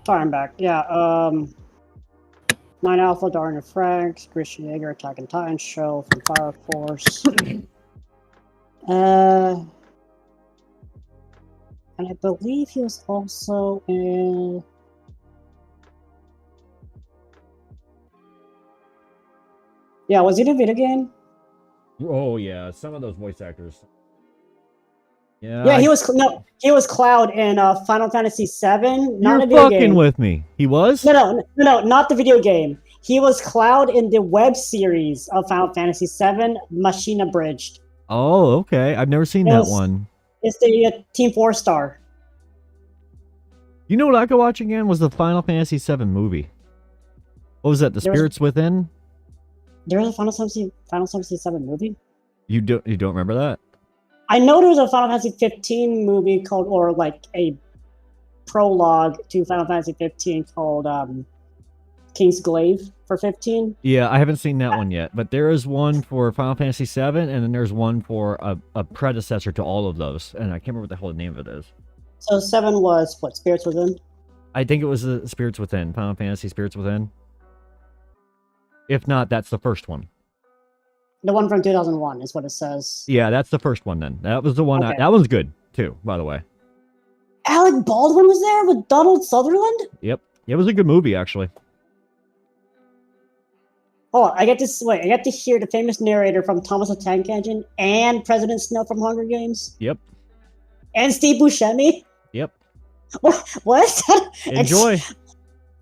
Sorry, I'm back. Yeah, 9 Alpha, Darling in the Franxx, Grisha Yeager, Attack on Titan, Sho from Fire Force. And I believe he was also in... Yeah, was he in a video game? Oh yeah, some of those voice actors. Yeah, he was Cloud in Final Fantasy VII. Not You're a video fucking game. with me. He was? No, not the video game. He was Cloud in the web series of Final Fantasy VII, Machine Abridged. Oh, okay. I've never seen that one. It's the Team 4-star. You know what I could watch again was the Final Fantasy VII movie. What was that? The Spirits Within? There was a Final Fantasy VII movie? You don't remember that? I know there was a Final Fantasy 15 movie called, or like a prologue to Final Fantasy 15 called King's Glaive for 15. Yeah, I haven't seen that one yet, but there is one for Final Fantasy VII, and then there's one for a predecessor to all of those, and I can't remember what the hell the name of it is. So 7 was what, Spirits Within? I think it was the Spirits Within, Final Fantasy Spirits Within. If not, that's the first one. The one from 2001 is what it says. Yeah, that's the first one then. That was the one. Okay. That one's good too, by the way. Alec Baldwin was there with Donald Sutherland? Yep. It was a good movie, actually. Oh, I get to hear the famous narrator from Thomas the Tank Engine and President Snow from Hunger Games. Yep. And Steve Buscemi. Yep. What? Enjoy.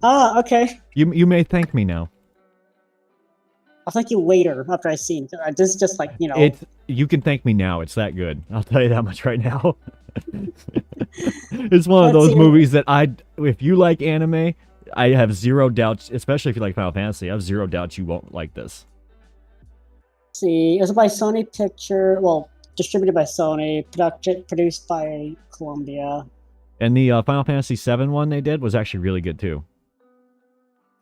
Okay. You may thank me now. I'll thank you later after I see it. This is just like, you know. You can thank me now. It's that good. I'll tell you that much right now. It's one of those movies that if you like anime, I have zero doubts, especially if you like Final Fantasy, I have zero doubts you won't like this. See, it was by Sony Picture, well, distributed by Sony, produced by Columbia. And the Final Fantasy VII one they did was actually really good too.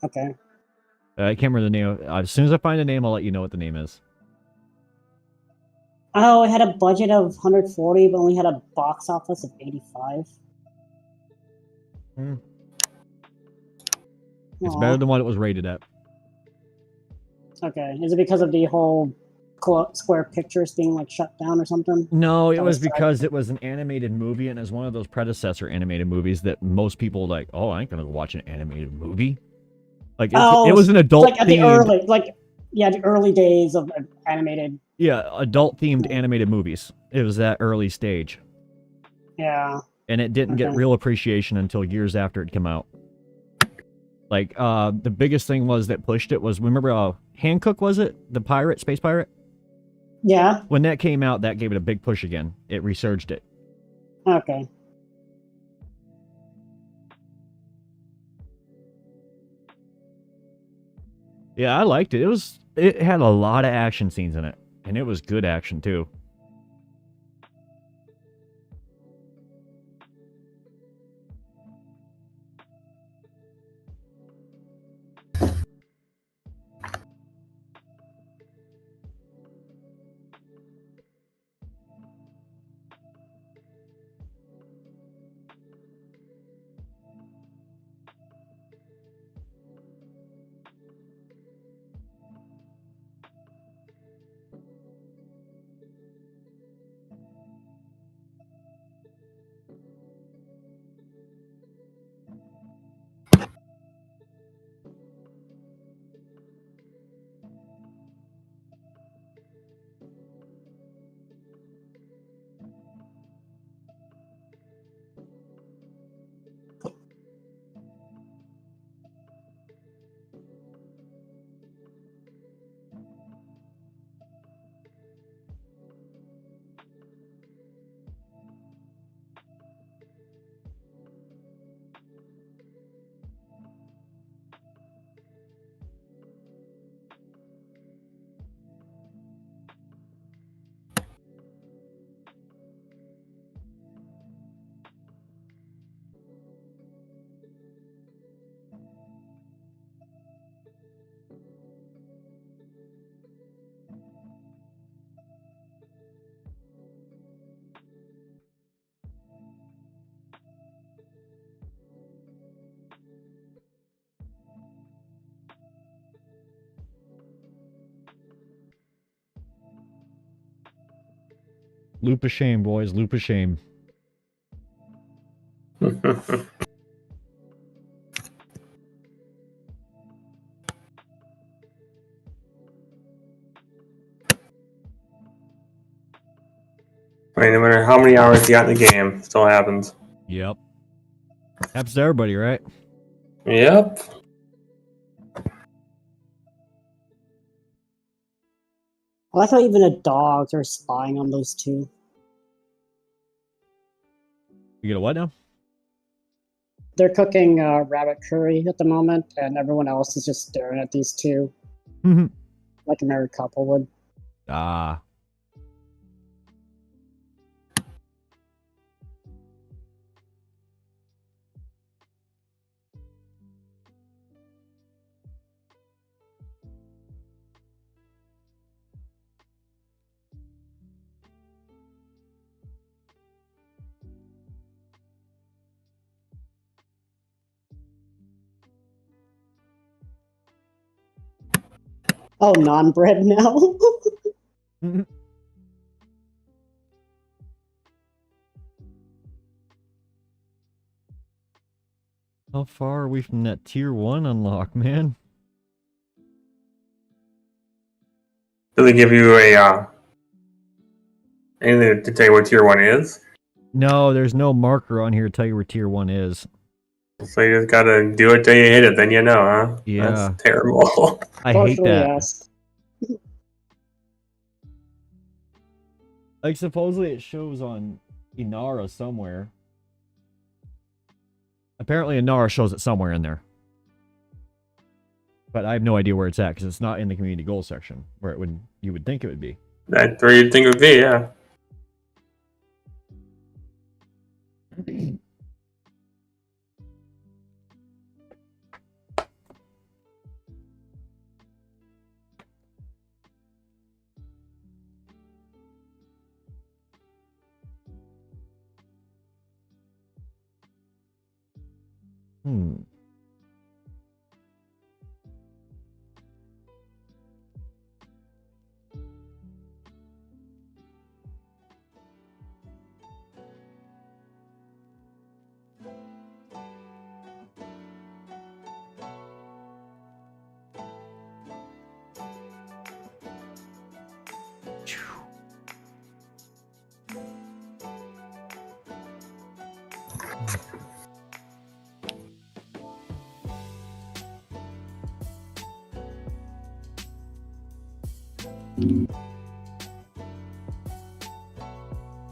Okay. I can't remember the name. As soon as I find the name, I'll let you know what the name is. Oh, it had a budget of 140, but only had a box office of 85. It's better than what it was rated at. Okay. Is it because of the whole Square Pictures being like shut down or something? No, it was because it was an animated movie, and it's one of those predecessor animated movies that most people like, oh, I ain't gonna watch an animated movie. Like, it was an adult like at the early, like Yeah, the early days of animated. Yeah, adult-themed animated movies. It was that early stage. Yeah. And it didn't get real appreciation until years after it came out. Like, the biggest thing was that pushed it was, remember, Hancock, was it? The pirate, space pirate? Yeah. When that came out, that gave it a big push again. It resurged it. Okay. Yeah, I liked it. It had a lot of action scenes in it. And it was good action, too. Loop of shame, boys. Loop of shame. I mean, no matter how many hours you got in the game, it still happens. Yep. Happens to everybody, right? Yep. I like how even the dogs are spying on those two. You get a what now? They're cooking rabbit curry at the moment, and everyone else is just staring at these two. Like a married couple would. Ah. Oh, non-bread now? How far are we from that tier 1 unlock, man? Do they give you a anything to tell you what tier 1 is? No, there's no marker on here to tell you where tier 1 is. So you just gotta do it till you hit it, then you know, huh? Yeah. That's terrible. I hate that. Yes. Like, supposedly it shows on Inara somewhere. Apparently Inara shows it somewhere in there. But I have no idea where it's at, because it's not in the community goals section, where you would think it would be. That's where you'd think it would be, yeah. Hmm.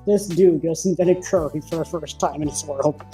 This dude just invented curry for the first time in his world.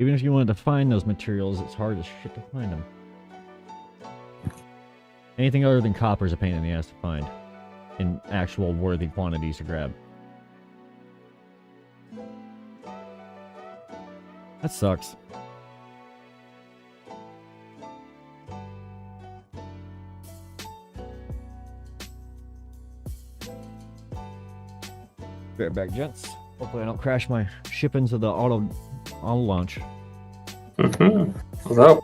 Even if you wanted to find those materials, it's hard as shit to find them. Anything other than copper is a pain in the ass to find in actual worthy quantities to grab. That sucks. Be right back, gents. Hopefully I don't crash my ship into the auto launch. What's up?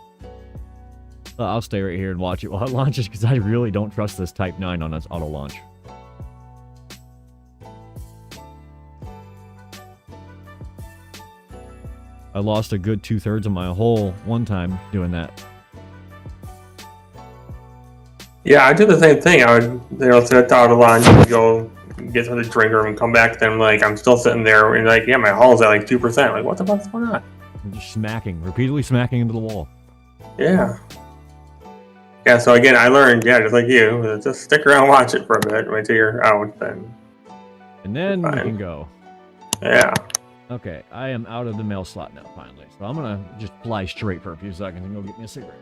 I'll stay right here and watch it while it launches because I really don't trust this Type 9 on its auto launch. I lost a good 2/3 of my hull one time doing that. Yeah, I do the same thing. I would, set the auto launch and go get to the drink room and come back. Then, I'm still sitting there and yeah, my hull's at 2%. What the fuck's going on? I'm just smacking, repeatedly smacking into the wall. Yeah. Yeah, so again, I learned, just like you, just stick around and watch it for a bit, wait till you're out, then. And then we can go. Yeah. Okay, I am out of the mail slot now, finally. So I'm gonna just fly straight for a few seconds and go get me a cigarette.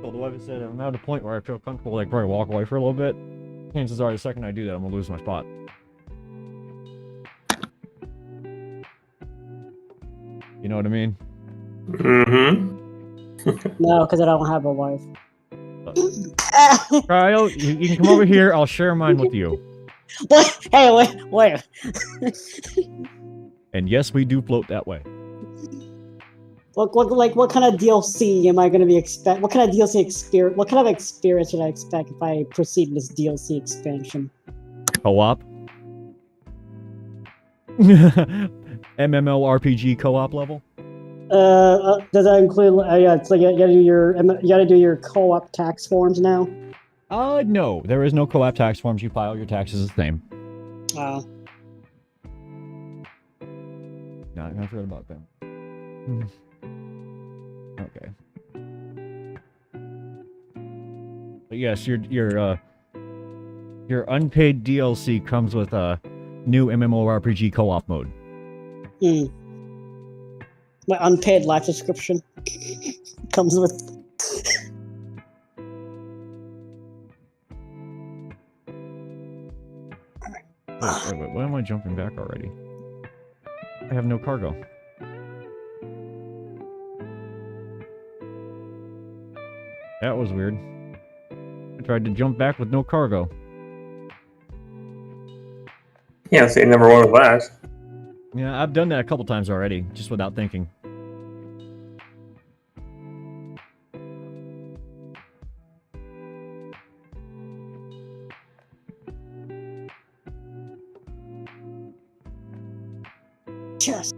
Well, the wife said I'm at a point where I feel comfortable, probably walk away for a little bit. Chances are, the second I do that, I'm gonna lose my spot. You know what I mean? Mm-hmm. No, because I don't have a wife. Kyle, you can come over here. I'll share mine with you. What? Hey, wait. And yes, we do float that way. What kind of DLC am I going to be expect? What kind of DLC experience? What kind of experience should I expect if I proceed with this DLC expansion? Co-op. MMORPG co-op level. Does that include? Yeah, it's you gotta do your co-op tax forms now. No, there is no co-op tax forms. You file your taxes the same. Oh. No, I forgot about them. Okay. But yes, your unpaid DLC comes with a new MMORPG co-op mode. My unpaid life subscription comes with. Wait, why am I jumping back already? I have no cargo. That was weird. I tried to jump back with no cargo. Yeah, say number one with that. Yeah, I've done that a couple times already, just without thinking. Just.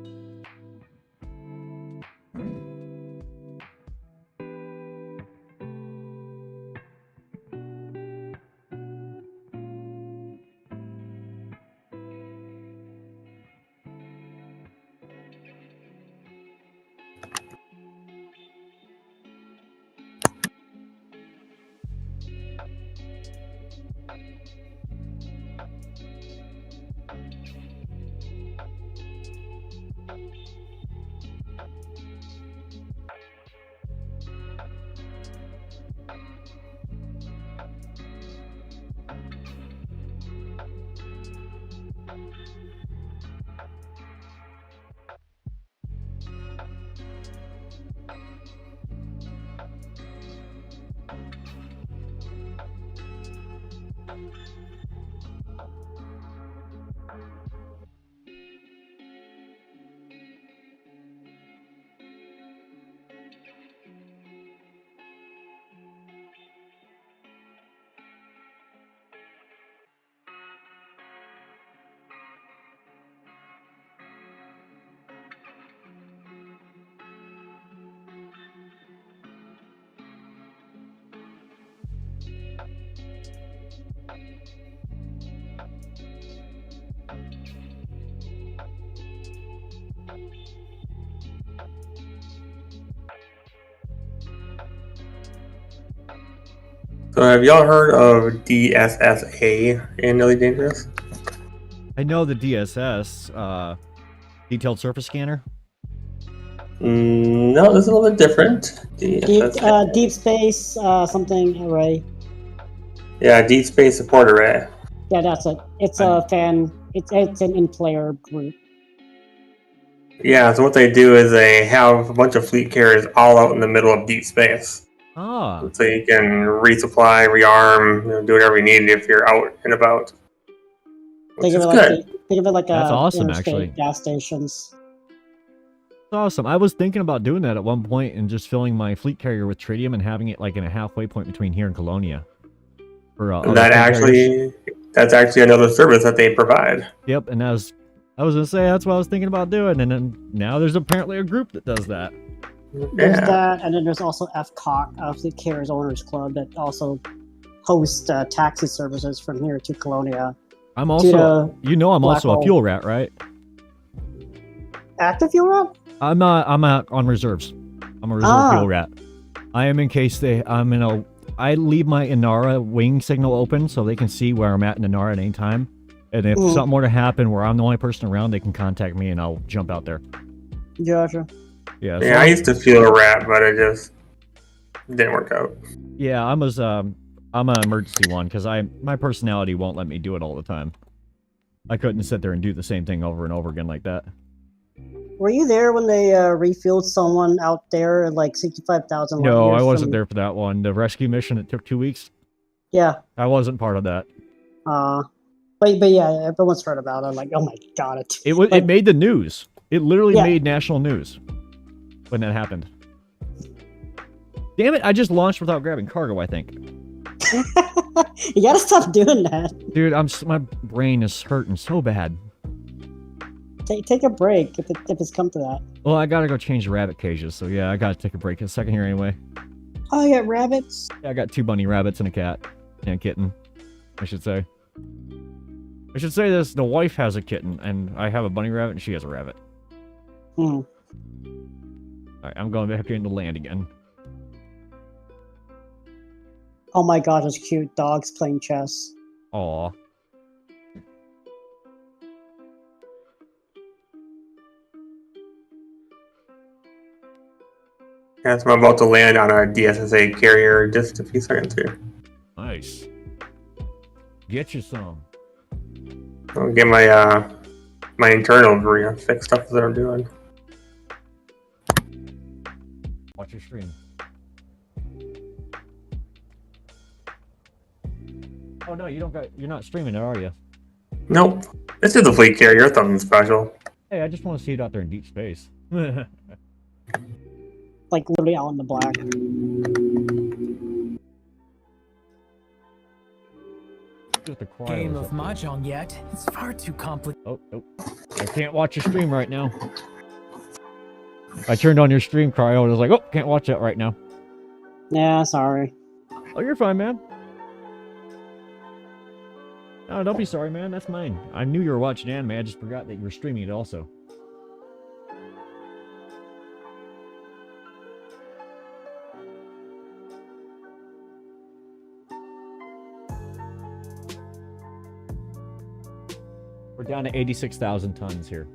So have y'all heard of DSSA in Nearly Dangerous? I know the DSS, detailed surface scanner. No, this is a little bit different. Deep space, something array. Yeah, Deep Space Support Array. Yeah, that's it. It's a fan. It's an in-player group. Yeah, so what they do is they have a bunch of fleet carriers all out in the middle of deep space. Ah. So you can resupply, rearm, do whatever you need if you're out and about. Which is good. Think of it like That's awesome, interstate actually. gas stations. That's awesome. I was thinking about doing that at one point and just filling my fleet carrier with tritium and having it like in a halfway point between here and Colonia. For That's actually another service that they provide. Yep, and I was gonna say that's what I was thinking about doing, and then now there's apparently a group that does that. There's that, and then there's also FCOC, Fleet Carriers Owners Club, that also hosts taxi services from here to Colonia. I'm also, I'm also a fuel rat, right? Active fuel rat? I'm on reserves. I'm a reserve fuel rat. I am in case I leave my Inara wing signal open so they can see where I'm at in Inara at any time. And if something were to happen where I'm the only person around, they can contact me and I'll jump out there. Gotcha. Yeah, I used to feel a rat, but it just didn't work out. Yeah, I'm an emergency one because my personality won't let me do it all the time. I couldn't sit there and do the same thing over and over again like that. Were you there when they refueled someone out there at like 65,000? No, I wasn't there for that one. The rescue mission that took 2 weeks? Yeah. I wasn't part of that. But yeah, everyone's heard about it. I'm like, oh my god, it made the news. It literally made national news when that happened. Damn it, I just launched without grabbing cargo, I think. You gotta stop doing that. Dude, my brain is hurting so bad. Take a break if it's come to that. Well, I gotta go change the rabbit cages, so yeah, I gotta take a break in a second here anyway. Oh, you got rabbits? Yeah, I got 2 bunny rabbits and a cat. And a kitten, I should say. I should say this, the wife has a kitten, and I have a bunny rabbit, and she has a rabbit. Alright, I'm going back into land again. Oh my god, those cute dogs playing chess. Aw. Yeah, so I'm about to land on a DSSA carrier in just a few seconds here. Nice. Get you some. I'll get my internal fix stuff that I'm doing. Watch your stream. Oh no, you're not streaming it, are you? Nope. This is the fleet carrier, it's nothing special. Hey, I just want to see it out there in deep space. Like literally out in the black. Game of Mahjong yet? It's far too complicated. Oh, nope. I can't watch your stream right now. I turned on your stream, Cryo, and I was like, oh, can't watch that right now. Yeah, sorry. Oh, you're fine, man. No, don't be sorry, man. That's mine. I knew you were watching anime. I just forgot that you were streaming it also. We're down to 86,000 tons here.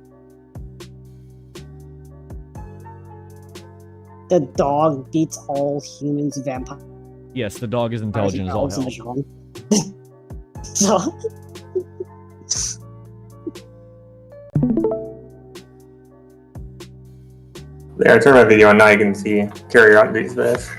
The dog beats all humans vampire. Yes, the dog is intelligent as all hell. So... There, I turned my video on now, you can see carrier out these days.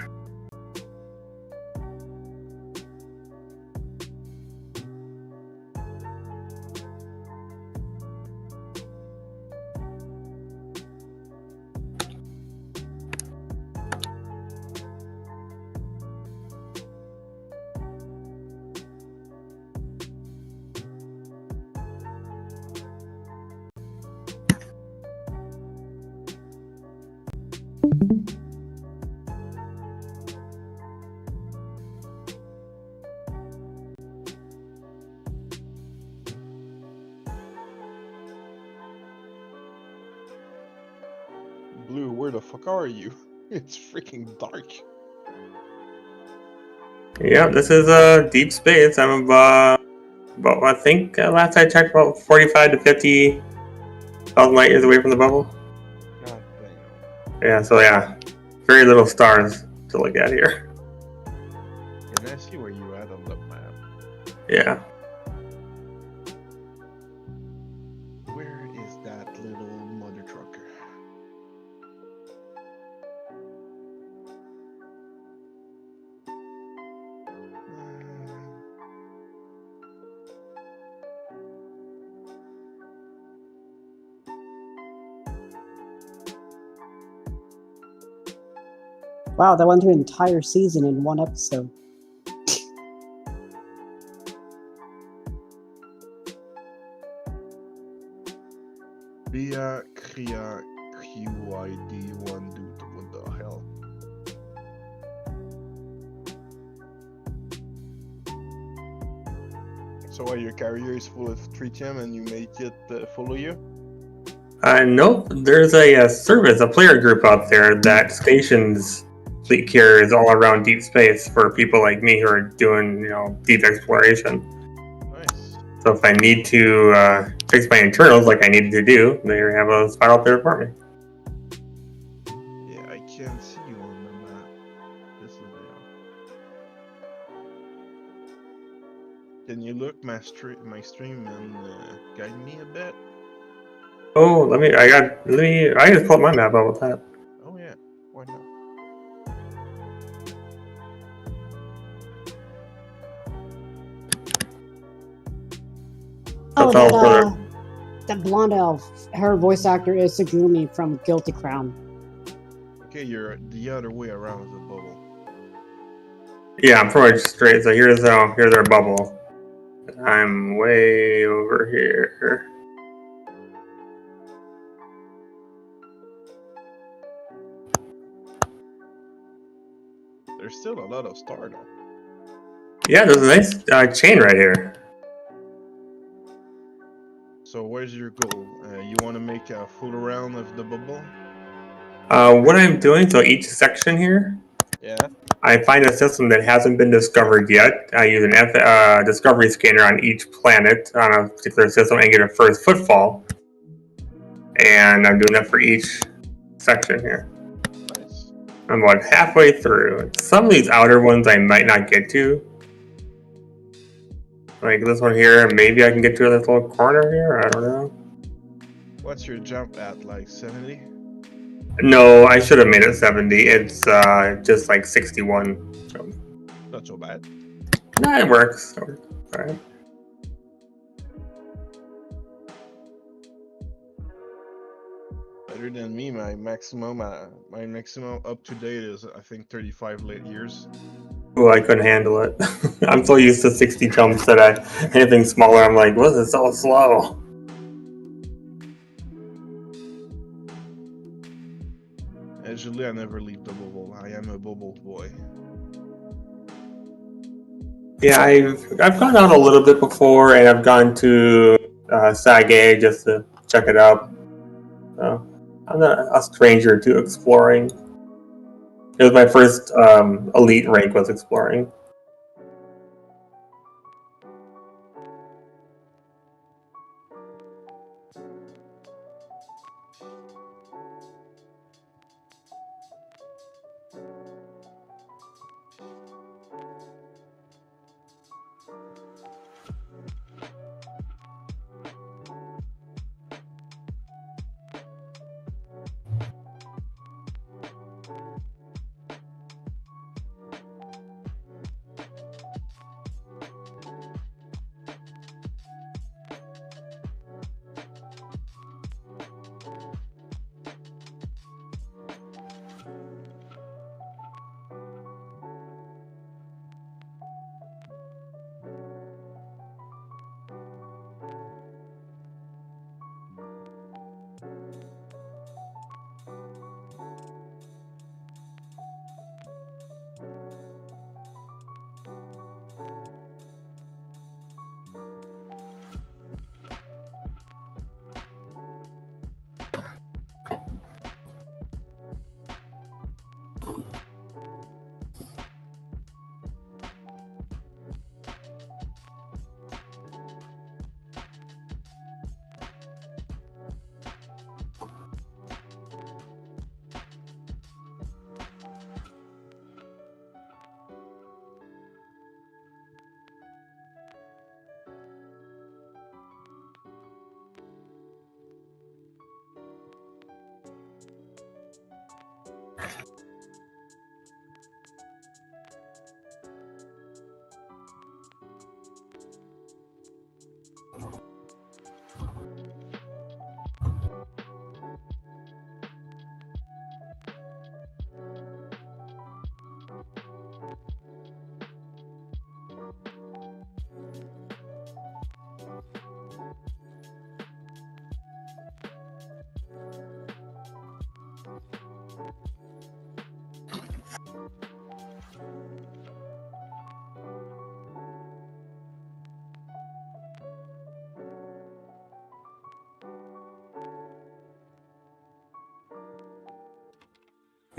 Blue, where the fuck are you? It's freaking dark. Yeah, this is deep space. I'm about I think last I checked, about 45 to 50,000 light years away from the bubble. God damn. Yeah, so yeah, very little stars to look at here. And I see where you at on the map. Yeah. Where is that little mother trucker? Wow, that went through an entire season in one episode. Bia Kria QYD1 dude, what the hell? So your carrier is full of tritium and you make it follow you? Nope. There's a service, a player group out there that stations fleet carriers all around deep space for people like me who are doing, deep exploration. Nice. So if I need to fix my internals like I needed to do, they have a spot out there for me. Yeah, I can't see you on the map. This is Can you look my stream and guide me a bit? Oh, I just pulled my map out with that. Oh yeah, why not? Oh, that blonde elf. Her voice actor is Segumi from Guilty Crown. Okay, you're the other way around the bubble. Yeah, I'm pretty much straight. So here's our bubble. I'm way over here. There's still a lot of star though. Yeah, there's a nice chain right here. So where's your goal? You want to make a full round of the bubble? What I'm doing, so each section here, Yeah. I find a system that hasn't been discovered yet. I use an discovery scanner on each planet on a particular system and get a first footfall. And I'm doing that for each section here. Nice. I'm about halfway through. Some of these outer ones I might not get to. Like this one here, maybe I can get to this little corner here. I don't know. What's your jump at? Like 70? No, I should have made it 70. It's just like 61. So. Not so bad. Nah, it works. All right. Better than me. My maximum up to date is I think 35 late years. Oh, I couldn't handle it. I'm so used to 60 jumps that anything smaller, I'm like, what is it so slow? Usually I never leave the bubble. I am a bubble boy. Yeah, I've gone out a little bit before, and I've gone to Sage just to check it out. So I'm not a stranger to exploring. It was my first elite rank was exploring.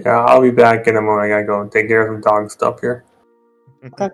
Yeah, I'll be back in a moment. I gotta go take care of some dog stuff here. Okay.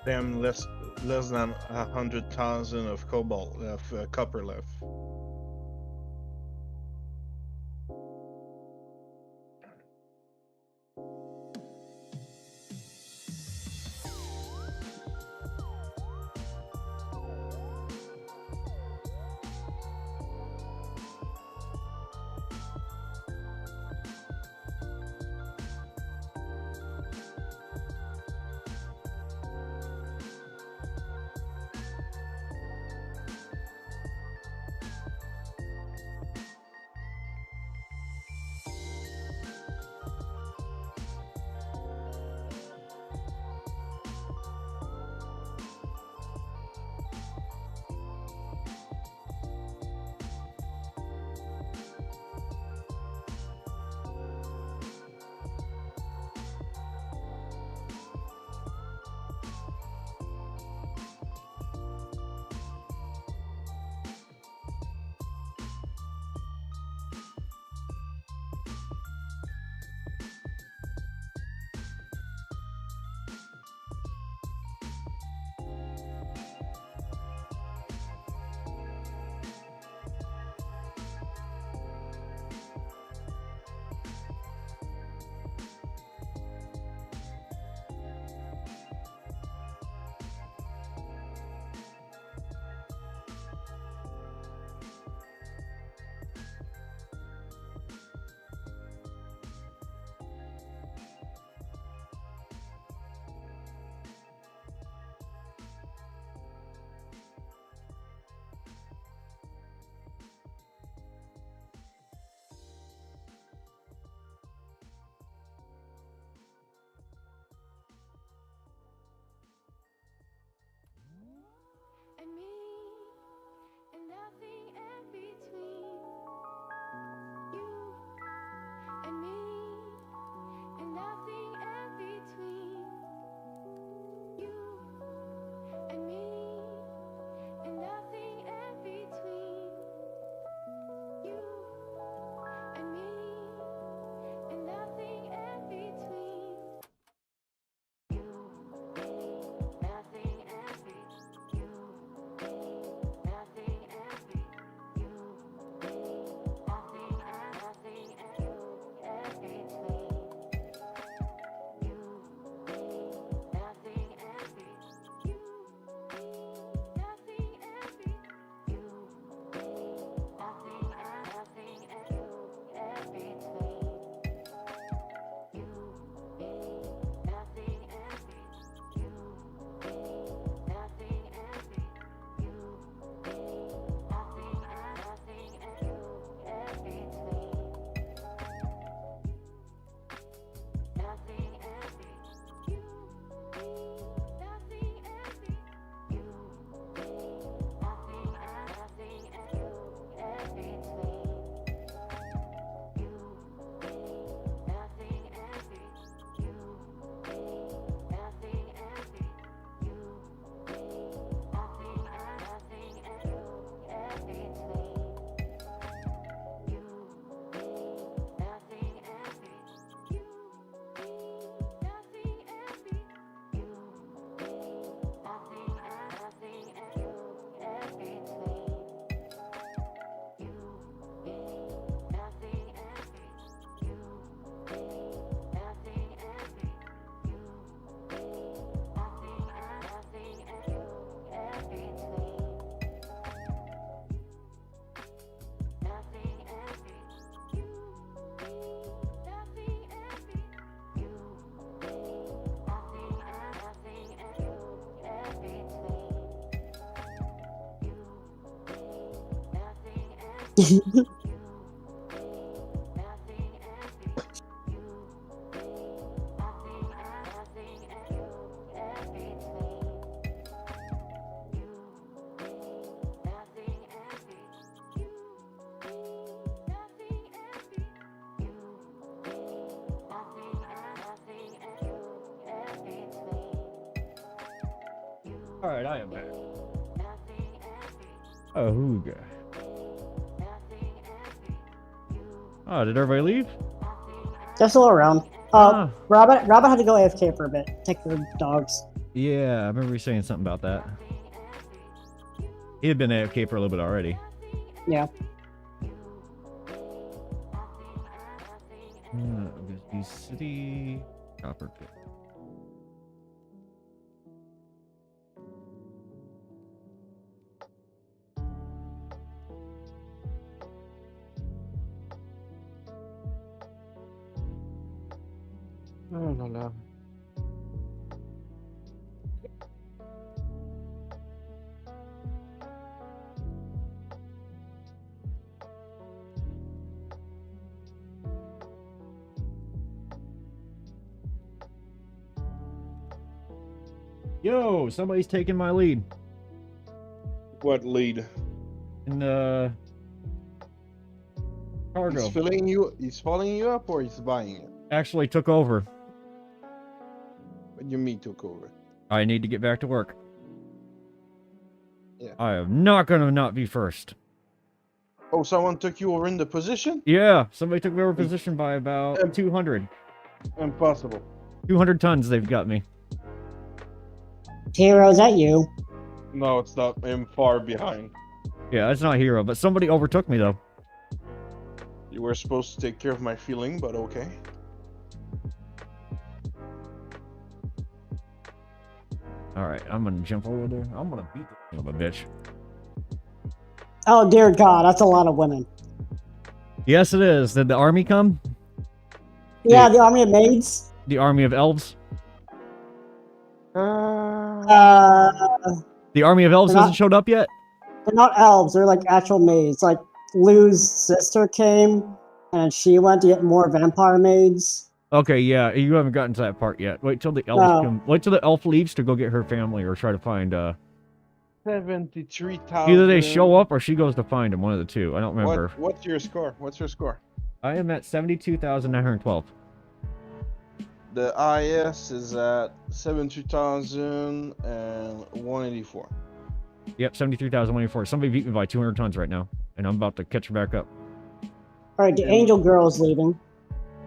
Damn, less than 100,000 of cobalt left, copper left. Alright, I am back. Oh, God. Oh, did everybody leave? They're still around. Robert had to go AFK for a bit. Take the dogs. Yeah, I remember you saying something about that. He had been AFK for a little bit already. Yeah. Bisbee City. Copper Pit. Oh, no. Yo, somebody's taking my lead. What lead? In the cargo. He's following you up, or he's buying it? Actually took over. What do you mean took over? I need to get back to work. Yeah. I am not gonna not be first. Oh, someone took you over in the position? Yeah, somebody took me over position by about 200. Impossible. 200 tons they've got me. Hero, is that you? No, it's not. I'm far behind. Yeah, that's not Hero, but somebody overtook me though. You were supposed to take care of my feeling, but okay. Alright, I'm gonna jump over there. I'm gonna beat the son of a bitch. Oh dear God, that's a lot of women. Yes, it is. Did the army come? Yeah, the army of maids. The army of elves? The army of elves hasn't showed up yet? They're not elves, they're like actual maids. Like, Lou's sister came, and she went to get more vampire maids. Okay, yeah, you haven't gotten to that part yet. Wait till the elves come. Wait till the elf leaves to go get her family or try to find, 73,000. Either they show up or she goes to find them, one of the two. I don't remember. What's your score? What's your score? I am at 72,912. The IS is at 72,184. Yep, 73,184. Somebody beat me by 200 tons right now, and I'm about to catch her back up. Alright, the angel girl is leaving.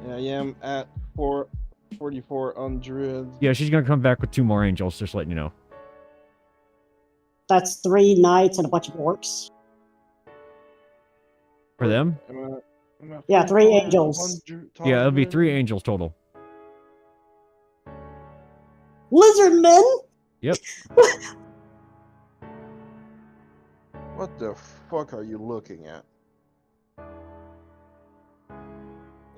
Yeah, I am at 4,400. Yeah, she's gonna come back with 2 more angels, just letting you know. That's 3 knights and a bunch of orcs. For them? I'm at Yeah, 3 angels. Yeah, it'll be 3 angels total. Lizard men? Yep. What the fuck are you looking at?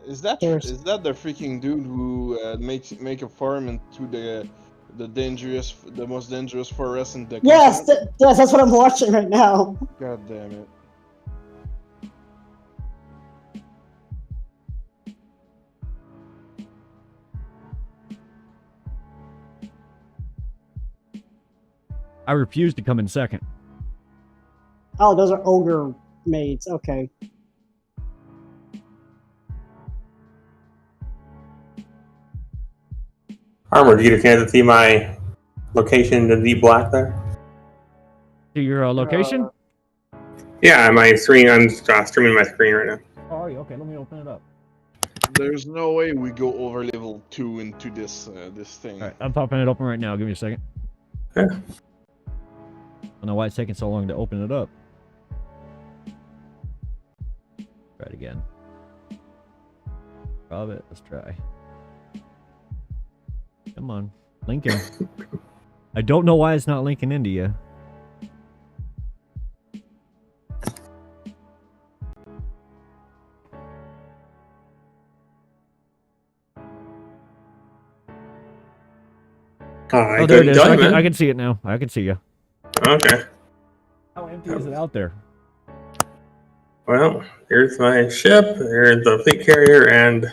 Is that the freaking dude who make a farm into the most dangerous forest in the Yes, continent? yes, that's what I'm watching right now. God damn it. I refuse to come in second. Oh, those are ogre maids. Okay. Armor, do you get a chance to see my location in the deep black there? To your location? Yeah, my screen. I'm streaming my screen right now. Oh, okay. Let me open it up. There's no way we go over level 2 into this thing. Alright, I'm popping it open right now. Give me a second. Okay. I don't know why it's taking so long to open it up. Try it again. Rob it. Let's try. Come on. Lincoln. I don't know why it's not linking into you. Oh, there it is. I can see it now. I can see you. Okay. How empty is it out there? Well, here's my ship. Here's the fleet carrier, and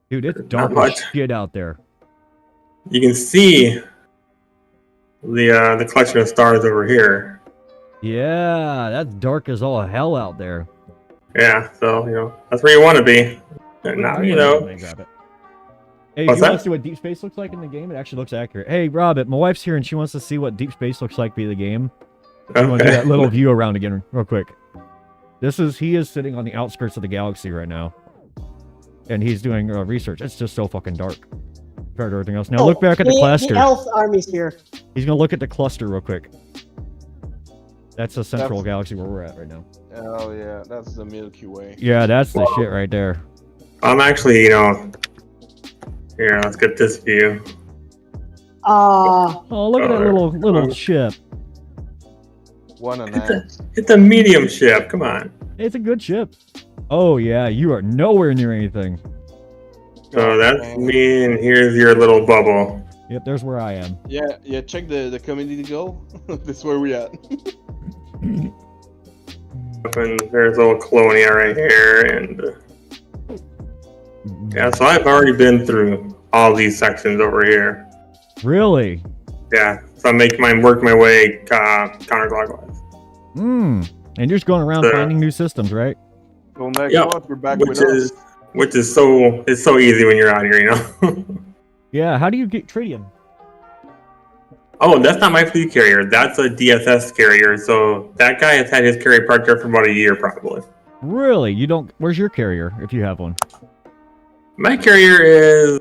Dude, it's not dark as much. shit out there. You can see the collection of stars over here. Yeah, that's dark as all hell out there. Yeah, so that's where you want to be. And now Let me grab it. Hey, if What's you want that? to see what deep space looks like in the game, it actually looks accurate. Hey, Rob, my wife's here and she wants to see what deep space looks like via the game. I want to do that little view around again real quick. He is sitting on the outskirts of the galaxy right now. And he's doing research. It's just so fucking dark compared to everything else. Now look back at the cluster. The elf army's here. He's going to look at the cluster real quick. That's the central galaxy where we're at right now. Oh yeah, that's the Milky Way. Yeah, that's the shit right there. I'm actually, here, let's get this view. Oh, look at that little ship. One and a half. It's a medium ship. Come on. It's a good ship. Oh yeah, you are nowhere near anything. So that's me, and here's your little bubble. Yep, there's where I am. Yeah. Check the community goal. That's where we at. And there's a little colonia right here, and yeah. So I've already been through all these sections over here. Really? Yeah. So I'm work my way counterclockwise. And you're just going around finding new systems, right? Well, next Yep. month we're back with us. Which is so easy when you're out here, Yeah. How do you get tritium? Oh, that's not my fleet carrier. That's a DSS carrier. So that guy has had his carrier parked there for about a year, probably. Really? You don't? Where's your carrier if you have one? My carrier is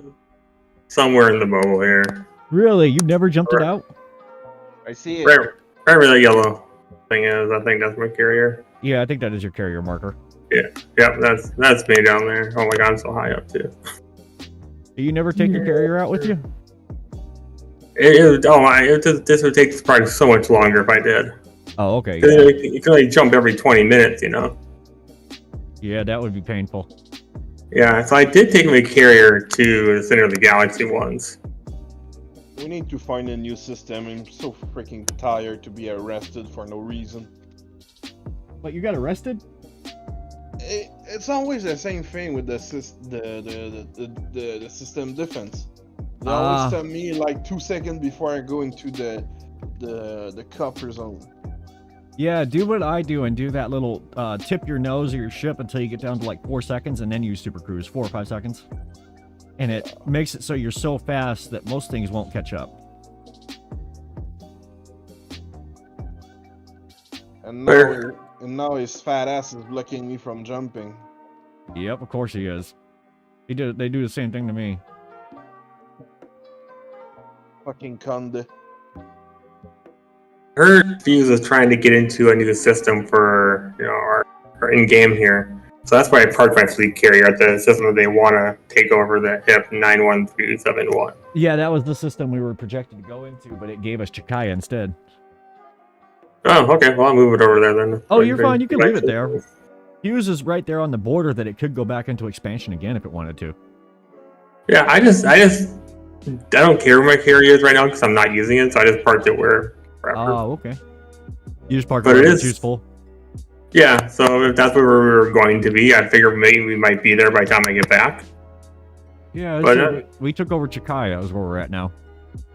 somewhere in the bubble here. Really? You've never jumped it out? I see it. Right where that yellow thing is. I think that's my carrier. Yeah, I think that is your carrier marker. Yep, that's me down there. Oh my god, I'm so high up too. You never take your carrier out with you? This would take probably so much longer if I did. Oh, okay. Yeah. Yeah. You can only jump every 20 minutes, Yeah, that would be painful. Yeah, so I did take my carrier to the center of the galaxy once. We need to find a new system. I'm so freaking tired to be arrested for no reason. But you got arrested? It's always the same thing with the system defense. They always tell me like 2 seconds before I go into the copper zone. Yeah, do what I do and do that little tip your nose or your ship until you get down to like 4 seconds and then use super cruise, 4 or 5 seconds. And it makes it so you're so fast that most things won't catch up. And now his fat ass is blocking me from jumping. Yep, of course he is. They do the same thing to me. Fucking conde. Her Fuse is trying to get into a new system for our in-game here. So that's why I parked my fleet carrier at the system that they want to take over, the HIP 91371. Yeah, that was the system we were projected to go into, but it gave us Chikaya instead. Oh, okay. Well, I'll move it over there then. Oh, you're fine. You can leave it there. Fuse is right there on the border that it could go back into expansion again if it wanted to. Yeah, I don't care where my carrier is right now because I'm not using it, so I just parked it wherever. Oh, okay. You just parked But it it where is it's useful. Yeah, so if that's where we were going to be, I figure maybe we might be there by the time I get back. Yeah, But, we took over Chikaya is where we're at now.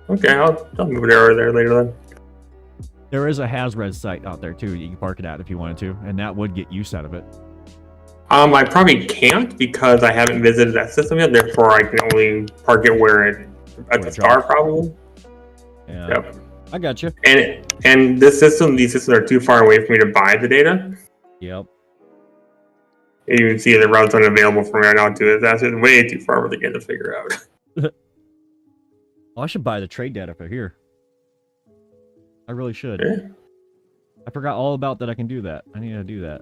Okay, I'll move it over there later then. There is a Hazres site out there too. You can park it at if you wanted to, and that would get use out of it. I probably can't because I haven't visited that system yet. Therefore, I can only park it at the star, probably. Yeah, Yep. I got you. And these systems are too far away for me to buy the data. Yep. And you can see the route's unavailable for me right now too. That's just way too far for the game to figure out. Oh, I should buy the trade data for here. I really should. Yeah. I forgot all about that. I can do that. I need to do that.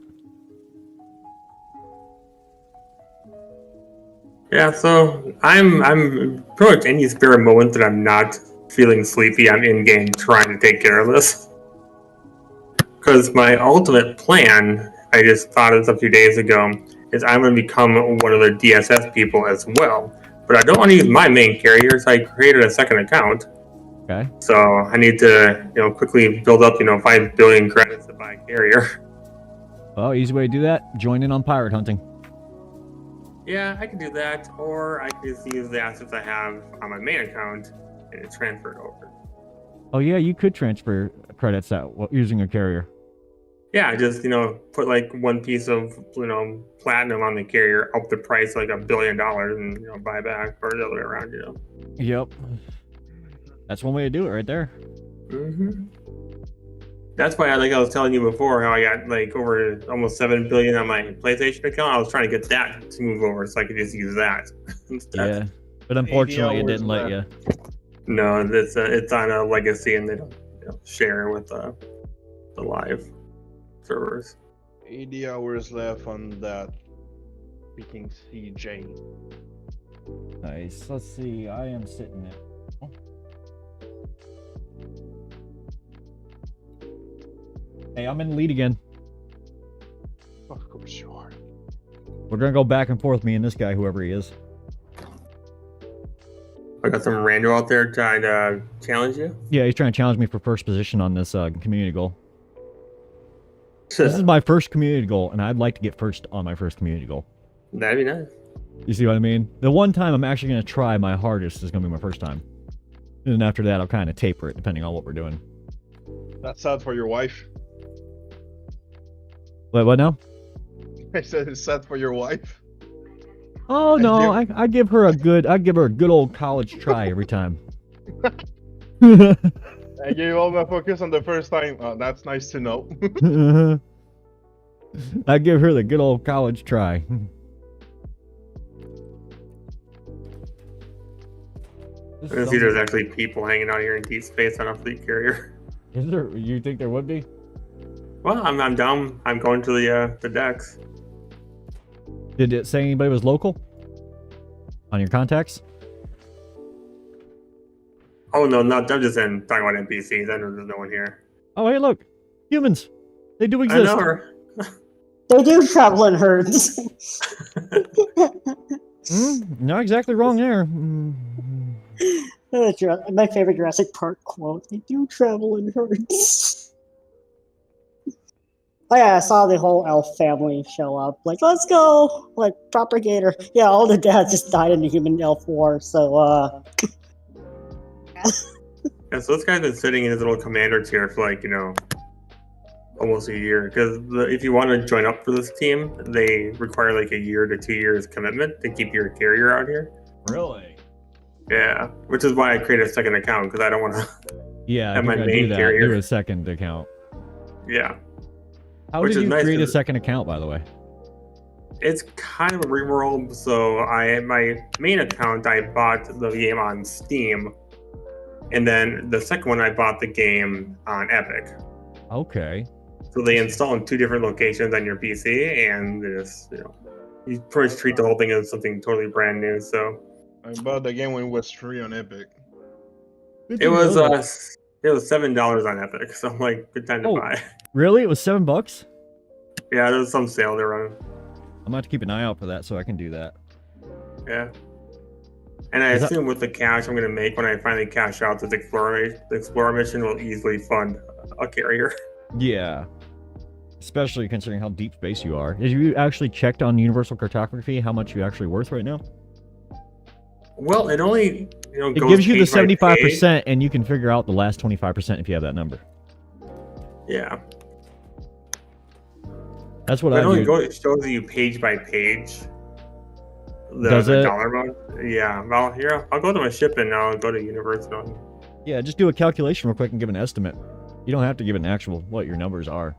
Yeah, so I'm pretty much any spare moment that I'm not feeling sleepy, I'm in game trying to take care of this. Because my ultimate plan, I just thought of this a few days ago, is I'm going to become one of the DSS people as well. But I don't want to use my main carrier, so I created a second account. Okay. So I need to, quickly build up, 5 billion credits to buy a carrier. Well, easy way to do that, join in on pirate hunting. Yeah, I can do that, or I can just use the assets I have on my main account and transfer it over. Oh yeah, you could transfer credits out using a carrier. Yeah, just, put like one piece of, platinum on the carrier, up the price like $1 billion and, buy back, or the other way around, Yep. That's one way to do it right there. Mm-hmm. That's why, like I was telling you before, how I got like over almost 7 billion on my PlayStation account. I was trying to get that to move over so I could just use that instead. Yeah, but unfortunately, it didn't let you. No, it's on a legacy, and they don't share with the live servers. 80 hours left on that freaking CJ. Nice. Let's see. I am sitting there. Hey, I'm in the lead again. Of course you are. We're gonna go back and forth, me and this guy, whoever he is. I got some rando out there trying to challenge you. Yeah, he's trying to challenge me for first position on this community goal. This is my first community goal, and I'd like to get first on my first community goal. That'd be nice. You see what I mean? The one time I'm actually going to try my hardest is going to be my first time. And then after that, I'll kind of taper it, depending on what we're doing. That's sad for your wife. Wait, what now? I said it's sad for your wife. Oh, no, I give her a good old college try every time. I gave all my focus on the first time. Oh, that's nice to know. I give her the good old college try. I see there's actually people hanging out here in deep space on a fleet carrier. Is there? You think there would be? Well, I'm down. I'm going to the decks. Did it say anybody was local? On your contacts? Oh no, not I'm just talking about NPCs. I know there's no one here. Oh hey, look, humans. They do exist. I know her. They do travel in herds. Not exactly wrong there. My favorite Jurassic Park quote. They do travel in herds. Oh yeah, I saw the whole elf family show up. Like, let's go! Like, propagator. Yeah, all the dads just died in the human-elf war, so, Yeah, so this guy's been sitting in his little commander chair for like, almost a year. Because if you want to join up for this team, they require like a year to 2 years commitment to keep your carrier out here. Really? Yeah, which is why I created a second account, because I don't want to have my main carrier. Do a second account. Yeah. How did you create a second account, by the way? It's kind of a reroll. So my main account, I bought the game on Steam, and then the second one I bought the game on Epic. Okay. So they install in 2 different locations on your PC, and they just you pretty much treat the whole thing as something totally brand new. So I bought the game when it was free on Epic. it was $7 on Epic. So I'm like, good time to buy. Really? It was $7? Yeah, there's some sale they're running. I'm gonna have to keep an eye out for that so I can do that. Yeah. And I assume with the cash I'm gonna make when I finally cash out this Explorer mission will easily fund a carrier. Yeah. Especially considering how deep space you are. Have you actually checked on Universal Cartography how much you're actually worth right now? Well, it only it gives you the 75%, and you can figure out the last 25% if you have that number. Yeah. That's what I do. It shows you page by page. Does the it? dollar amount. Yeah. Well, here I'll go to my ship and I'll go to Universal. Yeah, just do a calculation real quick and give an estimate. You don't have to give an actual what your numbers are.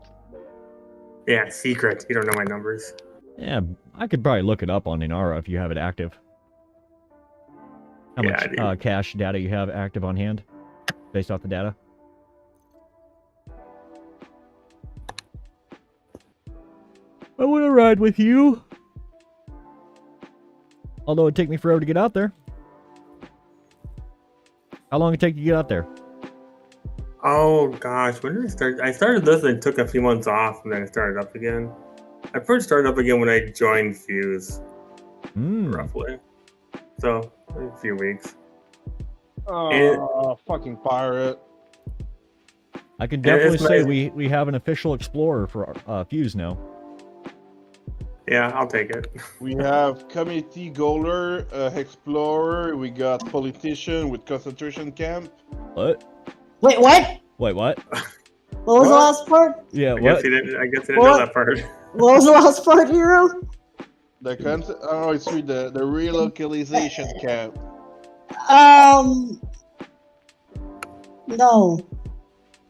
Yeah, secret. You don't know my numbers. Yeah, I could probably look it up on Inara if you have it active. How much cache data you have active on hand, based off the data. I want to ride with you. Although it'd take me forever to get out there. How long did it take you to get out there? Oh gosh, when did I start? I started this and took a few months off, and then I started up again. I first started up again when I joined Fuse, roughly. So a few weeks. Oh, fucking pirate! I can definitely say we have an official explorer for Fuse now. Yeah, I'll take it. We have committee goaler, explorer. We got politician with concentration camp. What? Wait, what? Wait, what? What was the What? last part? Yeah, I guess what? he didn't. I guess he didn't know that part. What was the last part, Hero? It's with the relocalization camp. No.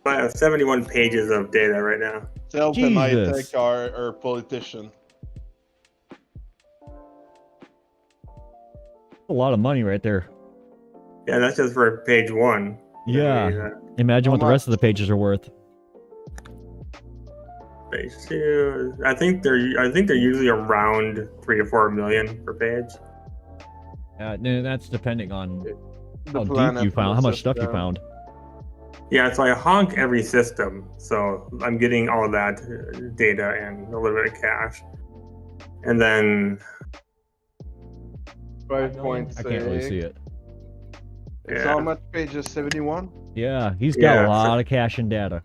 I have 71 pages of data right now. Self and I Jesus. take our politician. A lot of money right there. Yeah, that's just for page 1. Yeah. Imagine what the rest of the pages are worth. Page 2. I think they're usually around 3 to 4 million per page. No, that's depending on how deep planet you found, how much stuff you system. found. Yeah, so I honk every system, so I'm getting all of that data and a little bit of cash, and then 5.6. I can't really see it. It's Yeah. how much pages? 71. Yeah, he's got Yeah, a lot of cash and data.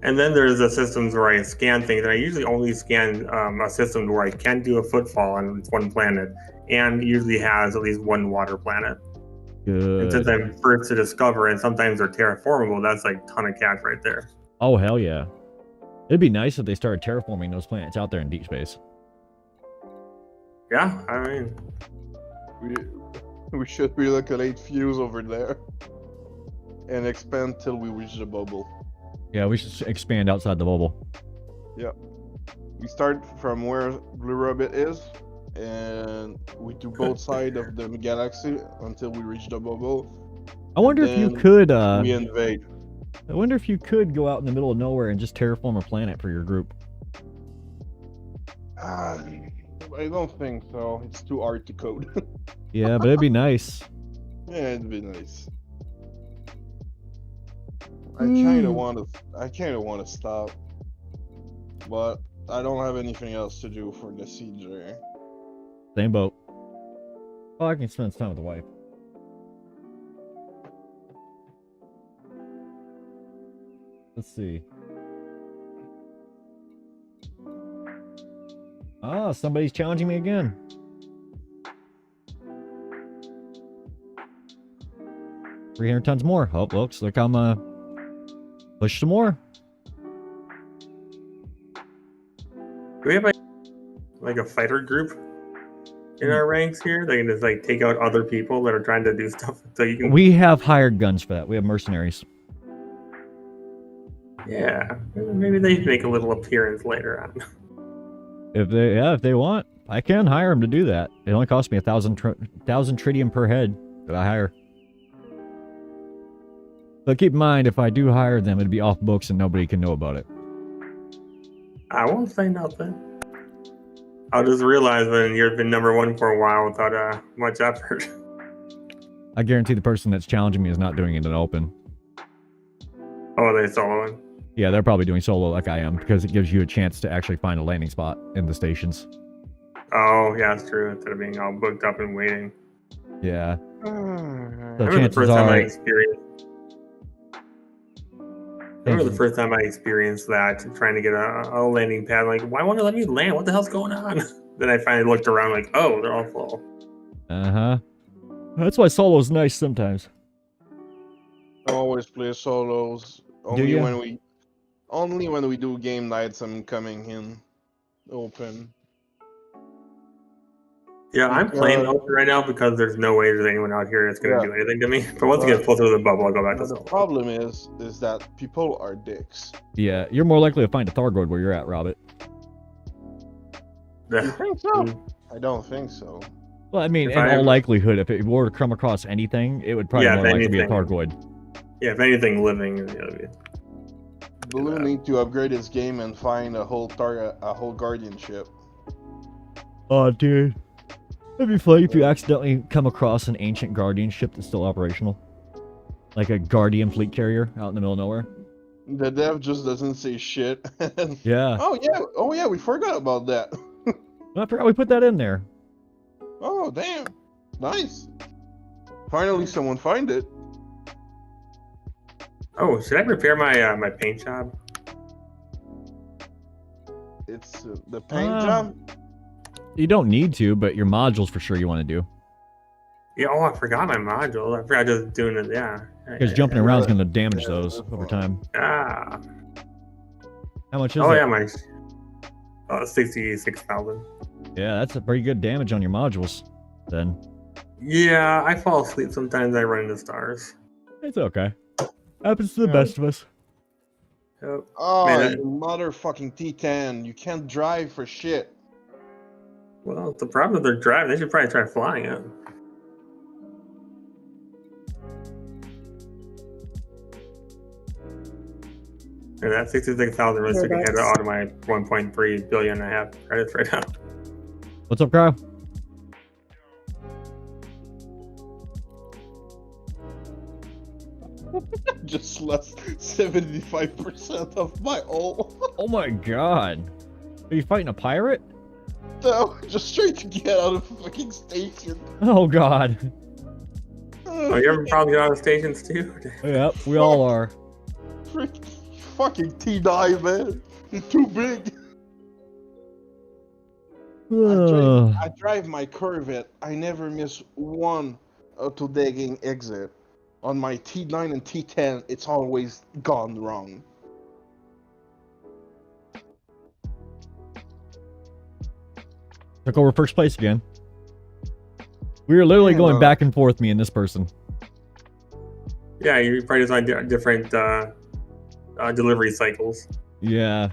And then there's the systems where I scan things, and I usually only scan a system where I can do a footfall on one planet, and usually has at least one water planet. And since Good. I'm first to discover, and sometimes they're terraformable, that's like a ton of cash right there. Oh, hell yeah. It'd be nice if they started terraforming those planets out there in deep space. Yeah, I mean, We should relocate fuse over there and expand till we reach the bubble. Yeah, we should expand outside the bubble. We start from where Blue Rabbit is, and we do both sides of the galaxy until we reach the bubble. I wonder if you Then could, we invade. I wonder if you could go out in the middle of nowhere and just terraform a planet for your group. I don't think so. It's too hard to code. Yeah, but it'd be nice. Yeah, it'd be nice. I kind of want to stop, but I don't have anything else to do for the siege there. Same boat. Oh, I can spend some time with the wife. Let's see. Ah, somebody's challenging me again. $300 more. Oh, looks like I'm push some more. do we have like a fighter group in our ranks here? They can just like take out other people that are trying to do stuff, so you can. We have hired guns for that. We have mercenaries. Yeah, maybe they make a little appearance later on. If they want, I can hire them to do that. It only costs me 1,000 tritium per head that I hire. But keep in mind, if I do hire them, it'd be off books and nobody can know about it. I won't say nothing. I'll just realize when you've been number 1 for a while without much effort. I guarantee the person that's challenging me is not doing it in open. Oh, they soloing. Yeah, they're probably doing solo like I am, because it gives you a chance to actually find a landing spot in the stations. Oh, yeah, that's true. Instead of being all booked up and waiting. Yeah. Uh, So I remember the chances first time I are... experienced that, trying to get a landing pad. Like, why won't it let me land? What the hell's going on? Then I finally looked around, like, oh, they're all full. Uh-huh. That's why solo's nice sometimes. I always play solos. Only when we do game nights, I'm coming in open. Yeah, I'm playing open right now because there's no way there's anyone out here that's going to do anything to me. But once it gets closer to the bubble, I'll go back to The solo. problem is that people are dicks. Yeah, you're more likely to find a Thargoid where you're at, Robert. You think so? I don't think so. Well, I mean, If in I all ever- likely if it were to come across anything, it would probably Yeah, more if likely be a anything. Thargoid. Yeah, if anything living, it'll be. Blue need to upgrade his game and find a whole guardianship. Oh, dude. It'd be funny if you accidentally come across an ancient guardian ship that's still operational. Like a guardian fleet carrier out in the middle of nowhere. The dev just doesn't say shit. Yeah. Oh yeah, we forgot about that. I forgot we put that in there. Oh damn, nice. Finally, someone find it. Oh, should I repair my my paint job? It's the paint job. You don't need to, but your modules for sure you want to do. Yeah, oh, I forgot my module. I forgot just doing it, yeah. Because jumping around is going to damage those over time. Ah. How much is Oh, it? yeah, my 66,000. Yeah, that's a pretty good damage on your modules, then. Yeah, I fall asleep sometimes. I run into stars. It's okay. Happens to the best of us. Yep. Oh, Man, you motherfucking T10. You can't drive for shit. well, the problem with their driving, they should probably try flying it. And that 66,000 really took a hit out of my 1.3 billion and a half credits right now. What's up, Kyle? Just lost 75% of my ult. Oh my god. Are you fighting a pirate? No, just straight to get out of the fucking station. Oh god. Oh, you ever probably get out of stations too? Yep, we all are. Frick, fucking T9, man. You're too big. I drive my Corvette. I never miss one auto-digging exit. On my T9 and T10, it's always gone wrong. Took over first place again. We were literally going back and forth, me and this person. Yeah, you probably just on different delivery cycles. Yeah.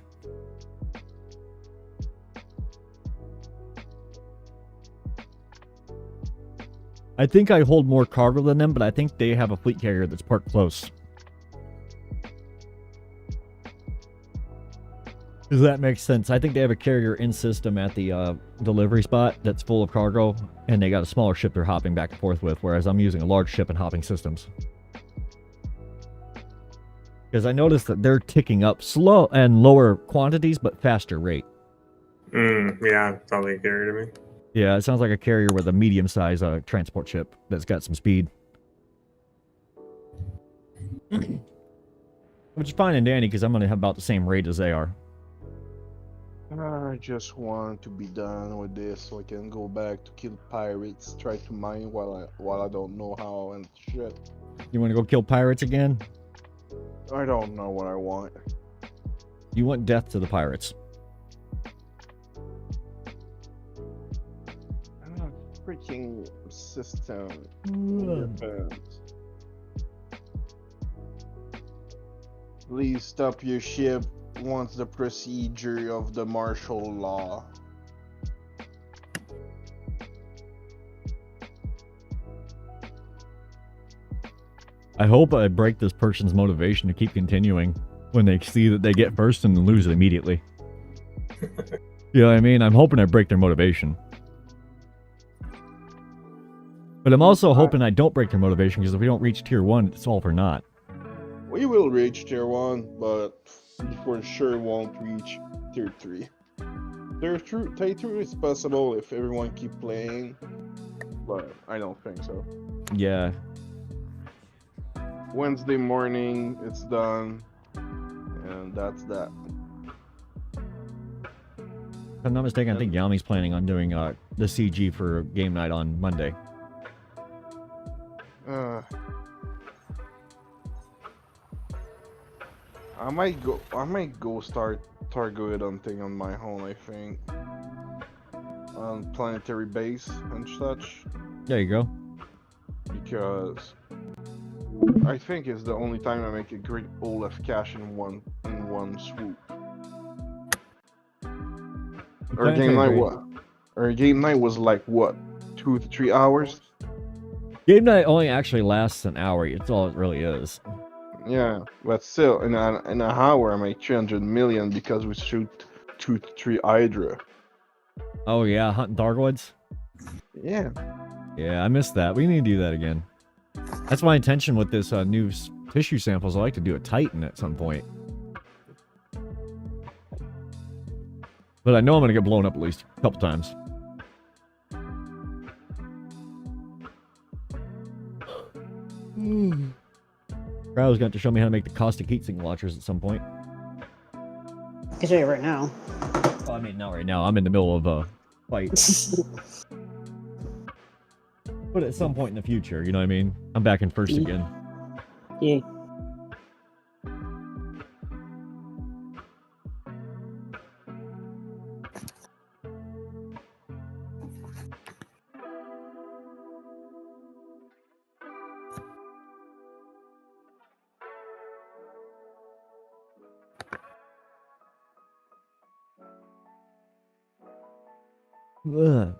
I think I hold more cargo than them, but I think they have a fleet carrier that's parked close. Does that make sense? I think they have a carrier in system at the delivery spot that's full of cargo, and they got a smaller ship they're hopping back and forth with, whereas I'm using a large ship and hopping systems. Because I noticed that they're ticking up slow and lower quantities, but faster rate. Yeah, it's probably a carrier to me. Yeah, it sounds like a carrier with a medium-sized transport ship that's got some speed. Which is fine and dandy, because I'm going to have about the same rate as they are. I just want to be done with this so I can go back to kill pirates, try to mine while I don't know how and shit. You want to go kill pirates again? I don't know what I want. You want death to the pirates. Freaking system. Please stop your ship once the procedure of the martial law. I hope I break this person's motivation to keep continuing when they see that they get first and lose it immediately. You know what I mean? I'm hoping I break their motivation. But I'm also hoping I don't break their motivation, because if we don't reach tier 1, it's all for naught. We will reach tier 1, but we for sure won't reach tier 3. Tier 3 is possible if everyone keep playing, but I don't think so. Yeah. Wednesday morning, it's done, and that's that. If I'm not mistaken, I think Yami's planning on doing the CG for game night on Monday. I might go start target hunting on my own, I think. On planetary base and such. There you go. Because I think it's the only time I make a great haul of cash in one swoop. Our game night what? Our game night was like what? 2 to 3 hours? Game night only actually lasts an hour. It's all it really is. Yeah, but still, in an hour I make 300 million because we shoot 2 to 3 Hydra. Oh yeah, hunting Thargoids? Yeah. Yeah, I missed that. We need to do that again. That's my intention with this new tissue samples. I like to do a Titan at some point. But I know I'm going to get blown up at least a couple times. Crowd's going to show me how to make the caustic heat sink launchers at some point. I can show you right now. Well, I mean, not right now. I'm in the middle of a fight. But at some point in the future, you know what I mean? I'm back in first again. Yeah. Ugh.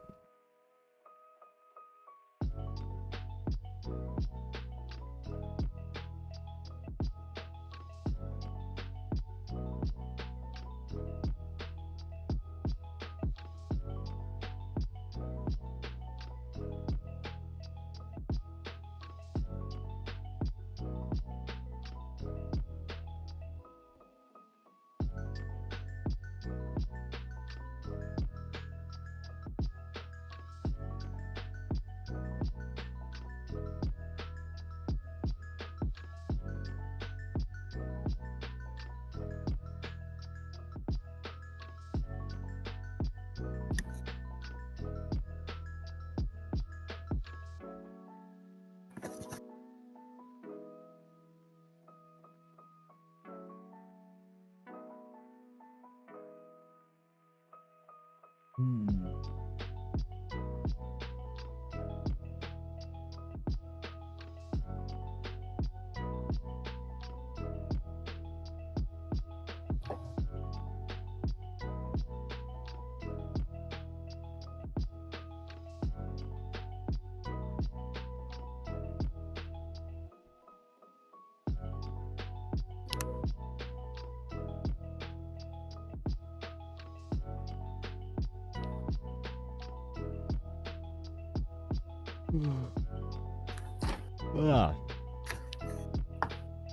Ah.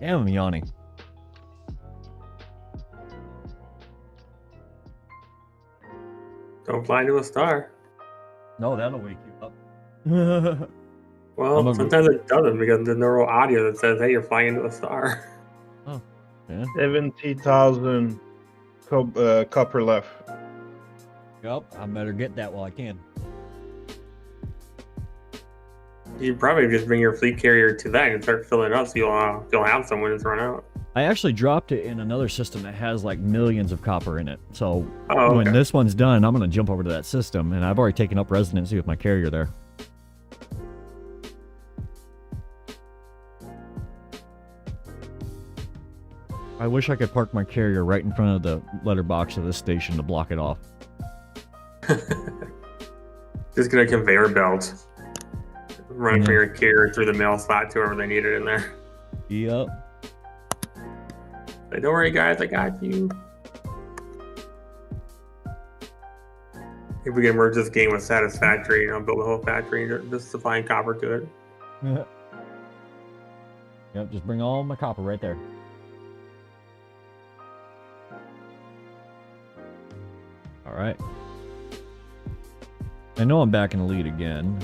Damn, I'm yawning. Don't fly into a star. No, that'll wake you up. Well, sometimes it doesn't because there's no real audio that says, hey, you're flying into a star. Oh, yeah. 70,000 copper left. Yep, I better get that while I can. You probably just bring your fleet carrier to that and start filling it up so you'll have some when it's run out. I actually dropped it in another system that has like millions of copper in it. So okay. When this one's done, I'm going to jump over to that system, and I've already taken up residency with my carrier there. I wish I could park my carrier right in front of the letterbox of this station to block it off. Just get a conveyor belt. Run for your carrier through the mail slot to wherever they need it in there. Yep. Like, don't worry, guys, I got you. If we can merge this game with Satisfactory, build a whole factory and just supplying copper to it. Yep, just bring all my copper right there. All right. I know I'm back in the lead again.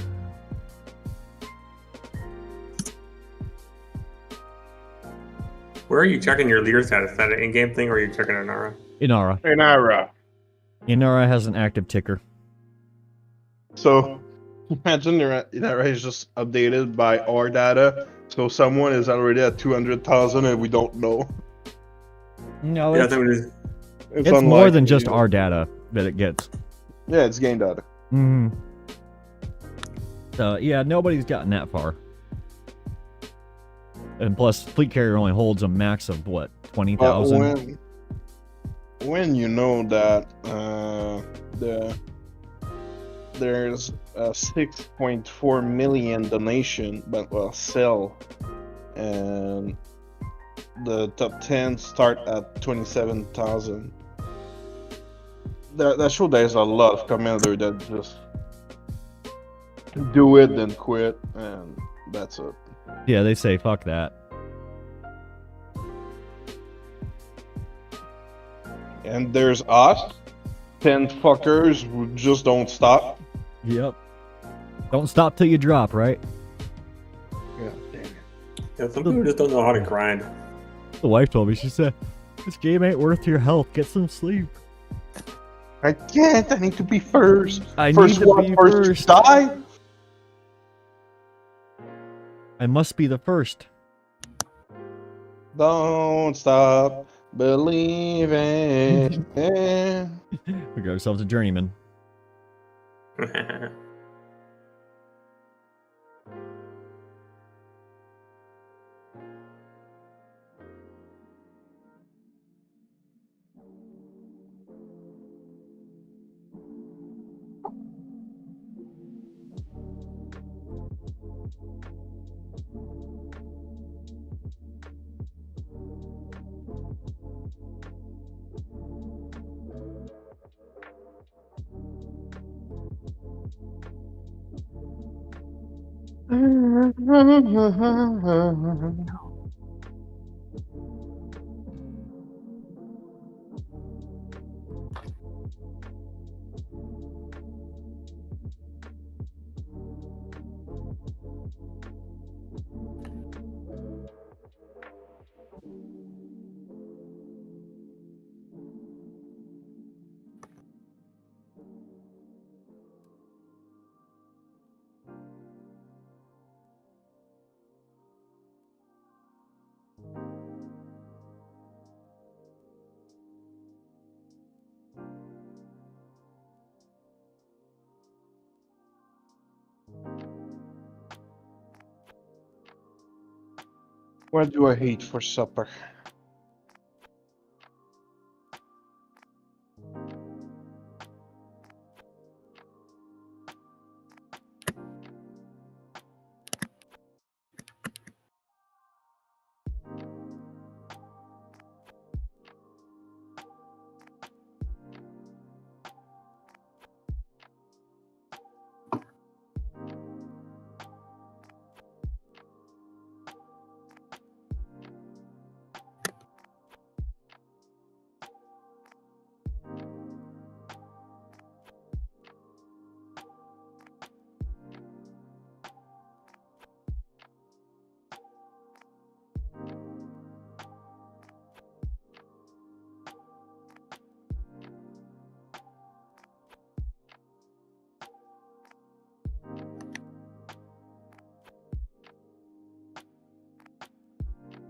Where are you checking your leader status? Is that an in-game thing or are you checking Inara? Inara. Inara has an active ticker. So imagine Inara is just updated by our data. So someone is already at 200,000 and we don't know. No, yeah, it's more than just our data that it gets. Yeah, it's game data. Mm-hmm. So yeah, nobody's gotten that far. And plus, fleet carrier only holds a max of what, 20,000. When you know that there's a 6.4 million donation, but sell, and the top 10 start at 27,000. That shows there's a lot of commanders that just do it then quit, and that's it. Yeah, they say fuck that. And there's us, 10 fuckers who just don't stop. Yep. Don't stop till you drop, right? Yeah, damn it. Yeah, some people just don't know how to grind. The wife told me, she said, this game ain't worth your health, get some sleep. I can't. I need to be first. I First need to one, be first to first. die. I must be the first. Don't stop believing. We got ourselves a journeyman. What do I eat for supper?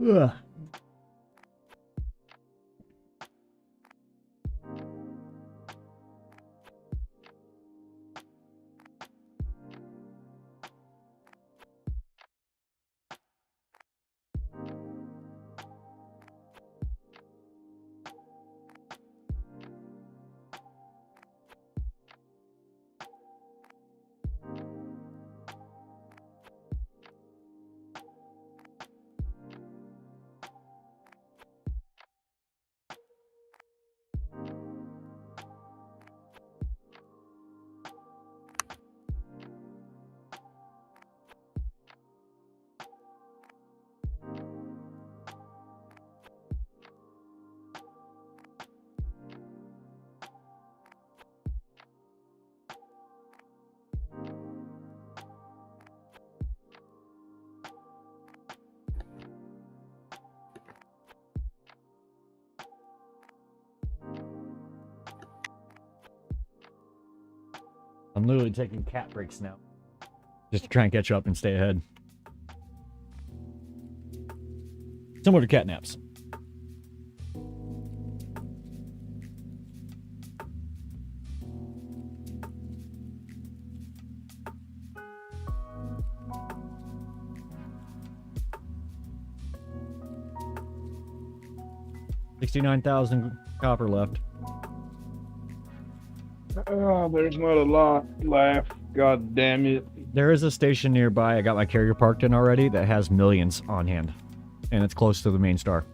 Ugh. I'm literally taking cat breaks now. Just to try and catch up and stay ahead. Similar to cat naps. $69,000 copper left. Oh, there's not a lot left. God damn it. There is a station nearby I got my carrier parked in already that has millions on hand. And it's close to the main star.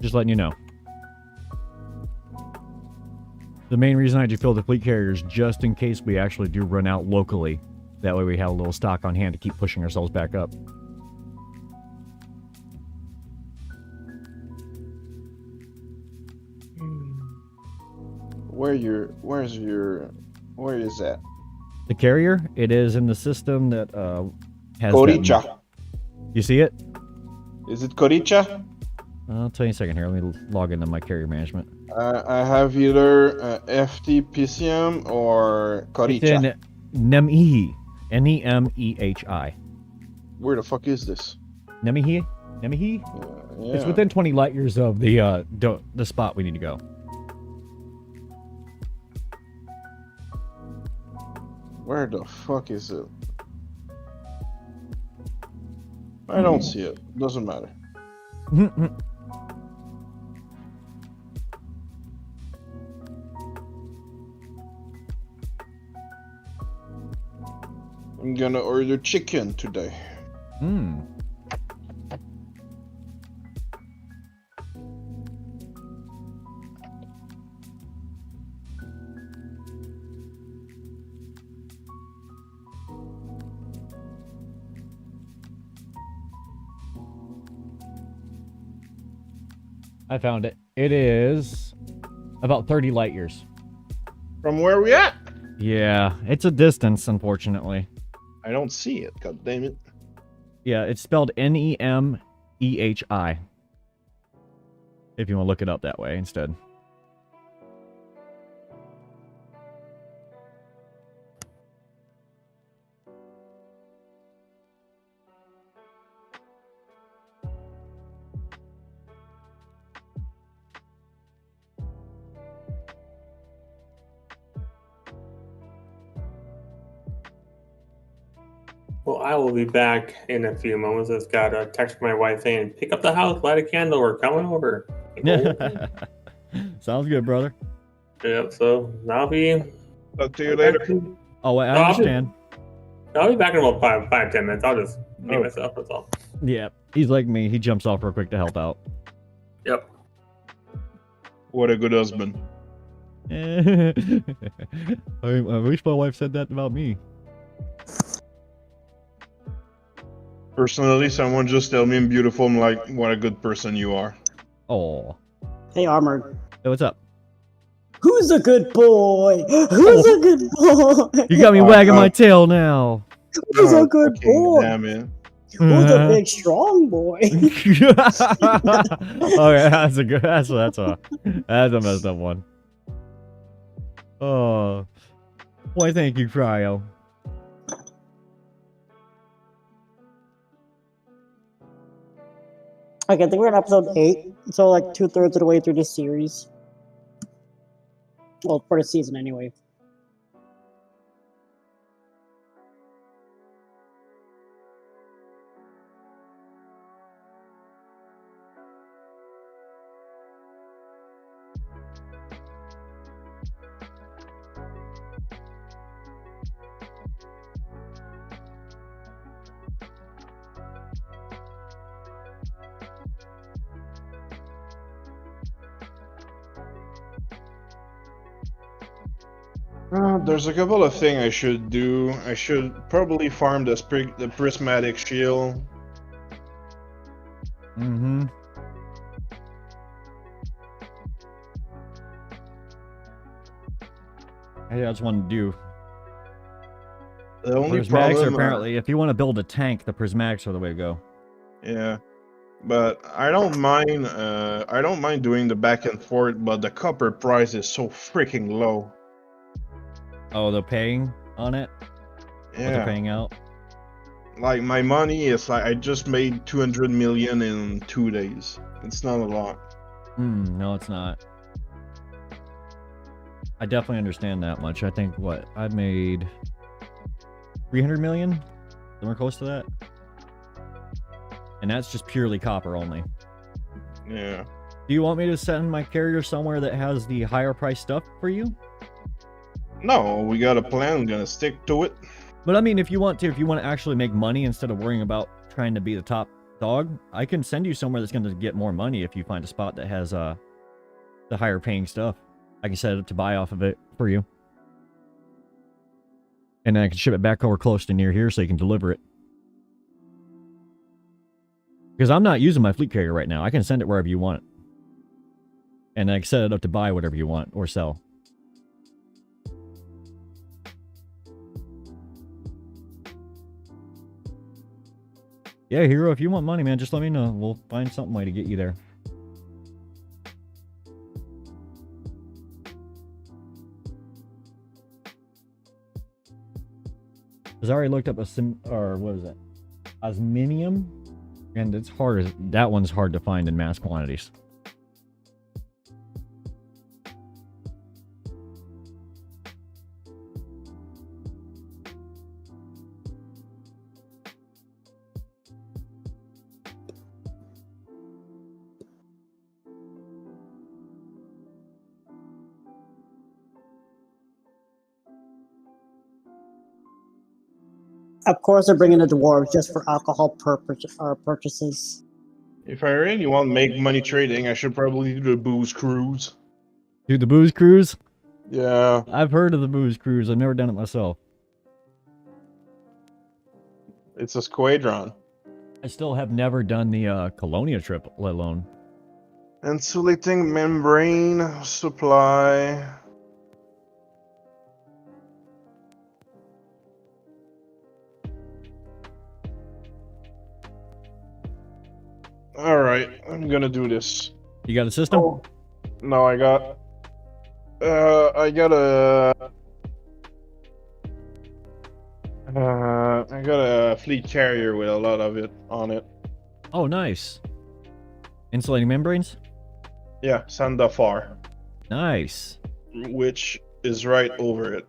Just letting you know. The main reason I do fill the fleet carriers just in case we actually do run out locally. That way we have a little stock on hand to keep pushing ourselves back up. Where is that? The carrier, it is in the system that has Coricha. You see it? Is it Coricha? I'll tell you in a second here. Let me log into my carrier management. I have either FT PCM or It's Coricha. in Nemihi. Nemehi. Where the fuck is this? Nemihi? Nemihi? Yeah. It's within 20 light years of the spot we need to go. Where the fuck is it? I don't see it. Doesn't matter. I'm gonna order chicken today. Hmm. I found it. It is about 30 light years. From where we at? Yeah, it's a distance, unfortunately. I don't see it. God damn it. Yeah, it's spelled Nemehi. If you want to look it up that way instead. Well, I will be back in a few moments. I just got a text from my wife saying, pick up the house, light a candle, we're coming over. Sounds good, brother. Yep, so I'll be... Talk to you later. Oh, wait, I understand. I'll be back in about 5-10 minutes. I'll just mute myself, that's all. Yeah, he's like me. He jumps off real quick to help out. Yep. What a good husband. I wish my wife said that about me. Personally, someone just tell me I'm beautiful. I'm like, what a good person you are. Oh. Hey, Armored. Hey, what's up? Who's a good boy? Who's a good boy? You got me wagging my tail now. Who's a good fucking boy? damn it. Who's a big strong boy? Okay, that's a good. That's a messed up one. Oh, why? Thank you, Cryo. Okay, I think we're on episode 8, so like 2/3 of the way through this series. Well, for the season anyway. There's a couple of things I should do. I should probably farm the prismatic shield. Mm-hmm. Hey, that's one to do. The only Prismatics problem, are apparently, if you want to build a tank, the prismatics are the way to go. yeah, but I don't mind. I don't mind doing the back and forth, but the copper price is so freaking low. Oh, they're paying on it? What they're Yeah, paying out? like my money is like I just made 200 million in 2 days. It's not a lot. No, it's not. I definitely understand that much. I think, what, I've made 300 million? Somewhere close to that? And that's just purely copper only. Yeah. Do you want me to send my carrier somewhere that has the higher price stuff for you? No, we got a plan. We're gonna stick to it. But I mean, if you want to actually make money instead of worrying about trying to be the top dog, I can send you somewhere that's going to get more money if you find a spot that has the higher paying stuff. I can set it up to buy off of it for you. And then I can ship it back over close to near here so you can deliver it. Because I'm not using my fleet carrier right now. I can send it wherever you want it. And I can set it up to buy whatever you want or sell. Yeah, Hero, if you want money, man, just let me know. We'll find something way to get you there. Because I already looked up what is it? Osminium, and it's hard. That one's hard to find in mass quantities. Of course, they're bringing the dwarves just for alcohol purchases. If I really want to make money trading, I should probably do the booze cruise. Do the booze cruise? Yeah. I've heard of the booze cruise. I've never done it myself. It's a squadron. I still have never done the Colonia trip, let alone. Insulating membrane supply. Alright, I'm gonna do this. You got a system? Oh, no, I got a fleet carrier with a lot of it on it. Oh, nice. Insulating membranes? Yeah, Sandafar, Nice. which is right over it.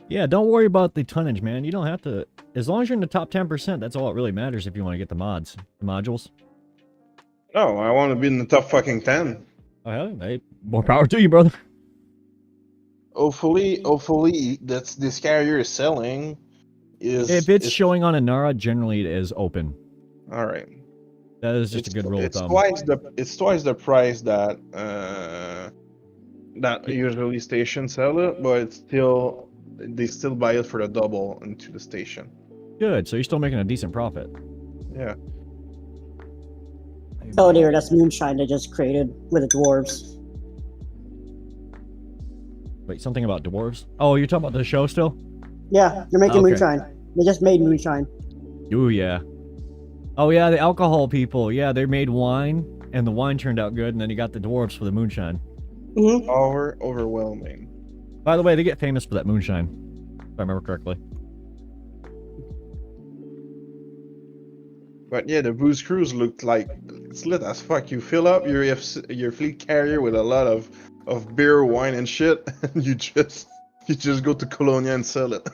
Yeah, don't worry about the tonnage, man. You don't have to. As long as you're in the top 10%, that's all that really matters if you want to get the mods. The modules. No, I want to be in the top fucking 10. Oh, hell, hey, more power to you, brother. Hopefully, this carrier is selling. If it's showing on Inara, generally it is open. All right. That is just a good rule of thumb. It's twice the price that that usually stations sell it, but they still buy it for the double into the station. Good, so you're still making a decent profit. Yeah. Oh dear, that's moonshine they just created with the dwarves. Wait, something about dwarves? Oh, you're talking about the show still? Yeah, they're making Okay. moonshine. They just made moonshine. Ooh, yeah. Oh, yeah, the alcohol people. Yeah, they made wine, and the wine turned out good, and then you got the dwarves for the moonshine. Mm-hmm. Overwhelming. By the way, they get famous for that moonshine, if I remember correctly. But yeah, the booze cruise looked like it's lit as fuck. You fill up your fleet carrier with a lot of beer, wine, and shit, and you just go to Colonia and sell it.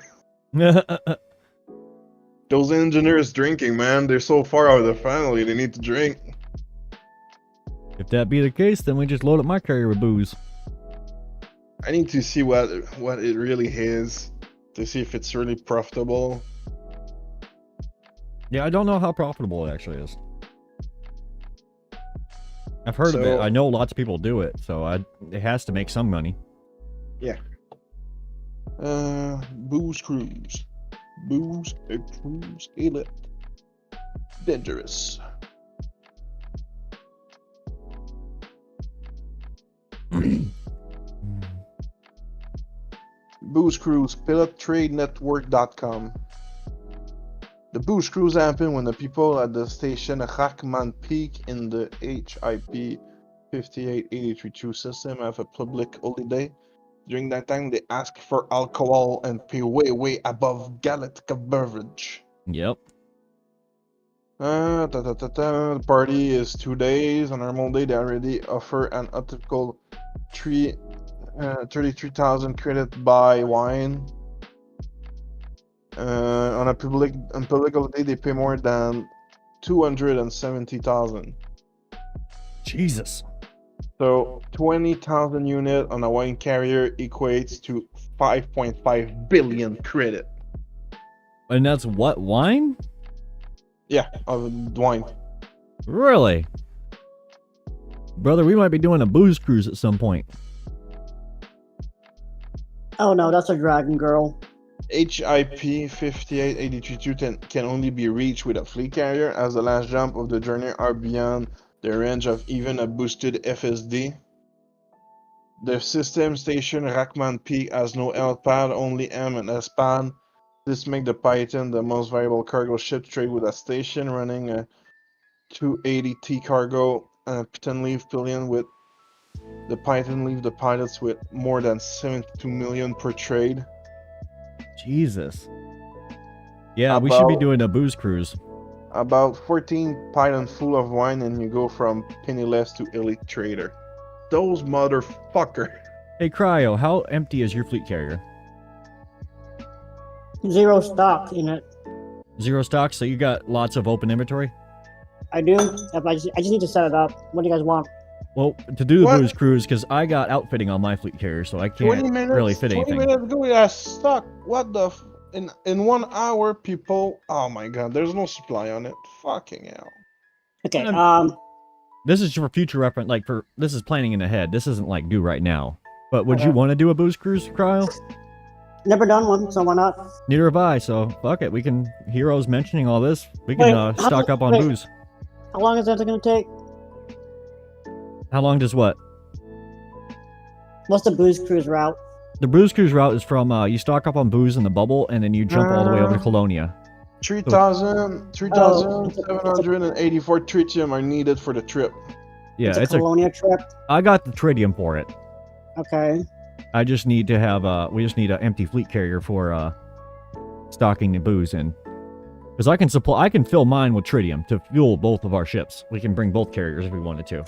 Those engineers drinking, man. They're so far out of the family. They need to drink. If that be the case, then we just load up my carrier with booze. I need to see what it really is to see if it's really profitable. Yeah, I don't know how profitable it actually is. I've heard of it. So- I know lots of people do it, so it has to make some money. Yeah. Booze cruise. Booze a cruise elite. Dangerous. Booze cruise. PilotTradeNetwork.com. The booze cruise happened when the people at the station Rachman Peak in the HIP 58832 system have a public holiday. During that time, they ask for alcohol and pay way above Galactica beverage. Yep. The party is 2 days. On a normal day, they already offer an typical 33,000 credit buy wine. On public holiday, they pay more than 270,000. Jesus. So 20,000 unit on a wine carrier equates to 5.5 billion credit. And that's what, wine? Yeah, of wine. Really? Brother, we might be doing a booze cruise at some point. Oh no, that's a dragon girl. HIP 58832 can only be reached with a fleet carrier, as the last jump of the journey are beyond the range of even a boosted FSD. The system station Rachman Peak has no L pad, only M and S pad. This makes the Python the most viable cargo ship to trade with a station running a 280T cargo and a Python leave pillion with the Python leave the pilots with more than 72 million per trade. Jesus. Yeah, we should be doing a booze cruise. About 14 pylons full of wine, and you go from penniless to elite trader. Those motherfucker. Hey, Cryo, how empty is your fleet carrier? 0 stock in it. 0 stock, so you got lots of open inventory? I do. I just need to set it up. What do you guys want? Well, to do the What? booze cruise, because I got outfitting on my fleet carrier, so I 20 can't minutes, really fit 20 anything. minutes ago, we are stuck. What the in 1 hour, people. Oh my god, there's no supply on it. Fucking hell. Okay. This is for future reference, like this is planning in ahead. This isn't like due right now. But would you Okay. want to do a booze cruise, Cryo? Never done one, so why not? Neither have I, so fuck it. We can, Heroes mentioning all this, we can stock up on booze. How long is that going to take? How long does what? What's the booze cruise route? The booze cruise route is from, you stock up on booze in the bubble, and then you jump all the way over to Colonia. 3,784 tritium are needed for the trip. Yeah, it's a Colonia trip. I got the tritium for it. Okay. I just need to have, we just need an empty fleet carrier for, stocking the booze in. Because I can fill mine with tritium to fuel both of our ships. We can bring both carriers if we wanted to.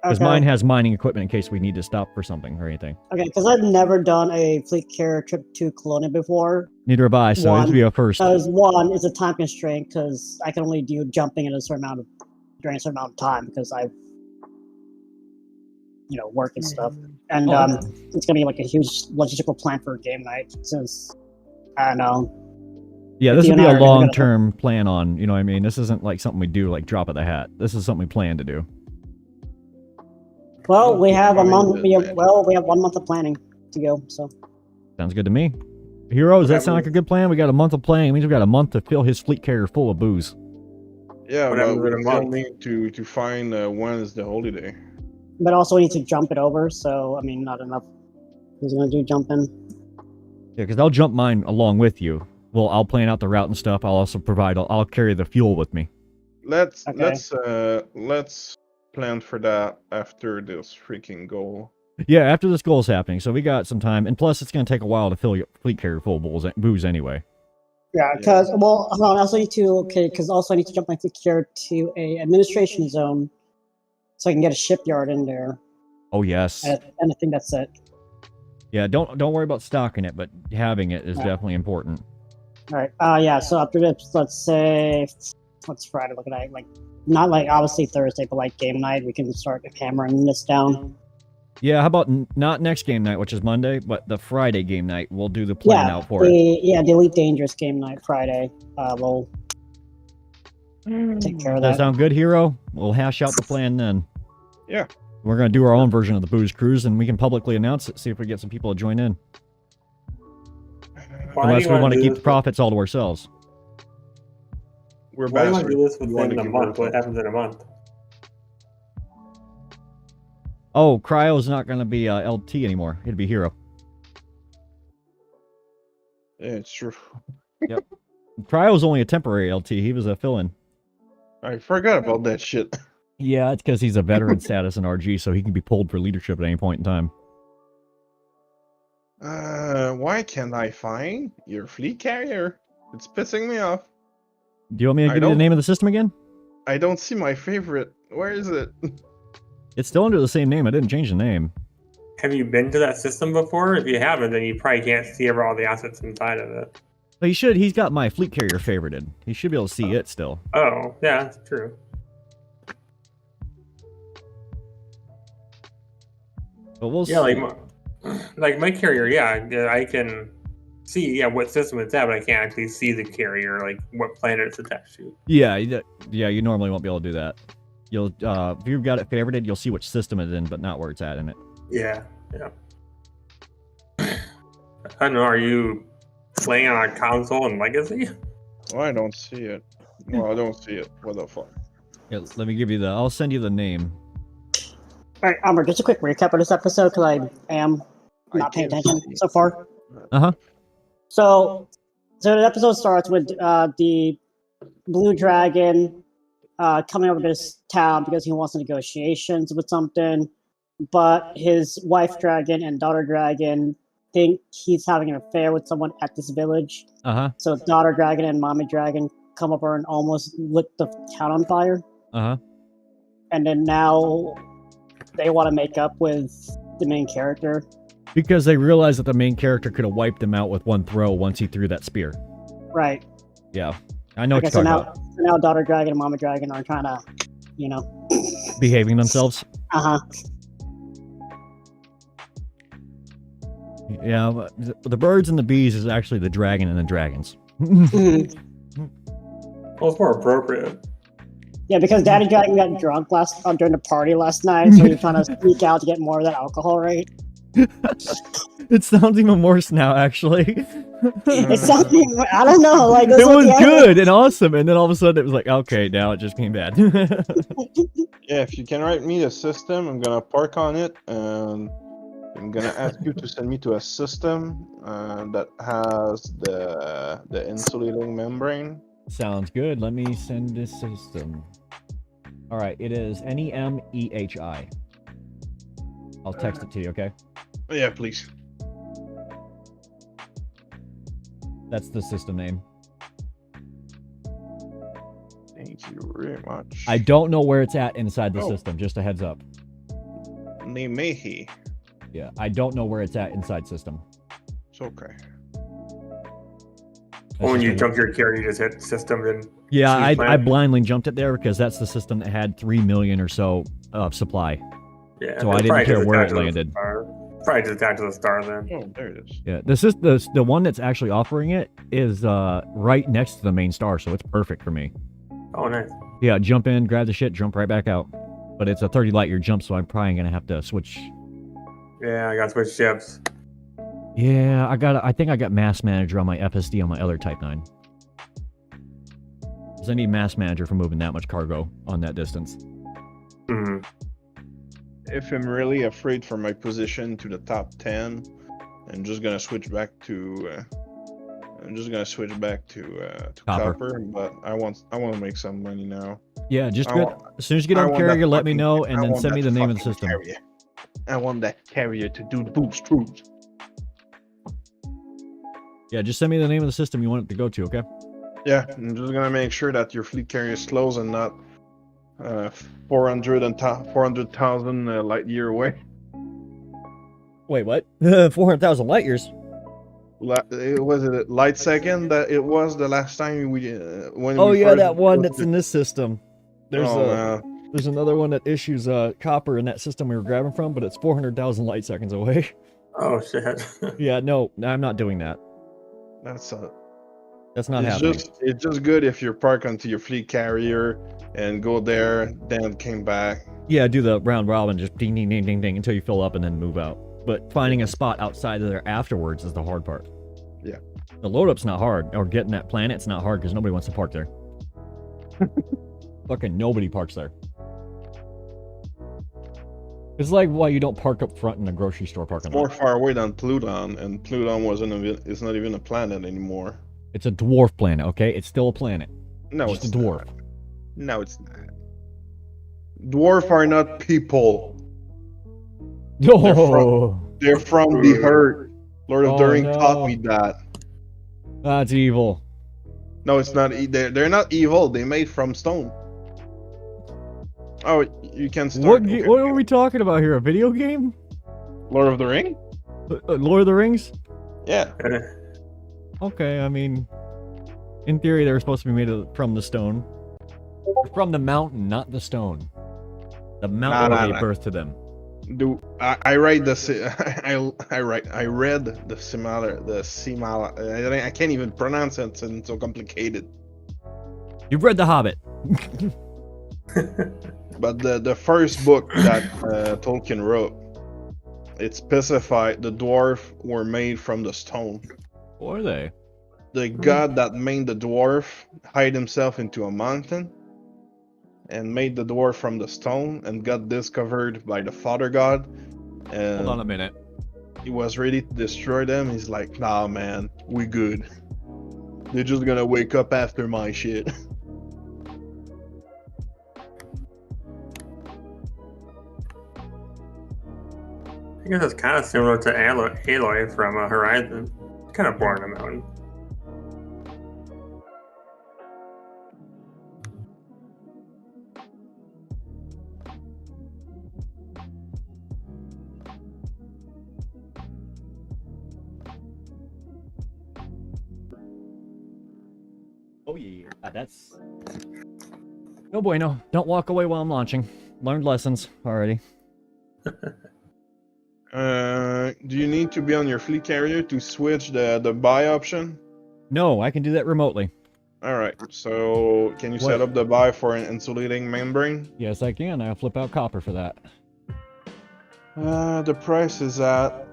Because mine has mining equipment in case we need to stop for something or anything. Okay, because I've never done a fleet carrier trip to Colonia before. Neither have I, so it'd be a first. Because one is a time constraint, because I can only do jumping in during a certain amount of time, because I've work and stuff. And it's gonna be like a huge logistical plan for game night, since I don't know. Yeah, this would be a long-term plan on, you know what I mean? This isn't like something we do like drop of the hat. This is something we plan to do. Well, we have a month. We have 1 month of planning to go. So sounds good to me. Heroes, that sound like a good plan? We got a month of planning. It means we got a month to fill his fleet carrier full of booze. Yeah, but we still need to find when is the holiday. But also we need to jump it over. So I mean, not enough. Who's gonna do jumping? Yeah, because I'll jump mine along with you. Well, I'll plan out the route and stuff. I'll also I'll carry the fuel with me. Let's plan for that after this freaking goal. Yeah, after this goal is happening, so we got some time, and plus it's going to take a while to fill your fleet carrier full of booze anyway. Yeah, because I also need to I need to jump my fleet carrier to a administration zone, so I can get a shipyard in there. Oh yes. And I think that's it. Yeah, don't worry about stocking it, but having it is definitely important. All right. Yeah. So after this, let's say what's Friday looking at? Like, not like obviously Thursday, but like game night, we can start hammering this down. Yeah. How about not next game night, which is Monday, but the Friday game night? We'll do the plan out for it. Yeah, the Elite Dangerous game night Friday. We'll take care of that. Does that sound good, Hero? We'll hash out the plan then. Yeah. We're gonna do our own version of the booze cruise, and we can publicly announce it. See if we get some people to join in. Unless we want to keep the profits all to ourselves. Why do you want to do this within a month? What happens in a month? Oh, Cryo's not going to be LT anymore. It'd be Hero. Yeah, it's true. Yep. Cryo's only a temporary LT. He was a fill-in. I forgot about that shit. Yeah, it's because he's a veteran status in RG, so he can be pulled for leadership at any point in time. Why can't I find your fleet carrier? It's pissing me off. Do you want me to give you the name of the system again? I don't see my favorite. Where is it? It's still under the same name. I didn't change the name. Have you been to that system before? If you haven't, then you probably can't see all the assets inside of it. But he should. He's got my fleet carrier favorited. He should be able to see it still. Oh, yeah, that's true. But we'll see. Like my carrier, I can see what system it's at, but I can't actually see the carrier, like what planet it's attached to. Yeah, you normally won't be able to do that. You'll if you've got it favorited, you'll see which system it's in, but not where it's at in it. Yeah. I don't know. Are you playing on a console in Legacy? Oh, I don't see it. Well, I don't see it. What the fuck? Yeah, let me give you I'll send you the name. All right, Amber, just a quick recap of this episode, because I am not paying attention so far. So the episode starts with the Blue Dragon coming over to this town because he wants negotiations with something, but his wife dragon and daughter dragon think he's having an affair with someone at this village. Uh-huh. So daughter dragon and mommy dragon come over and almost lit the town on fire. Uh-huh. And then now they want to make up with the main character. Because they realized that the main character could have wiped them out with one throw once he threw that spear. Right. Yeah. I know what Okay, you're talking about. So now daughter dragon and mama dragon are trying to, Behaving themselves. Uh-huh. Yeah, the birds and the bees is actually the dragon and the dragons. Well, it's more appropriate. Yeah, because Daddy Dragon got drunk during the party last night, so he's trying to sneak out to get more of that alcohol, right? It sounds even worse now, actually. It sounds, I don't know, like it was good and awesome, and then all of a sudden it was like, okay, now it just came bad. Yeah, if you can write me a system, I'm gonna park on it, and I'm gonna ask you to send me to a system that has the insulating membrane. Sounds good. Let me send this system. All right, it is NEMEHI. I'll text it to you, okay? Yeah, please. That's the system name. Thank you very much. I don't know where it's at inside the system, just a heads up. Nemehi. Yeah, I don't know where it's at inside system. It's okay. When you jump your carrier, you just hit system and... Yeah, I blindly jumped it there because that's the system that had 3 million or so of supply. Yeah, so I didn't care where it landed. Probably just attached to the star then. Oh, there it is. Yeah, the one that's actually offering it is right next to the main star, so it's perfect for me. Oh, nice. Yeah, jump in, grab the shit, jump right back out. But it's a 30 light year jump, so I'm probably gonna have to switch. Yeah, I got to switch ships. Yeah, I think I got Mass Manager on my FSD on my other Type 9. Because I need Mass Manager for moving that much cargo on that distance. Mm-hmm. If I'm really afraid for my position to the top 10, I'm just gonna switch back to copper. But I want to make some money now. Yeah, just as soon as you get on carrier, let me know, and then send me the name of the system. Carrier. I want that carrier to do the boost troops. Yeah, just send me the name of the system you want it to go to, okay? Yeah, I'm just gonna make sure that your fleet carrier slows and not 400,000 light year away. Wait, what? 400,000 light years? Was it light second that it was the last time we when? Oh we yeah, first that one that's in this system. There's another one that issues copper in that system we were grabbing from, but it's 400,000 light seconds away. Oh shit. Yeah, no, I'm not doing that. That's not happening. It's just good if you're parked onto your fleet carrier and go there, then came back. Yeah, do the round robin, just ding, ding, ding, ding, ding until you fill up and then move out. But finding a spot outside of there afterwards is the hard part. Yeah. The load up's not hard, or getting that planet's not hard because nobody wants to park there. Fucking nobody parks there. It's like why you don't park up front in a grocery store parking lot. More far away than Pluton, and Pluton it's not even a planet anymore. It's a dwarf planet, okay? It's still a planet. No, it's a dwarf. Not. No, it's not. Dwarf are not people. Oh. They're from the Earth. Lord of the Rings taught me that. That's evil. No, it's not. They're not evil. They made from stone. Oh, you can start. What are we talking about here? A video game? Lord of the Ring? Lord of the Rings? Yeah. Okay, I mean, in theory, they were supposed to be made from the stone. From the mountain, not the stone. The mountain gave birth to them. I read the I can't even pronounce it. It's so complicated. You've read The Hobbit. But the first book that Tolkien wrote, it specified the dwarf were made from the stone. Were they? The god that made the dwarf hid himself into a mountain and made the dwarf from the stone and got discovered by the father god. And hold on a minute. He was ready to destroy them. He's like, nah, man, we good. They're just gonna wake up after my shit. I guess it's kind of similar to Aloy from Horizon. Kind of boring on that one. Oh yeah, that's no bueno. Don't walk away while I'm launching. Learned lessons already. Do you need to be on your fleet carrier to switch the buy option? No, I can do that remotely. All right. So can you set up the buy for an insulating membrane? Yes, I can. I'll flip out copper for that. The price is at.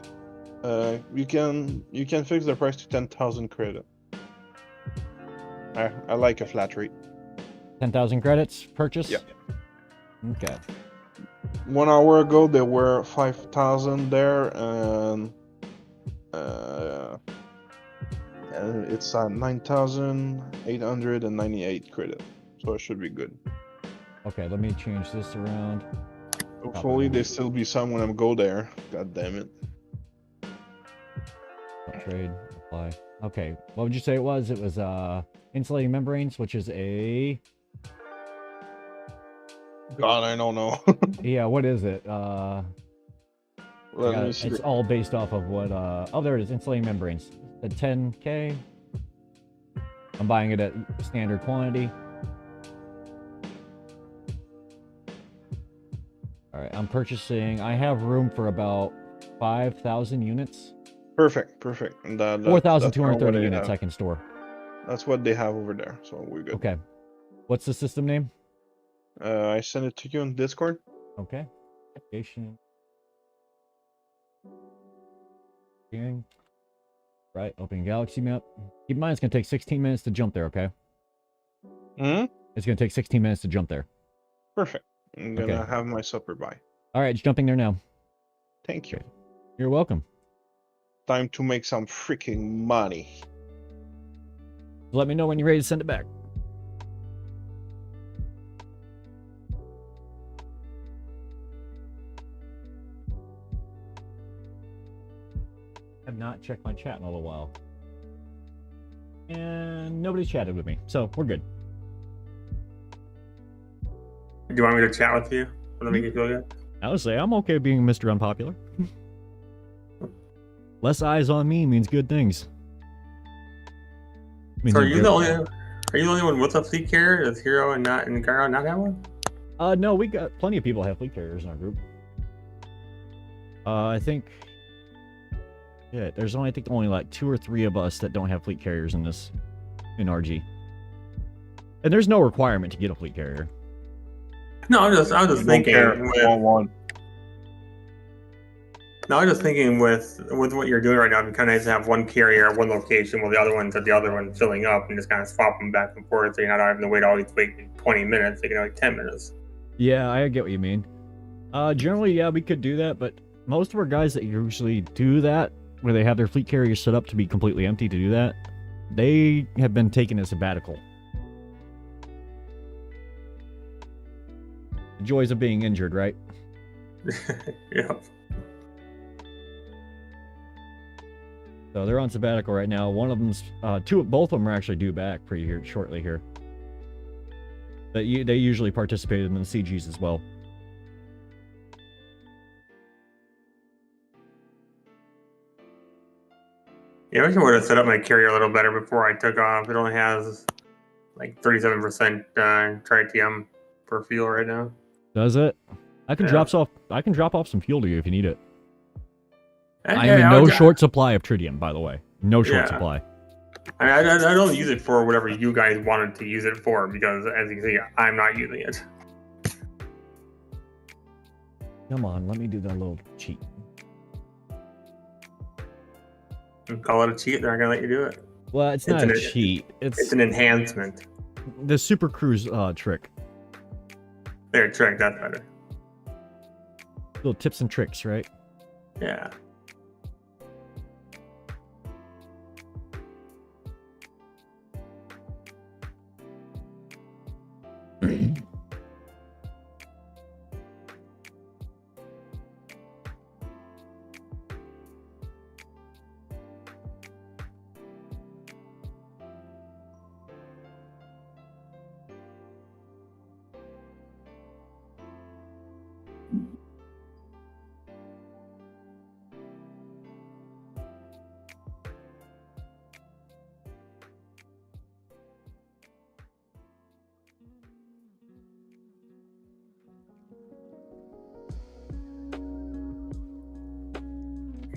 You can fix the price to 10,000 credit. I like a flat rate. 10,000 credits purchase. Yep. Okay. 1 hour ago there were 5,000 there, and it's 9,898 credit, so it should be good. Okay, let me change this around. Hopefully there still be some when I go there. God damn it. Trade, apply. Okay, what would you say it was? It was insulating membranes, which is a... God, I don't know. Yeah, what is it? Let me see. It's all based off of what... Oh, there it is, insulating membranes. At 10K. I'm buying it at standard quantity. Alright, I'm purchasing... I have room for about 5,000 units. Perfect. And 4,230 units I can store. That's what they have over there, so we're good. Okay. What's the system name? I sent it to you on Discord. Okay. Application. Right, open galaxy map. Keep in mind it's going to take 16 minutes to jump there, okay? It's going to take 16 minutes to jump there. Perfect. I'm going to have my supper by. Alright, it's jumping there now. Thank you. Okay. You're welcome. Time to make some freaking money. Let me know when you're ready to send it back. Have not checked my chat in a little while. And nobody's chatted with me, so we're good. Do you want me to chat with you? Will that make you feel good? I would say I'm okay being Mr. Unpopular. Less eyes on me means good things. So are you the only one with a fleet carrier? Does Hero and Garo not have one? No, we got plenty of people have fleet carriers in our group. I think... Yeah, there's only, I think, only like 2 or 3 of us that don't have fleet carriers in RG. And there's no requirement to get a fleet carrier. No, I was just thinking. No, I'm just thinking with what you're doing right now, it'd be kind of nice to have one carrier at one location while the other one's at the other one filling up, and just kind of swap them back and forth, so you're not having to wait 20 minutes. You can have like 10 minutes. Yeah, I get what you mean. Generally, yeah, we could do that, but most of our guys that usually do that, where they have their fleet carriers set up to be completely empty to do that, they have been taking a sabbatical. The joys of being injured, right? Yeah. So they're on sabbatical right now. One of them's, both of them are actually due back pretty shortly here. But they usually participated in the CGs as well. Yeah, I wish I would have set up my carrier a little better before I took off. It only has like 37% tritium per fuel right now. Does it? I can drop off some fuel to you if you need it. I Yeah, am in no short supply of tritium, by the way. No short supply. I don't use it for whatever you guys wanted to use it for, because as you can see, I'm not using it. Come on, let me do that little cheat. Call it a cheat, they're not gonna let you do it. Well, it's not a cheat. It's an enhancement. The Super Cruise trick. There, trick, that's better. Little tips and tricks, right? Yeah.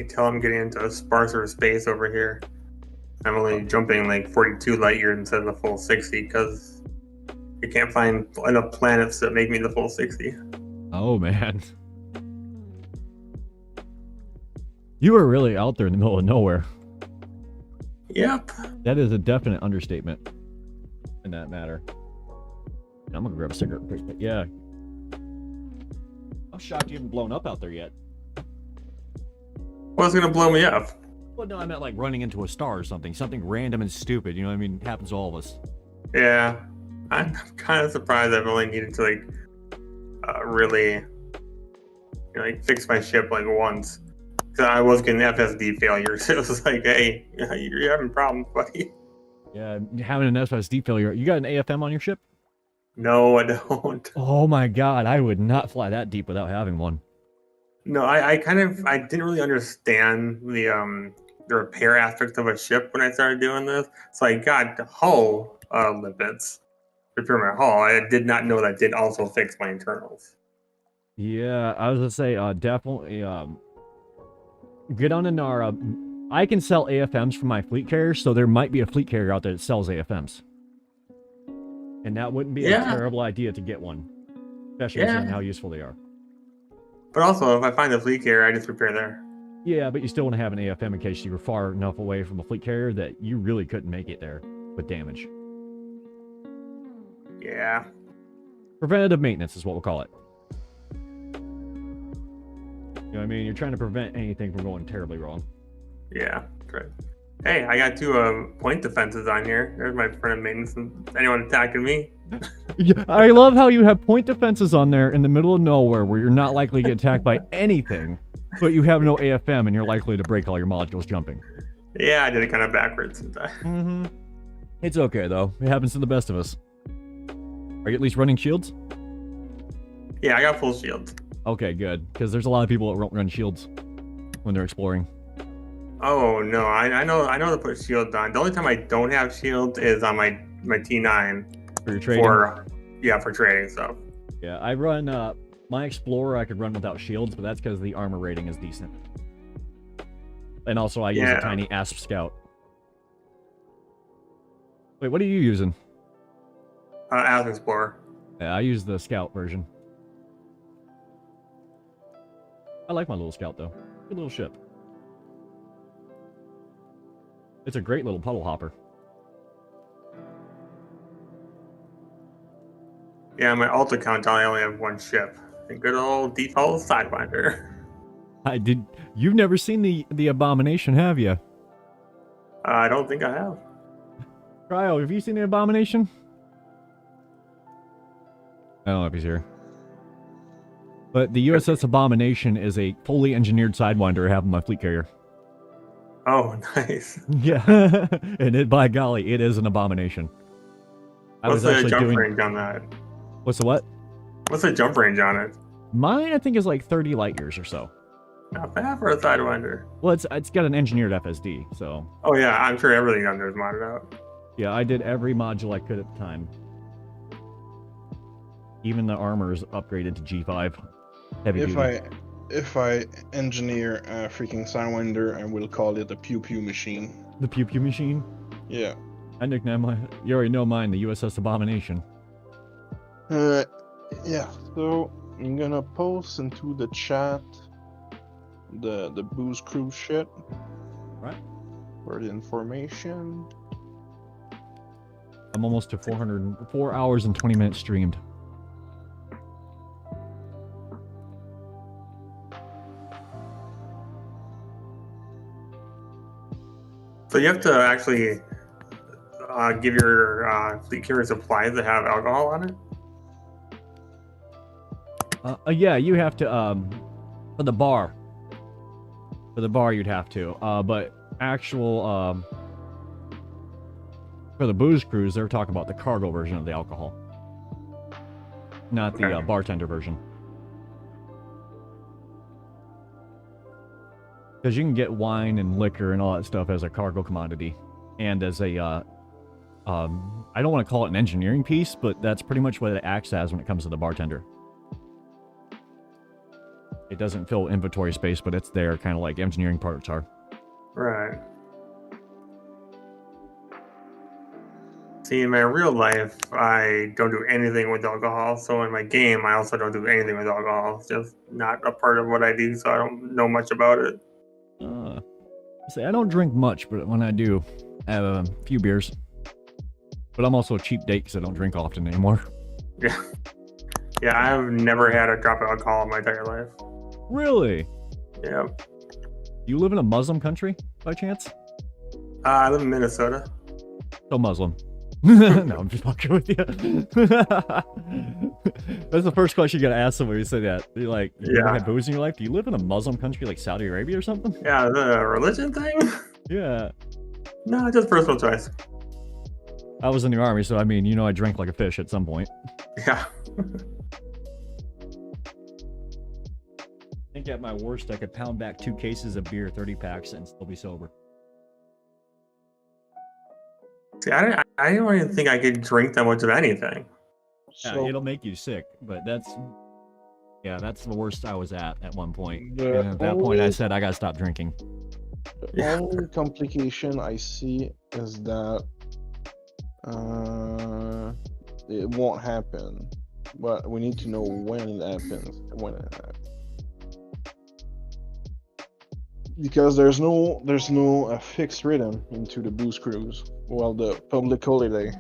can tell I'm getting into a sparser space over here. I'm only jumping like 42 light years instead of the full 60 because I can't find enough planets that make me the full 60. Oh, man. You were really out there in the middle of nowhere. Yep. That is a definite understatement in that matter. I'm gonna grab a cigarette quick, but yeah. I'm shocked you haven't blown up out there yet. What's gonna blow me up? Well, no, I meant like running into a star or something. Something random and stupid, you know what I mean? It happens to all of us. Yeah. I'm kind of surprised I've only needed to like really like fix my ship like once. Cause I was getting FSD failures. It was like, hey, you're having problems, buddy. Yeah, having an FSD failure. You got an AFM on your ship? No, I don't. Oh my god, I would not fly that deep without having one. No, I didn't really understand the repair aspect of a ship when I started doing this. So I got hull lipids, repair my hull. I did not know that did also fix my internals. Yeah, I was gonna say, definitely, get on Inara. I can sell AFMs from my fleet carrier, so there might be a fleet carrier out there that sells AFMs. And that wouldn't be a terrible idea to get one, especially considering how useful they are. But also, if I find the fleet carrier, I just repair there. Yeah, but you still want to have an AFM in case you were far enough away from a fleet carrier that you really couldn't make it there with damage. Yeah. Preventative maintenance is what we'll call it. You know what I mean? You're trying to prevent anything from going terribly wrong. Yeah, great. Hey, I got 2 point defenses on here. There's my preventive maintenance. Anyone attacking me? Yeah, I love how you have point defenses on there in the middle of nowhere where you're not likely to get attacked by anything, but you have no AFM and you're likely to break all your modules jumping. Yeah, I did it kind of backwards. It's okay, though. It happens to the best of us. Are you at least running shields? Yeah, I got full shields. Okay, good. Because there's a lot of people that run shields when they're exploring. Oh, no. I know to put shields on. The only time I don't have shields is on my T9. For your trading? For trading stuff. Yeah, I run, my Explorer I could run without shields, but that's because the armor rating is decent. And also I use a tiny Asp Scout. Wait, what are you using? Asp Explorer. Yeah, I use the Scout version. I like my little Scout, though. Good little ship. It's a great little puddle hopper. Yeah, my alt account, I only have 1 ship. A good old default Sidewinder. You've never seen the Abomination, have you? I don't think I have. Cryo, have you seen the Abomination? I don't know if he's here. But the USS Abomination is a fully engineered Sidewinder I have in my fleet carrier. Oh, nice. Yeah. And by golly, it is an Abomination. What's the jump range on that? What's the what? What's the jump range on it? Mine, I think, is like 30 light years or so. Not bad for a Sidewinder. Well, it's got an engineered FSD, so... Oh yeah, I'm sure everything on there is modded out. Yeah, I did every module I could at the time. Even the armor is upgraded to G5. Heavy duty. If I engineer a freaking Sidewinder, I will call it a pew pew machine. The pew pew machine? Yeah. I nicknamed mine. You already know mine, the USS Abomination. Yeah. So I'm gonna post into the chat the booze cruise shit. Right. For the information. I'm almost to 4 hours and 20 minutes streamed. So you have to actually give your fleet carrier supplies that have alcohol on it? Yeah, you have to, for the bar. For the bar, you'd have to. But actual, for the booze cruise, they're talking about the cargo version of the alcohol. Not the bartender version. Because you can get wine and liquor and all that stuff as a cargo commodity. And as a, I don't want to call it an engineering piece, but that's pretty much what it acts as when it comes to the bartender. It doesn't fill inventory space, but it's there, kind of like engineering parts are. Right. See, in my real life, I don't do anything with alcohol. So in my game, I also don't do anything with alcohol. It's just not a part of what I do, so I don't know much about it. See, I don't drink much, but when I do, I have a few beers. But I'm also a cheap date because I don't drink often anymore. Yeah. Yeah, I've never had a drop of alcohol in my entire life. Really? Yeah. You live in a Muslim country, by chance? I live in Minnesota. So Muslim. No, I'm just fucking with you. That's the first question you gotta ask somebody who say that. You're like, you ever had booze in your life? Do you live in a Muslim country like Saudi Arabia or something? Yeah, the religion thing? Yeah. No, just personal choice. I was in the army, so I mean, you know I drank like a fish at some point. Yeah. I think at my worst, I could pound back 2 cases of beer, 30 packs, and still be sober. See, I don't even think I could drink that much of anything. Yeah, it'll make you sick, but that's the worst I was at one point. The And at that point, I said I gotta stop drinking. The only complication I see is that it won't happen, but we need to know when it happens. Because there's no fixed rhythm into the booze cruise. Well, the public holiday.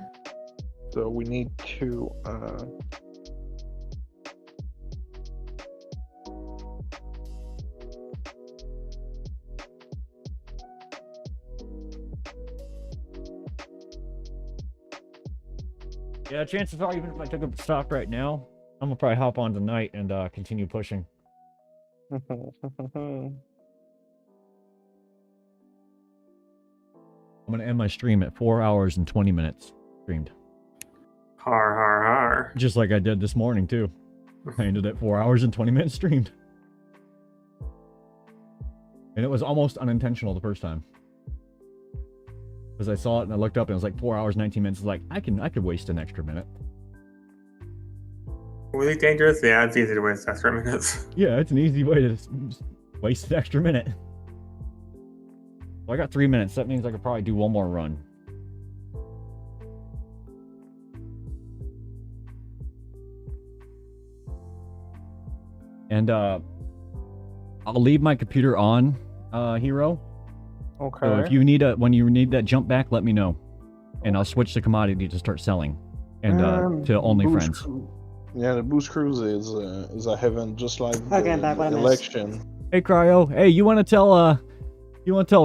So we need to Yeah, chances are, even if I took a stop right now, I'm gonna probably hop on tonight and continue pushing. I'm gonna end my stream at 4 hours and 20 minutes streamed. Har har har. Just like I did this morning too. I ended at 4 hours and 20 minutes streamed. And it was almost unintentional the first time. Because I saw it and I looked up and it was like 4 hours, 19 minutes. It's like, I could waste an extra minute. Really dangerous? Yeah, it's easy to waste extra minutes. Yeah, it's an easy way to waste an extra minute. Well, I got 3 minutes. That means I could probably do one more run. And I'll leave my computer on, Hero. Okay. So if you need when you need that jump back, let me know, and I'll switch the commodity to start selling, and to only friends. Yeah, the booze cruise is a heaven, just like Okay, the election. Hey Cryo, hey, you want to tell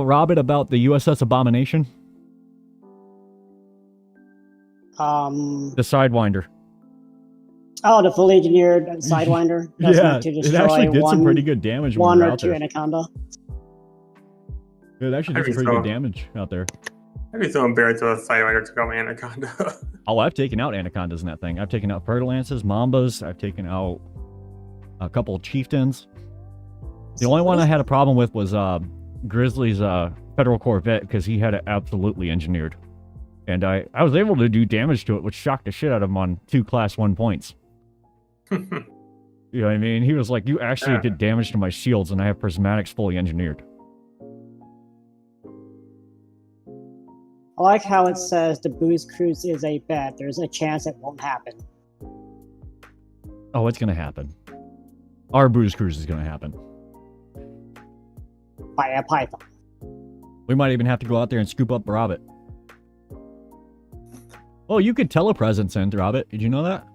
Robert about the USS Abomination? The Sidewinder. Oh, the fully engineered Sidewinder. That's Yeah, meant to it destroy actually did some pretty good damage when one we were or out two there. Anaconda. It actually did some pretty good damage out there. I'd be so embarrassed if a Sidewinder took out my Anaconda. Oh, I've taken out Anacondas in that thing. I've taken out Fertilances, Mambas. I've taken out a couple of Chieftains. The only one I had a problem with was Grizzly's Federal Corvette, because he had it absolutely engineered. And I was able to do damage to it, which shocked the shit out of him on 2 Class 1 points. You know what I mean? He was like, you actually did damage to my shields, and I have prismatics fully engineered. I like how it says the booze cruise is a bet. There's a chance it won't happen. Oh, it's going to happen. Our booze cruise is going to happen. By a python. We might even have to go out there and scoop up Rabbit. Oh, you could telepresence in Rabbit. Did you know that?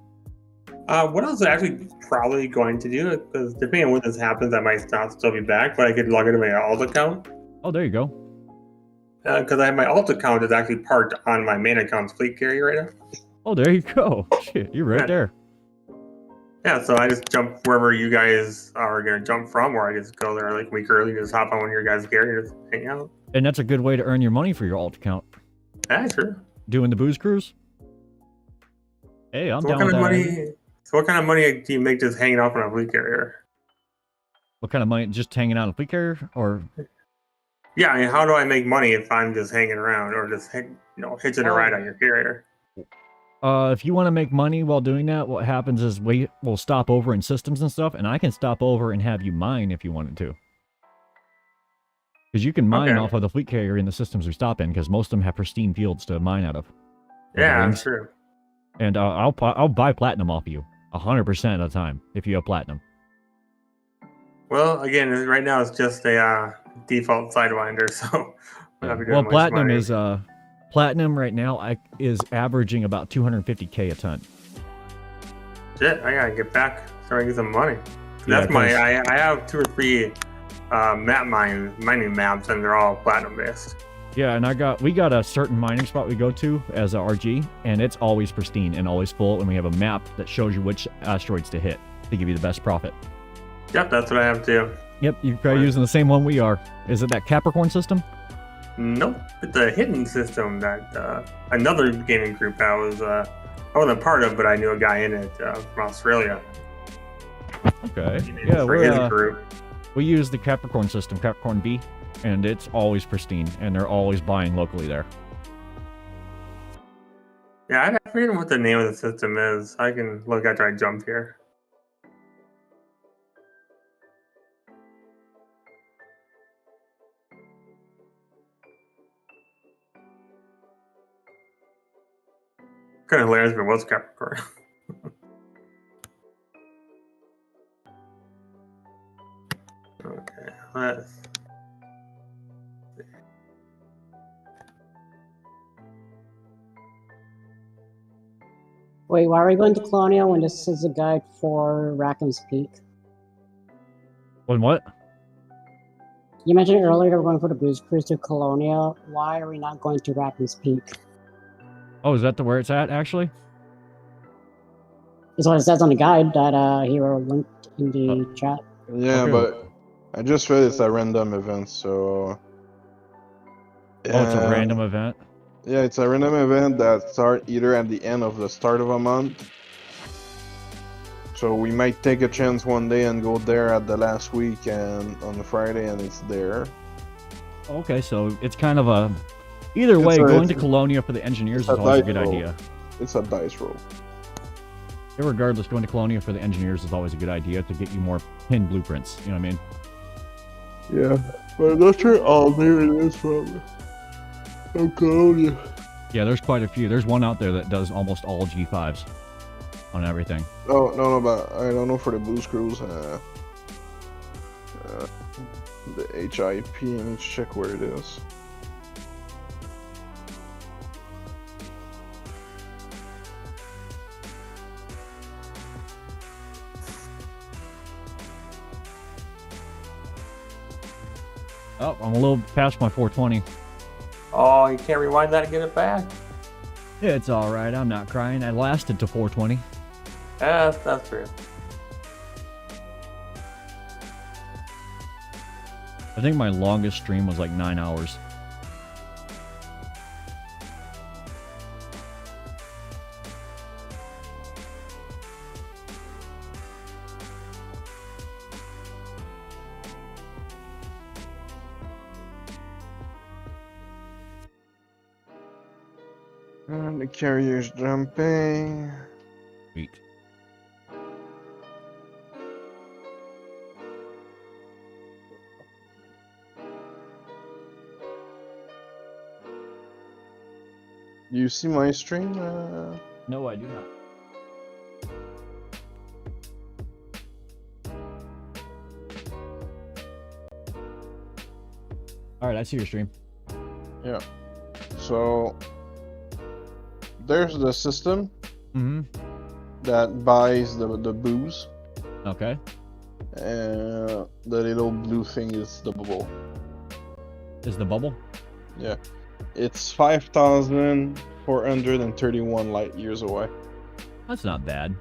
What I was actually probably going to do, because depending on when this happens, I might not still be back, but I could log into my alt account. Oh, there you go. Because I have my alt account is actually parked on my main account's fleet carrier right now. Oh, there you go. Shit, you're right there. Yeah, so I just jump wherever you guys are going to jump from, or I just go there like a week early, just hop on one of your guys' gear and just hang out. And that's a good way to earn your money for your alt account. Yeah, sure. Doing the booze cruise? Hey, I'm down with that. So what kind of money do you make just hanging off on a fleet carrier? What kind of money? Just hanging out on a fleet carrier? Or... Yeah, I mean, how do I make money if I'm just hanging around or just hitching a ride on your carrier? If you want to make money while doing that, what happens is we'll stop over in systems and stuff, and I can stop over and have you mine if you wanted to. Because you can mine off of the fleet carrier in the systems we stop in, because most of them have pristine fields to mine out of. Yeah, that's true. And I'll buy platinum off you 100% of the time if you have platinum. Well, again, right now it's just a default Sidewinder, so we'll not be doing much platinum mining. is platinum right now is averaging about 250K a ton. Shit, I gotta get back, start getting some money. Yeah, That's I have 2 or 3 mining maps, and they're all platinum based. Yeah, and we got a certain mining spot we go to as a RG, and it's always pristine and always full, and we have a map that shows you which asteroids to hit to give you the best profit. Yep, that's what I have too. Yep, you're probably using the same one we are. Is it that Capricorn system? Nope, it's a hidden system that another gaming group I wasn't part of, but I knew a guy in it from Australia. Okay. Yeah, we use the Capricorn system, Capricorn B, and it's always pristine, and they're always buying locally there. Yeah, I forget what the name of the system is. I can look after I jump here. Kind of hilarious if it was Capricorn. Okay, let's see. Wait, why are we going to Colonial when this is a guide for Rackham's Peak? When what? You mentioned earlier we're going for the booze cruise to Colonia. Why are we not going to Rackham's Peak? Oh, is that where it's at, actually? That's what it says on the guide that Hero linked in the chat. Yeah, Okay. but I just read it's a random event, so... Oh, it's a random event? Yeah, it's a random event that starts either at the end of the start of a month. So we might take a chance one day and go there at the last week and on the Friday, and it's there. Okay, so it's kind of a... Either way, going to Colonia for the engineers is always a good idea. It's a dice roll. Irregardless, going to Colonia for the engineers is always a good idea to get you more pin blueprints. You know what I mean? Yeah, but I'm not sure all there it is from Colonia. Yeah, there's quite a few. There's one out there that does almost all G5s on everything. Oh, no, but I don't know for the booze cruise. The HIP, I need to check where it is. Oh, I'm a little past my 420. Oh, you can't rewind that and get it back? It's alright, I'm not crying. I lasted to 420. Yeah, that's true. I think my longest stream was like 9 hours. And the carrier's jumping. Sweet. You see my stream? No, I do not. Alright, I see your stream. Yeah. So there's the system that buys the booze. Okay. And the little blue thing is the bubble. Is the bubble? Yeah. It's 5,431 light years away. That's not bad.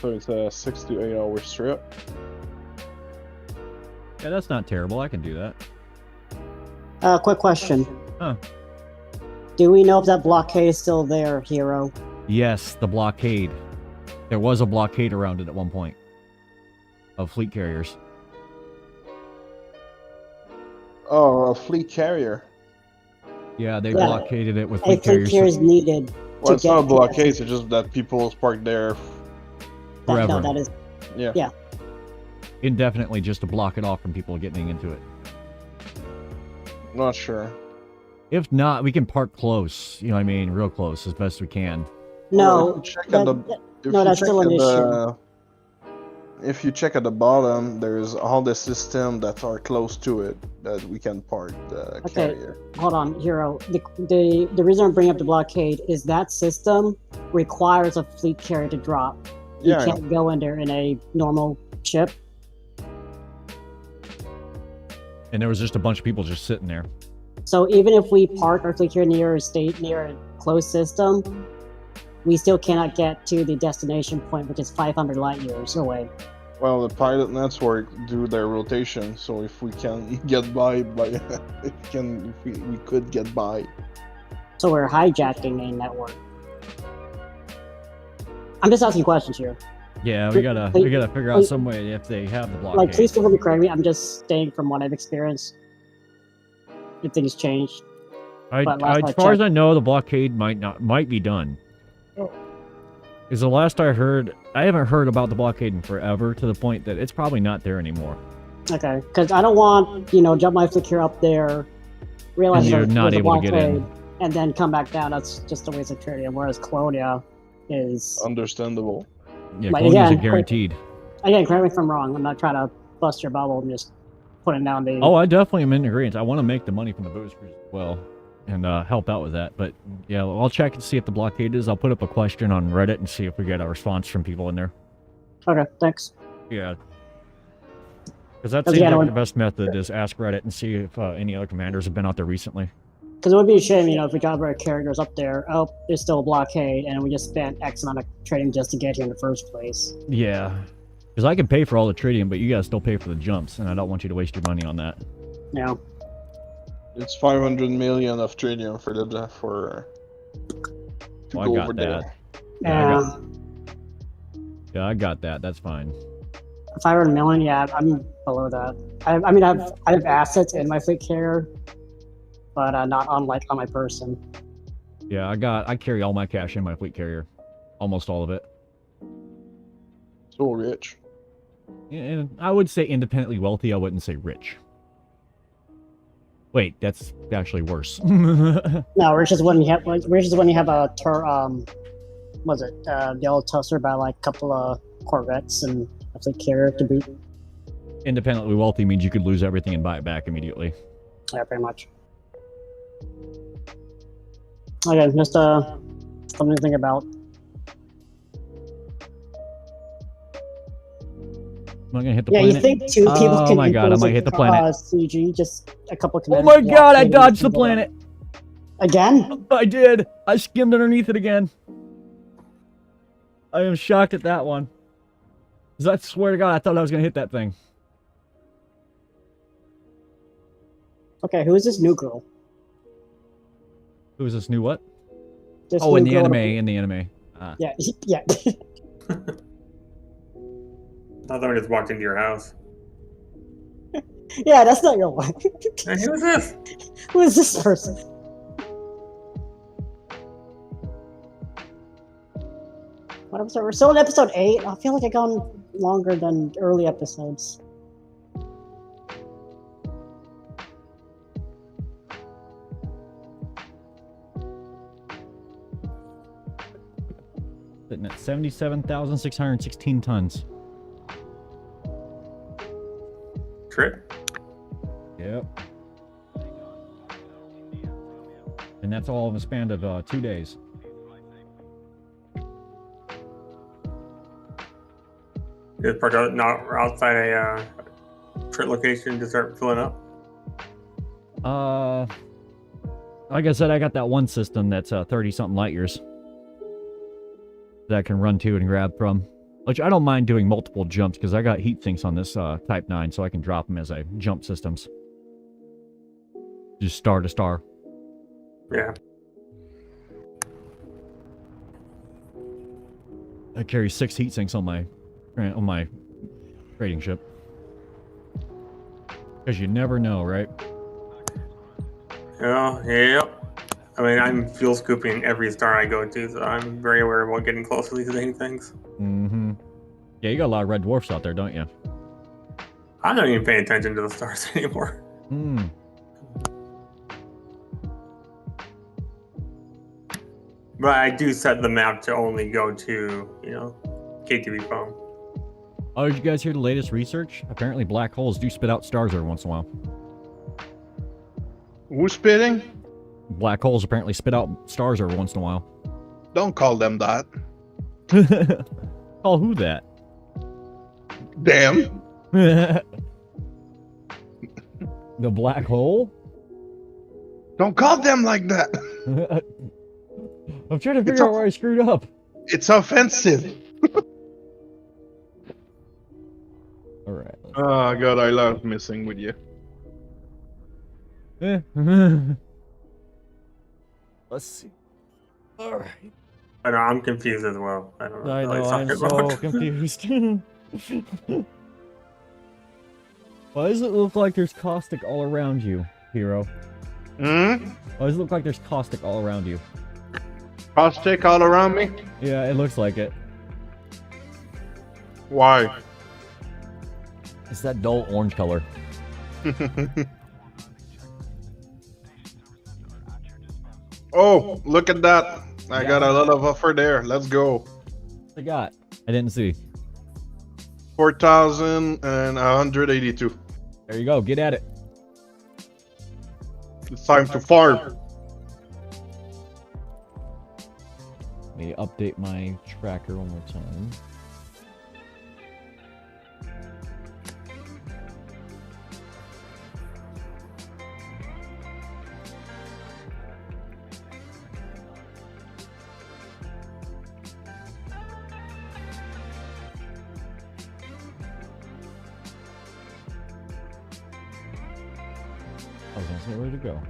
So it's a 6 to 8 hour trip. Yeah, that's not terrible. I can do that. Quick question. Huh. Do we know if that blockade is still there, Hero? Yes, the blockade. There was a blockade around it at one point. Of fleet carriers. Oh, a fleet carrier. Yeah, they blockaded it with A fleet fleet carriers. carrier is needed. Well, it's not a blockade. It's just that people park there. Forever. No, that is. Yeah. Yeah. Indefinitely, just to block it off from people getting into it. Not sure. If not, we can park close. You know what I mean? Real close, as best we can. No, Well, if you check that, at the, that- if no, you that's check still an at issue. the- If you check at the bottom, there's all the systems that are close to it that we can park the Okay. carrier. Hold on, Hero. The reason I'm bringing up the blockade is that system requires a fleet carrier to drop. You Yeah, I can't go in there in a normal ship. And there was just a bunch of people just sitting there. So even if we park our fleet carrier near a closed system, we still cannot get to the destination point, which is 500 light years away. Well, the pilot network do their rotation, so if we can get by, if we could get by. So we're hijacking a network. I'm just asking questions here. Yeah, we gotta figure out some way if they have the blockade. Like, please feel free to correct me. I'm just saying from what I've experienced. If things change. But last as I far as checked- I know, the blockade might be done. Oh. Is the last I heard. I haven't heard about the blockade in forever, to the point that it's probably not there anymore. Okay, because I don't want, jump my flick here up there, realize And you're not there's a able to get in. blockade, and then come back down. That's just a waste of tritium. Whereas Colonia is, Understandable. Yeah, But Colonials again, are guaranteed. again, correct me if I'm wrong. I'm not trying to bust your bubble. I'm just putting down the. Oh, I definitely am in agreement. I want to make the money from the booze cruise as well, and help out with that. But yeah, I'll check and see if the blockade is. I'll put up a question on Reddit and see if we get a response from people in there. Okay, thanks. Yeah. Because that Because, seems yeah, like no- the best method is ask Reddit and see if any other commanders have been out there recently. Because it would be a shame, if we got our characters up there, oh, there's still a blockade, and we just spent X amount of trading just to get here in the first place. Yeah. Because I can pay for all the tritium, but you guys still pay for the jumps, and I don't want you to waste your money on that. Yeah. It's 500 million of tritium for to Well, I go got over that. there. Yeah, I got that. That's fine. 500 million, yeah, I'm below that. I have assets in my fleet carrier, but not on my person. Yeah, I carry all my cash in my fleet carrier. Almost all of it. So rich. And I would say independently wealthy, I wouldn't say rich. Wait, that's actually worse. No, rich is when you have a the old Tusser by like a couple of Corvettes and a fleet carrier to boot. Independently wealthy means you could lose everything and buy it back immediately. Yeah, pretty much. Okay, just something to think about. Am I gonna hit the Yeah, planet? you think two people Oh can my god, I equals might hit the planet. CG, just a couple. Oh my god, I dodged the planet! Again? I did! I skimmed underneath it again. I am shocked at that one. 'Cause I swear to god, I thought I was gonna hit that thing. Okay, who is this new girl? Who is this new what? This Oh, in new the girl- anime, in the anime. Ah. Yeah, yeah. I thought we just walked into your house. Yeah, that's not your wife. Hey, who's this? Who is this person? What episode? We're still in episode 8. I feel like I've gone longer than early episodes. Sitting at 77,616 tons. Trip? Yep. And that's all in the span of 2 days. Just parked out, not outside a trip location to start filling up. Like I said, I got that one system that's 30-something light years that I can run to and grab from. Which I don't mind doing multiple jumps because I got heat sinks on this Type 9, so I can drop them as I jump systems. Just star to star. Yeah. I carry 6 heat sinks on my trading ship. Because you never know, right? Yeah, yep. I mean, I'm fuel scooping every star I go to, so I'm very aware about getting close to these things. Mm-hmm. Yeah, you got a lot of red dwarfs out there, don't you? I'm not even paying attention to the stars anymore. Hmm. But I do set the map to only go to, KTV phone. Oh, did you guys hear the latest research? Apparently black holes do spit out stars every once in a while. Who's spitting? Black holes apparently spit out stars every once in a while. Don't call them that. Call who that? Damn. The black hole? Don't call them like that. I'm trying to figure out where I screwed up. It's offensive. Alright. Oh god, I love messing with you. Let's see. Alright. I know, I'm confused as well. I don't know. I know, what I'm he's so talking about. confused. Why does it look like there's caustic all around you, hero? Hmm? Why does it look like there's caustic all around you? Caustic all around me? Yeah, it looks like it. Why? It's that dull orange color. Oh, look at that. I got a lot of offer there. Let's go. I got. I didn't see. 4,182. There you go. Get at it. It's time to farm. Let me update my tracker one more time. I was gonna say, where'd it go?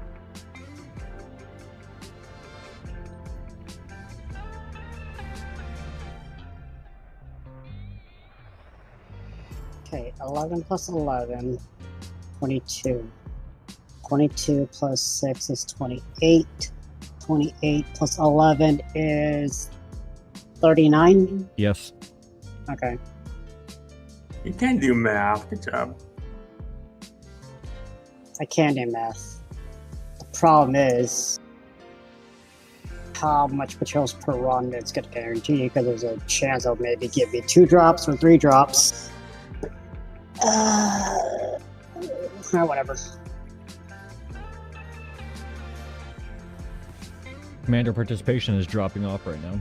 Okay, 11 plus 11, 22. 22 plus 6 is 28. 28 plus 11 is 39. Yes. Okay. You can do math. Good job. I can do math. The problem is how much materials per run it's going to guarantee, because there's a chance it'll maybe give me 2 drops or 3 drops. Whatever. Commander participation is dropping off right now.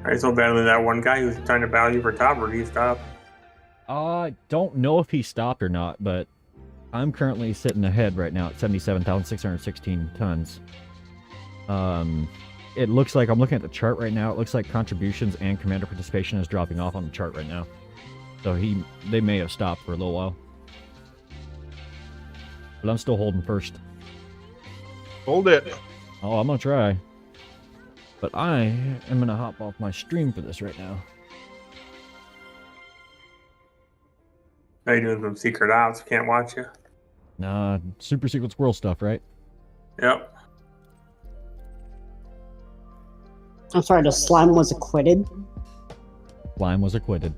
Are you so badly that one guy who's trying to battle you for top, or did he stop? I don't know if he stopped or not, but I'm currently sitting ahead right now at 77,616 tons. It looks like, I'm looking at the chart right now, it looks like contributions and commander participation is dropping off on the chart right now. So they may have stopped for a little while. But I'm still holding first. Hold it. Oh, I'm gonna try. But I am gonna hop off my stream for this right now. Now you're doing some secret ops. Can't watch you. Nah, super secret squirrel stuff, right? Yep. I'm sorry, the slime was acquitted. Slime was acquitted.